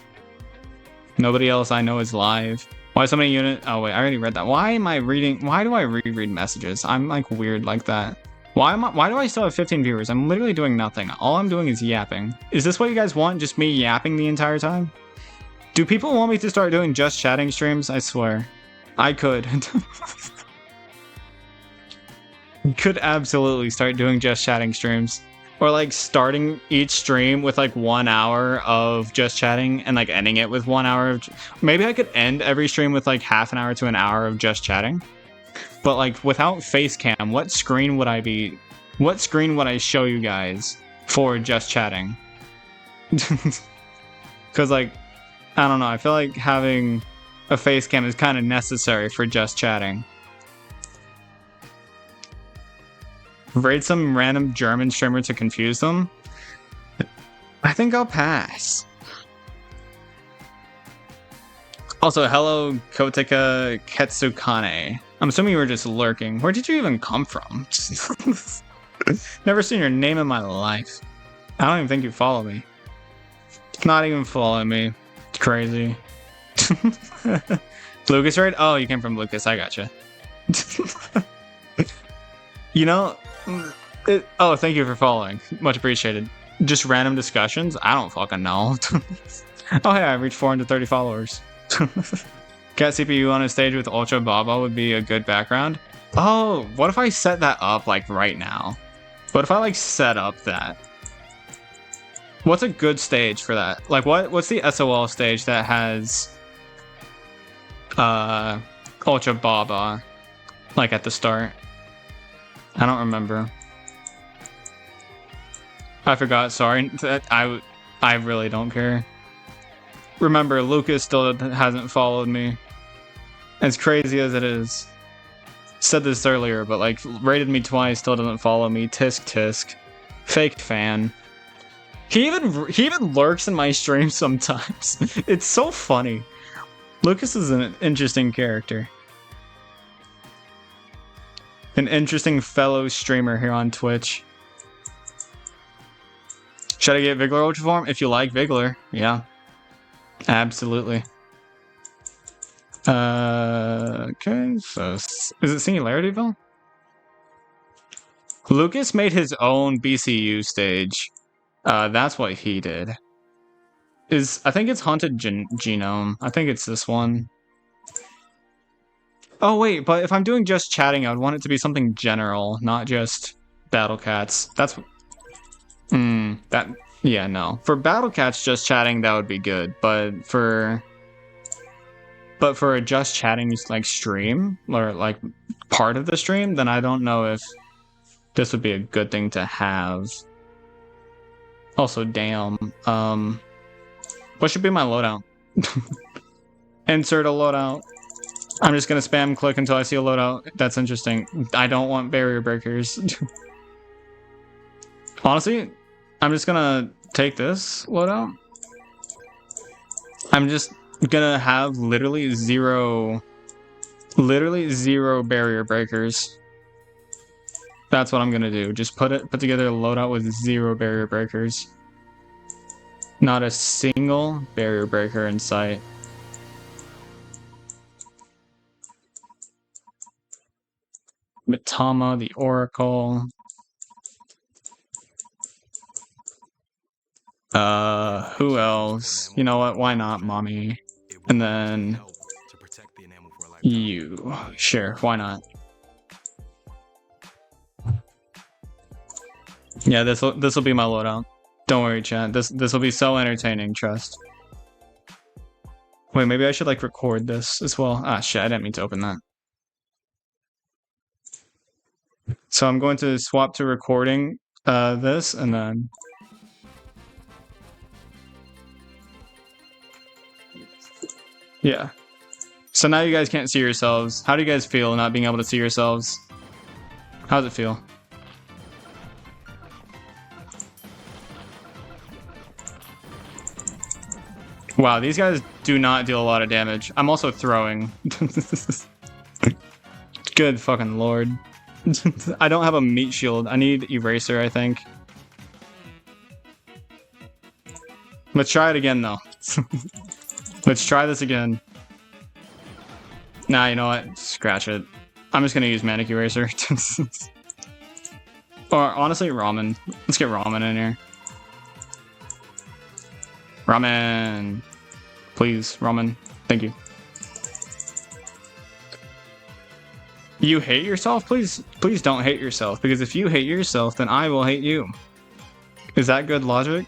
Nobody else I know is live. Why so many units? Oh wait, I already read that. Why am I reading? Why do I reread messages? I'm like weird like that. Why do I still have 15 viewers? I'm literally doing nothing. All I'm doing is yapping. Is this what you guys want? Just me yapping the entire time? Do people want me to start doing just chatting streams? I swear. I could. Could absolutely start doing just chatting streams. Or like starting each stream with like 1 hour of just chatting and like ending it with 1 hour of... Maybe I could end every stream with like half an hour to an hour of just chatting. But like without face cam, what screen would I show you guys for just chatting. Because, like, I don't know, I feel like having a face cam is kind of necessary for just chatting. Raid some random German streamer to confuse them? I think I'll pass. Also, hello, Koteka Ketsukane. I'm assuming you were just lurking. Where did you even come from? Never seen your name in my life. I don't even think you follow me. Not even following me. It's crazy. Lucas, right? Oh, you came from Lucas. I gotcha. You know... oh, thank you for following. Much appreciated. Just random discussions? I don't fucking know. Oh, hey, I reached 430 followers. Cat CPU on a stage with Ultra Baba would be a good background. Oh, what if I set that up, like, right now? What if I, like, set up that? What's a good stage for that? Like, what's the SOL stage that has... Ultra Baba, like, at the start? I don't remember. I forgot, sorry. I really don't care. Remember, Lucas still hasn't followed me. As crazy as it is. Said this earlier, but like, rated me twice, still doesn't follow me. Tisk tisk. Fake fan. He even lurks in my stream sometimes. It's so funny. Lucas is an interesting character. An interesting fellow streamer here on Twitch. Should I get Vigler Ultra Form? If you like Vigler, yeah. Absolutely. Okay, so is it Singularityville? Lucas made his own BCU stage. That's what he did. I think it's Haunted Genome. I think it's this one. Oh wait, but if I'm doing just chatting, I would want it to be something general, not just Battle Cats. That's... Yeah, no. For Battle Cats just chatting, that would be good, but for a just chatting like stream, or like part of the stream, then I don't know if this would be a good thing to have. Also, damn. What should be my loadout? Insert a loadout. I'm just gonna spam click until I see a loadout. That's interesting. I don't want barrier breakers. Honestly, I'm just gonna take this loadout. I'm just gonna have literally zero barrier breakers. That's what I'm gonna do. Just put together a loadout with 0 barrier breakers. Not a single barrier breaker in sight. Mitama, the Oracle. Who else? You know what? Why not, Mommy? And then you. Sure, why not? Yeah, this will be my loadout. Don't worry, chat. This will be so entertaining, trust. Wait, maybe I should like record this as well. Ah, shit, I didn't mean to open that. So I'm going to swap to recording this, and then... Yeah. So now you guys can't see yourselves. How do you guys feel not being able to see yourselves? How does it feel? Wow, these guys do not deal a lot of damage. I'm also throwing. Good fucking lord. I don't have a meat shield. I need eraser, I think. Let's try it again, though. Let's try this again. Nah, you know what? Scratch it. I'm just gonna use Manic Eraser. Or honestly, Ramen. Let's get Ramen in here. Ramen. Please, Ramen. Thank you. You hate yourself? Please don't hate yourself, because if you hate yourself, then I will hate you. Is that good logic?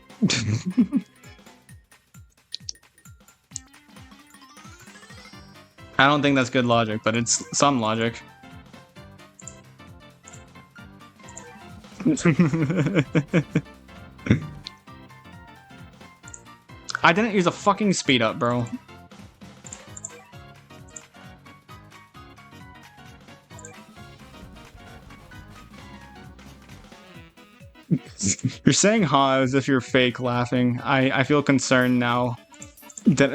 I don't think that's good logic, but it's some logic. I didn't use a fucking speed up, bro. You're saying ha as if you're fake laughing. I feel concerned now. That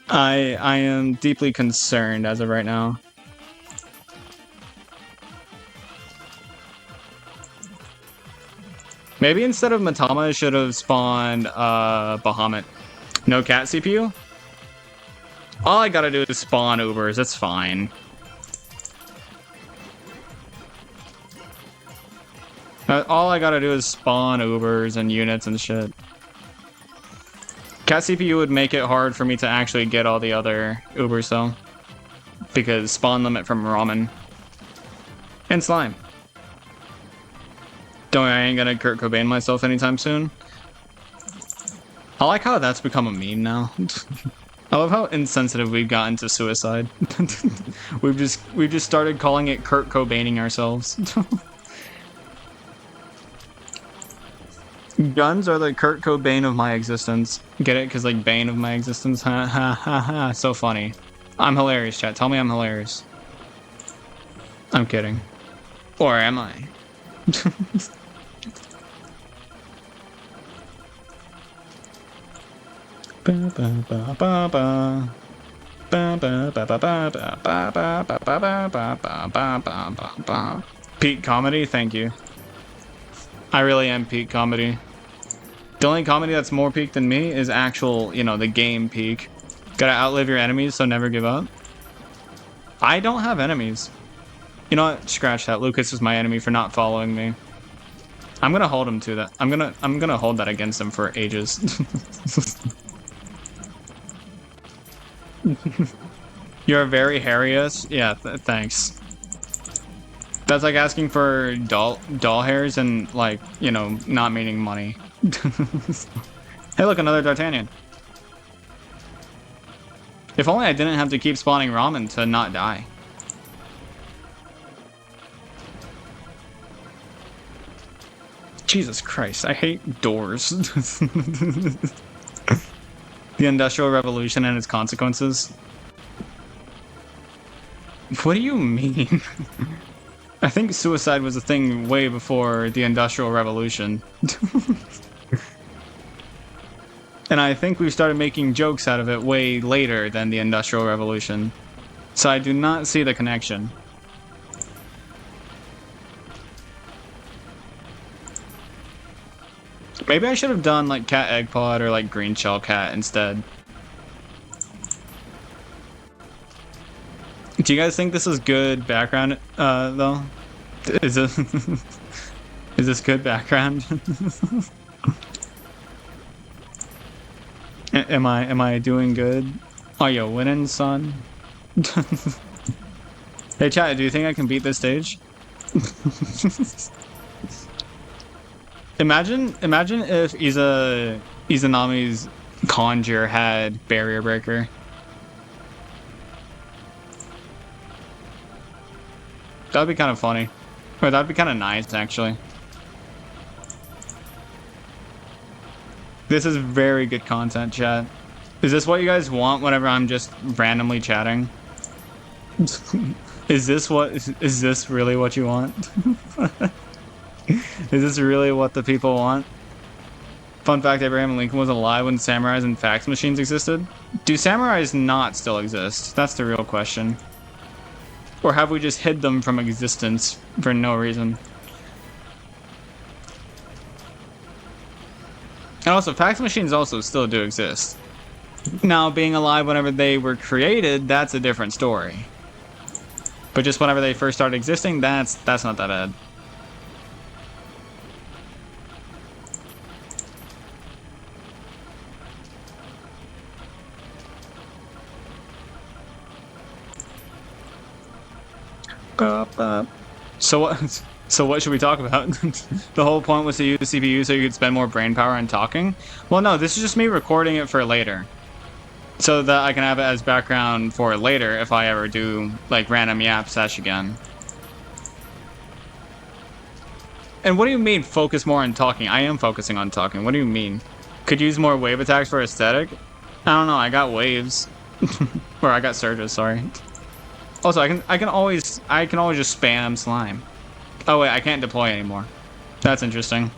I am deeply concerned as of right now. Maybe instead of Matama, I should have spawned Bahamut. No cat CPU? All I gotta do is spawn Ubers, that's fine. All I gotta do is spawn Ubers and units and shit. Cat CPU would make it hard for me to actually get all the other Ubers though. Because spawn limit from Ramen. And Slime. Don't worry, I ain't gonna Kurt Cobain myself anytime soon. I like how that's become a meme now. I love how insensitive we've gotten to suicide. we've just started calling it Kurt Cobaining ourselves. Guns are the Kurt Cobain of my existence. Get it? Because like bane of my existence. Ha ha ha ha. So funny. I'm hilarious, chat. Tell me I'm hilarious. I'm kidding. Or am I? Peak comedy? Thank you. I really am peak comedy. The only comedy that's more peak than me is actual, you know, the game peak. Gotta outlive your enemies, so never give up. I don't have enemies. You know what? Scratch that. Lucas is my enemy for not following me. I'm gonna hold him to that. I'm gonna hold that against him for ages. You're very hairiest? Yeah, thanks. That's like asking for doll hairs and, like, you know, not meaning money. Hey, look, another D'Artagnan. If only I didn't have to keep spawning ramen to not die. Jesus Christ, I hate doors. The Industrial Revolution and its consequences. What do you mean? I think suicide was a thing way before the Industrial Revolution. And I think we started making jokes out of it way later than the Industrial Revolution. So I do not see the connection. Maybe I should have done like Cat Egg Pod or like Green Shell Cat instead. Do you guys think this is good background, though? Is this is this good background? Am I doing good? Are you winning, son? Hey, chat. Do you think I can beat this stage? Imagine if Izanami's Conjure had Barrier Breaker. That'd be kind of funny. Or that'd be kind of nice, actually. This is very good content, chat. Is this what you guys want whenever I'm just randomly chatting? Is this really what you want? Is this really what the people want? Fun fact, Abraham Lincoln was alive when samurais and fax machines existed? Do samurais not still exist? That's the real question. Or have we just hid them from existence for no reason? And also, fax machines also still do exist. Now, being alive whenever they were created, that's a different story. But just whenever they first started existing, that's not that bad. So what should we talk about? The whole point was to use the CPU so you could spend more brain power on talking? Well, no, this is just me recording it for later. So that I can have it as background for later if I ever do, like, random yap sesh again. And what do you mean focus more on talking? I am focusing on talking. What do you mean? Could use more wave attacks for aesthetic. I don't know. I got waves, or I got surges. Sorry. Also, I can always just spam slime. Oh wait, I can't deploy anymore. That's interesting.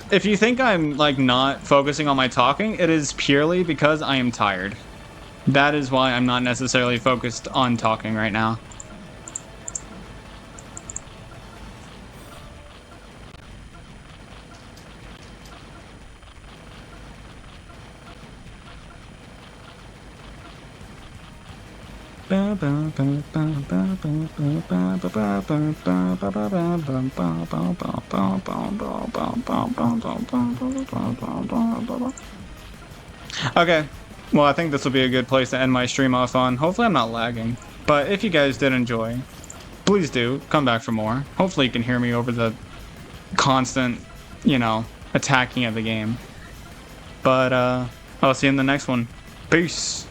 If you think I'm like not focusing on my talking, it is purely because I am tired. That is why I'm not necessarily focused on talking right now. Okay, well, I think this will be a good place to end my stream off on. Hopefully I'm not lagging. But if you guys did enjoy, please do come back for more. Hopefully you can hear me over the constant, you know, attacking of the game. But I'll see you in the next one. Peace.